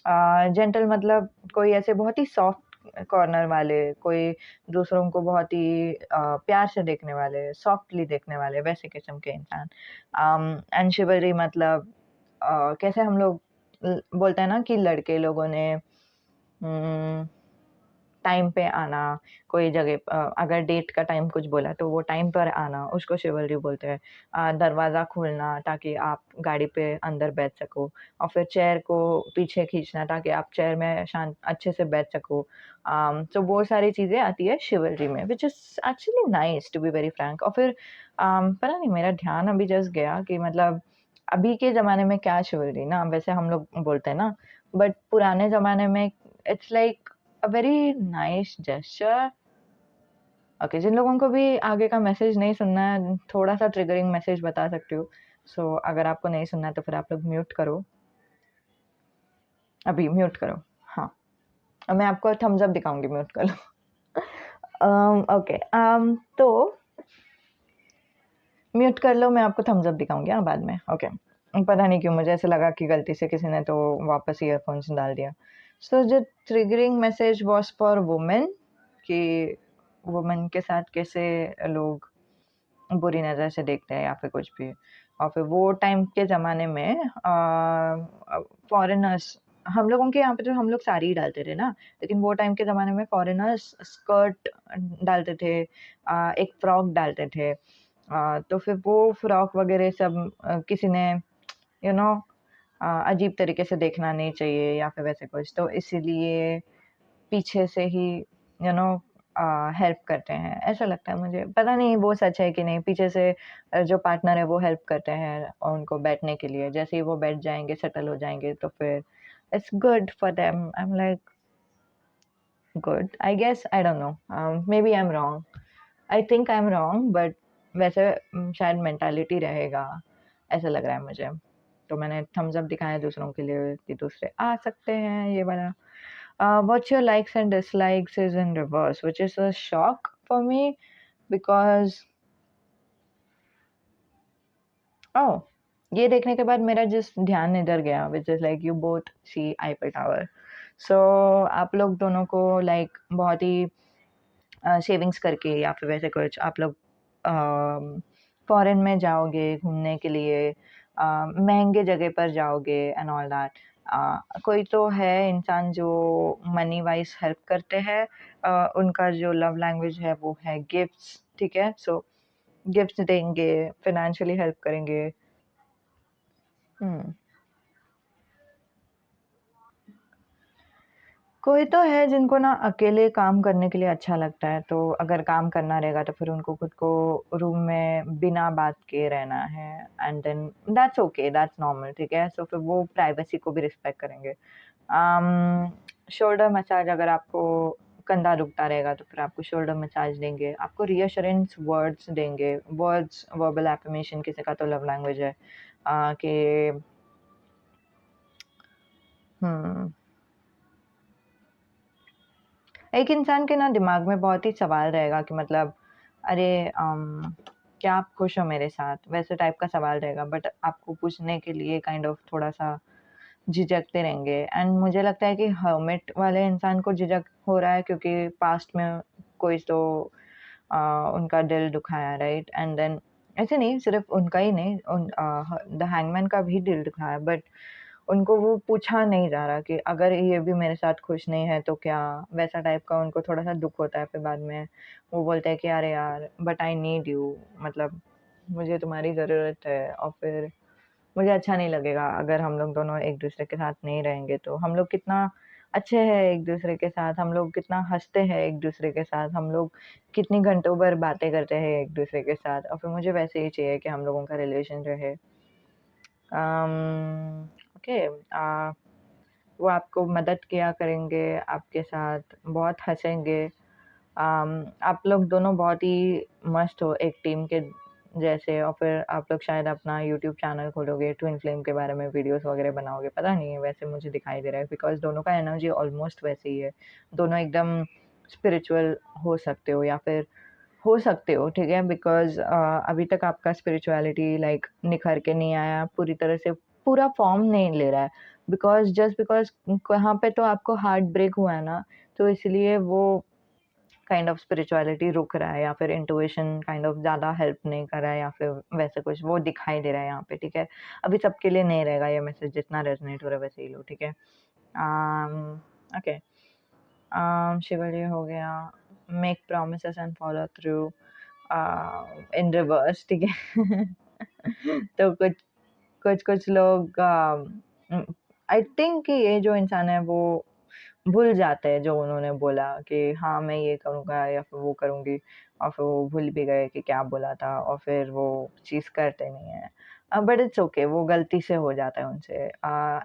[SPEAKER 1] जेंटल मतलब कोई ऐसे बहुत ही सॉफ्ट कॉर्नर वाले, कोई दूसरों को बहुत ही प्यार से देखने वाले, सॉफ्टली देखने वाले, वैसे किस्म के इंसान। एंड शिवलरी मतलब कैसे हम लोग बोलते हैं ना कि लड़के लोगों ने टाइम पे आना, कोई जगह अगर डेट का टाइम कुछ बोला तो वो टाइम पर आना, उसको शिवलरी बोलते हैं। दरवाज़ा खोलना ताकि आप गाड़ी पे अंदर बैठ सको, और फिर चेयर को पीछे खींचना ताकि आप चेयर में शांत अच्छे से बैठ सको। तो वो सारी चीज़ें आती है शिवलरी में, which is actually nice to be very frank. और फिर पता नहीं मेरा ध्यान अभी जस्ट गया कि मतलब अभी के ज़माने में क्या शिवलरी ना, वैसे हम लोग बोलते हैं ना, बट पुराने ज़माने में it's like a very nice gesture. Okay, जिन लोगों को भी आगे का मैसेज नहीं सुनना है, थोड़ा-सा ट्रिगरिंग मैसेज बता सकती हूँ। सो अगर आपको नहीं सुनना है तो फिर आप लोग म्यूट करो। अभी म्यूट करो। हाँ, अब मैं आपको थम्स अप दिखाऊँगी, म्यूट कर लो। ओके, तो म्यूट कर लो, मैं आपको थम्स अप दिखाऊँगी हाँ बाद में। ओके, पता नहीं क्यों मुझे ऐसा लगा कि गलती से किसी ने तो वापस ईयरफ़ोन्स डाल दिया। So the triggering message was for women कि वुमेन के साथ कैसे लोग बुरी नज़र से देखते हैं या फिर कुछ भी। और फिर वो टाइम के ज़माने में फ़ॉरेनर्स, हम लोगों के यहाँ पे तो हम लोग साड़ी ही डालते थे ना, लेकिन वो टाइम के ज़माने में फ़ॉरेनर्स स्कर्ट डालते थे, एक फ्रॉक डालते थे। तो फिर वो फ्रॉक वगैरह सब किसी ने यू नो अजीब तरीके से देखना नहीं चाहिए या फिर वैसे कुछ, तो इसीलिए पीछे से ही यू नो हेल्प करते हैं, ऐसा लगता है मुझे। पता नहीं वो सच है कि नहीं, पीछे से जो पार्टनर है वो हेल्प करते हैं और उनको बैठने के लिए, जैसे ही वो बैठ जाएँगे, सेटल हो जाएँगे तो फिर it's good for them. I am like good, I guess, I don't know, maybe I am wrong, I think I am wrong, but वैसे शायद मेंटालिटी रहेगा, ऐसा लग रहा है मुझे। तो मैंने थम्स अप दिखाया दूसरों के लिए कि दूसरे आ सकते हैं, ये वाला। What's your likes and dislikes is in reverse, which is a shock for me because oh, ये देखने के बाद मेरा जिस ध्यान इधर गया, which is like you both see Eiffel Tower. So आप लोग दोनों को like बहुत ही सेविंग्स करके या फिर वैसे कुछ आप लोग फॉरेन में जाओगे घूमने के लिए, महंगे जगह पर जाओगे एंड ऑल दैट। कोई तो है इंसान जो मनी वाइज हेल्प करते हैं, उनका जो लव लैंग्वेज है वो है गिफ्ट्स, ठीक है? सो गिफ्ट्स देंगे, फाइनेंशियली हेल्प करेंगे। हम्म, कोई तो है जिनको ना अकेले काम करने के लिए अच्छा लगता है, तो अगर काम करना रहेगा तो फिर उनको खुद को रूम में बिना बात किए रहना है, and then that's okay, that's normal, ठीक है? सो फिर वो प्राइवेसी को भी रिस्पेक्ट करेंगे। शोल्डर मसाज, अगर आपको कंधा दुखता रहेगा तो फिर आपको शोल्डर मसाज देंगे, आपको रीअश्योरेंस वर्ड्स देंगे, वर्ड्स, वर्बल एफर्मेशन किसी का तो लव लैंग्वेज है, कि हम्म, एक इंसान के ना दिमाग में बहुत ही सवाल रहेगा कि मतलब अरे क्या आप खुश हो मेरे साथ, वैसे टाइप का सवाल रहेगा, बट आपको पूछने के लिए काइंड ऑफ थोड़ा सा झिझकते रहेंगे। एंड मुझे लगता है कि हर्मिट वाले इंसान को झिझक हो रहा है क्योंकि पास्ट में कोई तो उनका दिल दुखाया, राइट? एंड देन ऐसे नहीं, सिर्फ उनका ही नहीं, द हैंगमैन का भी दिल दुखाया, बट उनको वो पूछा नहीं जा रहा कि अगर ये भी मेरे साथ खुश नहीं है तो क्या, वैसा टाइप का उनको थोड़ा-सा दुःख होता है। फिर बाद में वो बोलते हैं कि अरे यार बट आई नीड यू, मतलब मुझे तुम्हारी ज़रूरत है, और फिर मुझे अच्छा नहीं लगेगा अगर हम लोग दोनों एक-दूसरे के साथ नहीं रहेंगे। तो हम लोग कितना अच्छे हैं एक-दूसरे के साथ, हम लोग कितना हँसते हैं एक-दूसरे के साथ, हम लोग कितनी घंटों भर बातें करते हैं एक-दूसरे के साथ, और फिर मुझे वैसे ही चाहिए कि हम लोगों का रिलेशन रहे। ओके, वो आपको मदद किया करेंगे, आपके साथ बहुत हँसेंगे। आप लोग दोनों बहुत ही मस्त हो एक टीम के जैसे और फिर आप लोग शायद अपना यूट्यूब चैनल खोलोगे, ट्विन फ्लेम के बारे में वीडियोज़ वगैरह बनाओगे, पता नहीं है, वैसे मुझे दिखाई दे रहा है बिकॉज़ दोनों का एनर्जी ऑलमोस्ट वैसे ही है। दोनों एकदम स्पिरिचुअल हो सकते हो या फिर हो सकते हो, ठीक है? बिकॉज़ अभी तक आपका स्पिरिचुअलिटी लाइक निखर के नहीं आया, पूरी तरह से पूरा फ़ॉर्म नहीं ले रहा है। बिकॉज़ जस्ट बिकॉज़ वहाँ पे तो आपको हार्ट ब्रेक हुआ है ना, तो इसलिए वो काइंड ऑफ स्पिरिचुअलिटी रुक रहा है या फिर इंट्यूशन काइंड ऑफ ज़्यादा हेल्प नहीं कर रहा है या फिर वैसे कुछ वो दिखाई दे रहा है यहाँ पे, ठीक है? अभी सबके लिए नहीं रहेगा ये मैसेज, जितना रेज़ोनेट हो रहा है वैसे ही लो, ठीक है? ओके। शिवलिय हो गया, make promises and follow through in reverse, ठीक है? तो कुछ लोग आई थिंक कि ये जो इंसान है वो भूल जाते हैं जो उन्होंने बोला कि हाँ, मैं ये करूँगा या फिर वो करूँगी, और फिर वो भूल भी गए कि क्या बोला था और फिर वो चीज़ करते नहीं हैं। बट इट्स ओके, वो गलती से हो जाता है उनसे।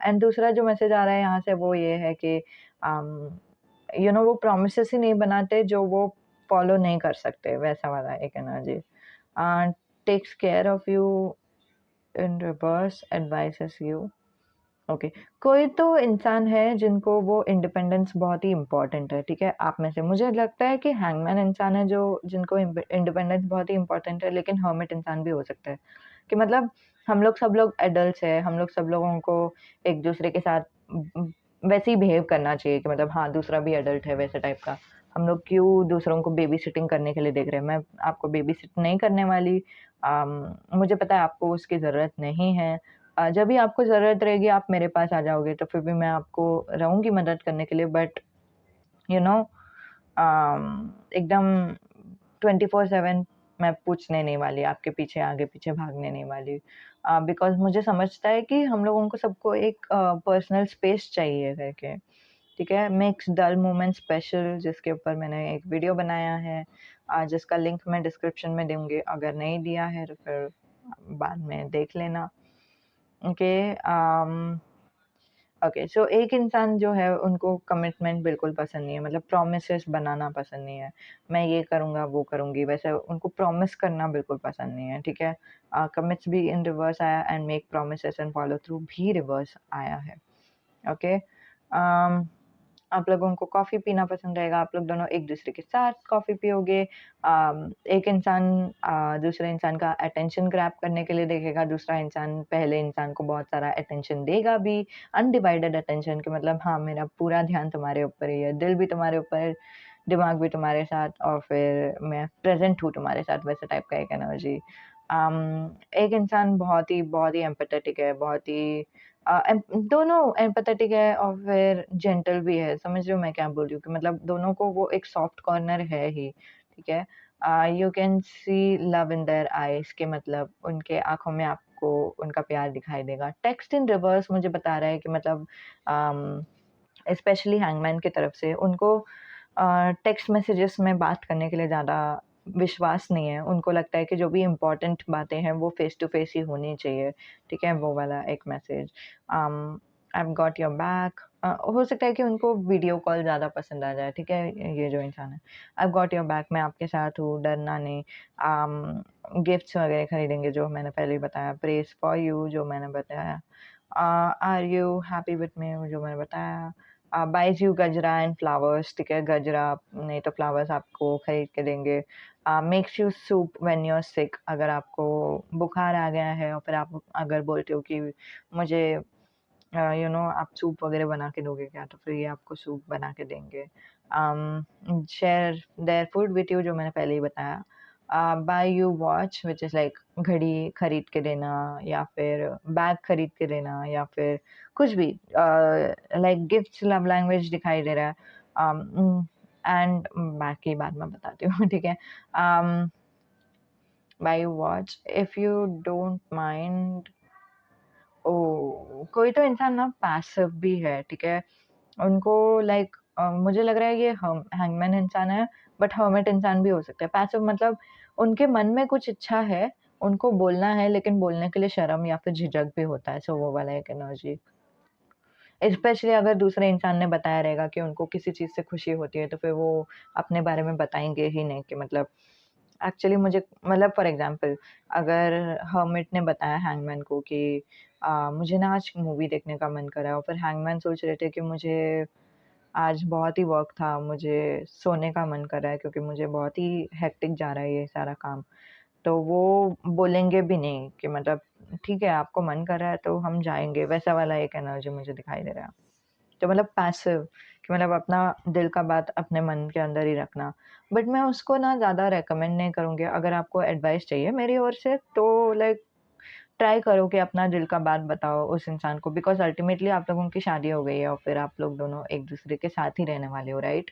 [SPEAKER 1] एंड दूसरा जो मैसेज आ रहा है यहाँ से वो ये है कि वो प्रॉमिसेस ही नहीं बनाते जो वो फॉलो नहीं कर सकते, वैसा वाला एक energy. Takes care of you in reverse, advises you. Okay, कोई तो इंसान है जिनको वो इंडिपेंडेंस बहुत ही इम्पोर्टेंट है, ठीक है? आप में से मुझे लगता है कि हैंगमैन इंसान है जो जिनको इंडिपेंडेंस बहुत ही इम्पोर्टेंट है, लेकिन हर्मिट इंसान भी हो सकता है कि मतलब हम लोग सब लोग एडल्ट्स हैं, हम लोग सब लोगों को एक दूसरे के साथ वैसे ही बिहेव करना चाहिए कि मतलब हाँ, दूसरा भी एडल्ट है वैसे टाइप का। हम लोग क्यों दूसरों को बेबी सिटिंग करने के लिए देख रहे हैं? मैं आपको बेबी सिट नहीं करने वाली। मुझे पता है आपको उसकी ज़रूरत नहीं है। जब भी आपको ज़रूरत रहेगी आप मेरे पास आ जाओगे, तो फिर भी मैं आपको रहूँगी मदद करने के लिए, बट यू नो एकदम 24/7 मैं पूछने नहीं वाली, आपके पीछे आगे-पीछे भागने नहीं वाली। बिकॉज़ मुझे समझता है कि हम लोगों को सबको एक पर्सनल स्पेस चाहिए करके, ठीक है? मेक्स डल मोमेंट स्पेशल, जिसके ऊपर मैंने एक वीडियो बनाया है, जिसका लिंक मैं डिस्क्रिप्शन में दूँगी। अगर नहीं दिया है तो फिर बाद में देख लेना। ओके। ओके, सो एक इंसान जो है उनको कमिटमेंट बिल्कुल पसंद नहीं है, मतलब प्रॉमिसेस बनाना पसंद नहीं है। मैं ये करूँगा, वो करूँगी, वैसे उनको प्रॉमिस करना बिल्कुल पसंद नहीं है, ठीक है? कमिट्स भी इन रिवर्स आया and make promises and follow through भी रिवर्स आया है। ओके। अम आप लोगों को कॉफ़ी पीना पसंद रहेगा, आप लोग दोनों एक-दूसरे के साथ कॉफ़ी पियोगे। एक इंसान दूसरे इंसान का अटेंशन ग्रैब करने के लिए देखेगा, दूसरा इंसान पहले इंसान को बहुत सारा अटेंशन देगा भी, अनडिवाइडेड अटेंशन कि मतलब हाँ, मेरा पूरा ध्यान तुम्हारे ऊपर ही है, दिल भी तुम्हारे ऊपर, दिमाग भी तुम्हारे साथ और फिर मैं प्रेज़ेंट हूँ तुम्हारे साथ, वैसे टाइप का एक एनर्जी। एक इंसान बहुत ही एम्पैथेटिक है, बहुत ही दोनों एम्पैथेटिक है और फिर जेंटल भी है, समझ रहे हो मैं क्या बोल रही हूँ? कि मतलब दोनों को वो एक सॉफ्ट कॉर्नर है ही, ठीक है? You can see love in their eyes, के मतलब उनके आँखों में आपको उनका प्यार दिखाई देगा। टेक्स्ट इन रिवर्स मुझे बता रहा है कि मतलब अम, स्पेशली हैंगमैन की तरफ से उनको टेक्स्ट मैसेजेस में बात करने के लिए ज़्यादा विश्वास नहीं है। उनको लगता है कि जो भी इम्पोर्टेंट बातें हैं वो फ़ेस टू फ़ेस ही होनी चाहिए, ठीक है? वो वाला एक message. I have got your back. हो सकता है कि उनको वीडियो कॉल ज़्यादा पसंद आ जाए, ठीक है? ये जो इंसान है। I have got your back, मैं आपके साथ हूँ, डरना नहीं। गिफ्ट्स वगैरह खरीदेंगे जो मैंने पहले ही बताया। प्रेज़ फॉर यू जो मैंने बताया। Are you happy with me जो मैंने बताया। Buys you gajra and flowers, ठीक है? गजरा नहीं तो फ्लावर्स आपको खरीद के देंगे। Makes you soup when you are sick, अगर आपको बुखार आ गया है और फिर आप अगर बोलते हो कि मुझे आप सूप वगैरह बना के दोगे क्या? तो फिर ये आपको सूप बना के देंगे। Share their food with you जो मैंने पहले ही बताया। Buy you watch which is like घड़ी खरीद के देना या फिर बैग खरीद के देना या फिर कुछ भी लाइक गिफ्ट्स लव लैंग्वेज दिखाई दे रहा है। एंड बाकी बाद में बताती हूँ, ठीक है? By you watch if you don't mind. Oh! कोई तो इंसान ना पैसिव भी है, ठीक है? उनको लाइक मुझे लग रहा है ये हैंगमैन इंसान है, बट हर्मिट इंसान भी हो सकता है। पैसिव मतलब उनके मन में कुछ इच्छा है, उनको बोलना है लेकिन बोलने के लिए शर्म या फिर झिझक भी होता है, सो वो वाला एक एनर्जी। स्पेशली अगर दूसरे इंसान ने बताया रहेगा कि उनको किसी चीज़ से खुशी होती है, तो फिर वो अपने बारे में बताएँगे ही नहीं कि मतलब एक्चुअली मुझे मतलब फॉर एग्ज़ाम्पल अगर हर्मिट ने बताया हैंगमैन को कि मुझे ना आज मूवी देखने का मन कर रहा है और फिर हैंगमैन सोच रहे थे कि मुझे आज बहुत ही वर्क था, मुझे सोने का मन कर रहा है क्योंकि मुझे बहुत ही हेक्टिक जा रहा है ये सारा काम। तो वो बोलेंगे भी नहीं कि मतलब ठीक है, आपको मन कर रहा है तो हम जाएँगे, वैसा वाला एक एनर्जी मुझे दिखाई दे रहा है। तो मतलब पैसिव कि मतलब अपना दिल का बात अपने मन के अंदर ही रखना। बट मैं उसको ना ज़्यादा रिकमेंड नहीं करूँगी, अगर आपको एडवाइस चाहिए मेरी ओर से तो लाइक ट्राई करो कि अपना दिल का बात बताओ उस इंसान को, बिकॉज़ अल्टीमेटली आप लोगों की शादी हो गई है और फिर आप लोग दोनों एक-दूसरे के साथ ही रहने वाले हो, right?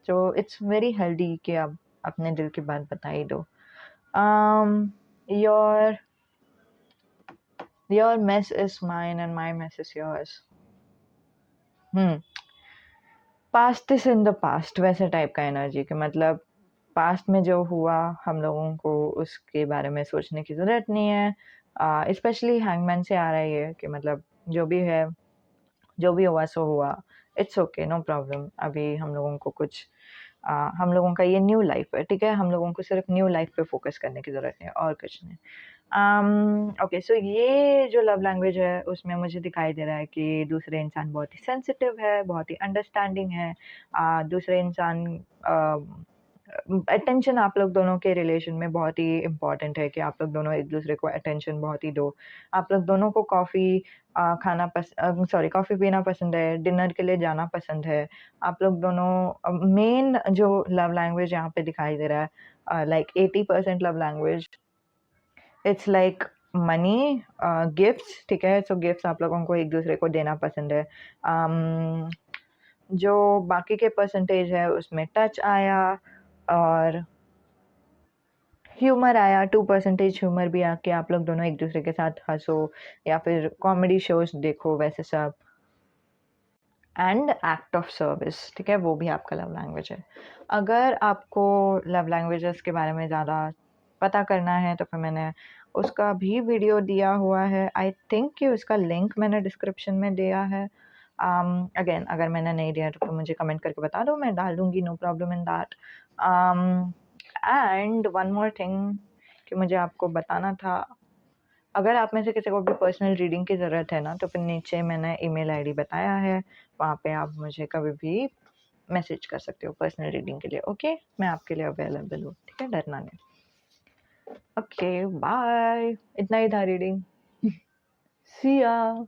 [SPEAKER 1] So it's very healthy कि आप अपने दिल की बात बता ही दो। Um, your your mess is mine and my mess is yours. Hmm, past is in the past वैसे टाइप का एनर्जी कि मतलब पास्ट में जो हुआ हम लोगों को उसके बारे में सोचने की ज़रूरत नहीं है। स्पेशली हैंगमैन से आ रहा है ये कि मतलब जो भी है, जो भी हुआ सो हुआ। It's okay, no problem. अभी हम लोगों को कुछ हम लोगों का ये न्यू लाइफ़ है, ठीक है? हम लोगों को सिर्फ़ न्यू लाइफ़ पे फ़ोकस करने की ज़रूरत है और कुछ नहीं। ओके, सो ये जो लव लैंग्वेज है उसमें मुझे दिखाई दे रहा है कि दूसरे इंसान बहुत ही सेंसिटिव है, बहुत ही अंडरस्टैंडिंग है। दूसरे इंसान अटेंशन आप लोग दोनों के रिलेशन में बहुत ही इम्पोर्टेंट है कि आप लोग दोनों एक-दूसरे को अटेंशन बहुत ही दो। आप लोग दोनों को कॉफ़ी पीना पसंद है, डिनर के लिए जाना पसंद है। आप लोग दोनों मेन जो लव लैंग्वेज यहाँ पे दिखाई दे रहा है like 80% love language it's like money gifts, ठीक है? सो गिफ्ट्स आप लोगों को एक-दूसरे को देना पसंद है। जो बाकी के परसेंटेज है उसमें टच आया और ह्यूमर आया, 2% ह्यूमर भी आके आप लोग दोनों एक-दूसरे के साथ हँसो या फिर कॉमेडी शोज़ देखो वैसे सब। एंड एक्ट ऑफ सर्विस, ठीक है? वो भी आपका लव लैंग्वेज है। अगर आपको लव लैंग्वेजेस के बारे में ज़्यादा पता करना है तो फिर मैंने उसका भी वीडियो दिया हुआ है। आई थिंक कि उसका लिंक मैंने डिस्क्रिप्शन में दिया है। अगेन अगर मैंने नहीं दिया तो फिर मुझे कमेंट करके बता दो, मैं डाल दूँगी, no problem in that. And one more thing कि मुझे आपको बताना था, अगर आप में से किसी को भी पर्सनल रीडिंग की ज़रूरत है ना, तो फिर नीचे मैंने ईमेल आईडी बताया है, वहाँ पे आप मुझे कभी भी मैसेज कर सकते हो पर्सनल रीडिंग के लिए, ओके? मैं आपके लिए अवेलेबल हूँ, ठीक है? डरना नहीं। Okay, bye. इतना ही था रीडिंग। सी या।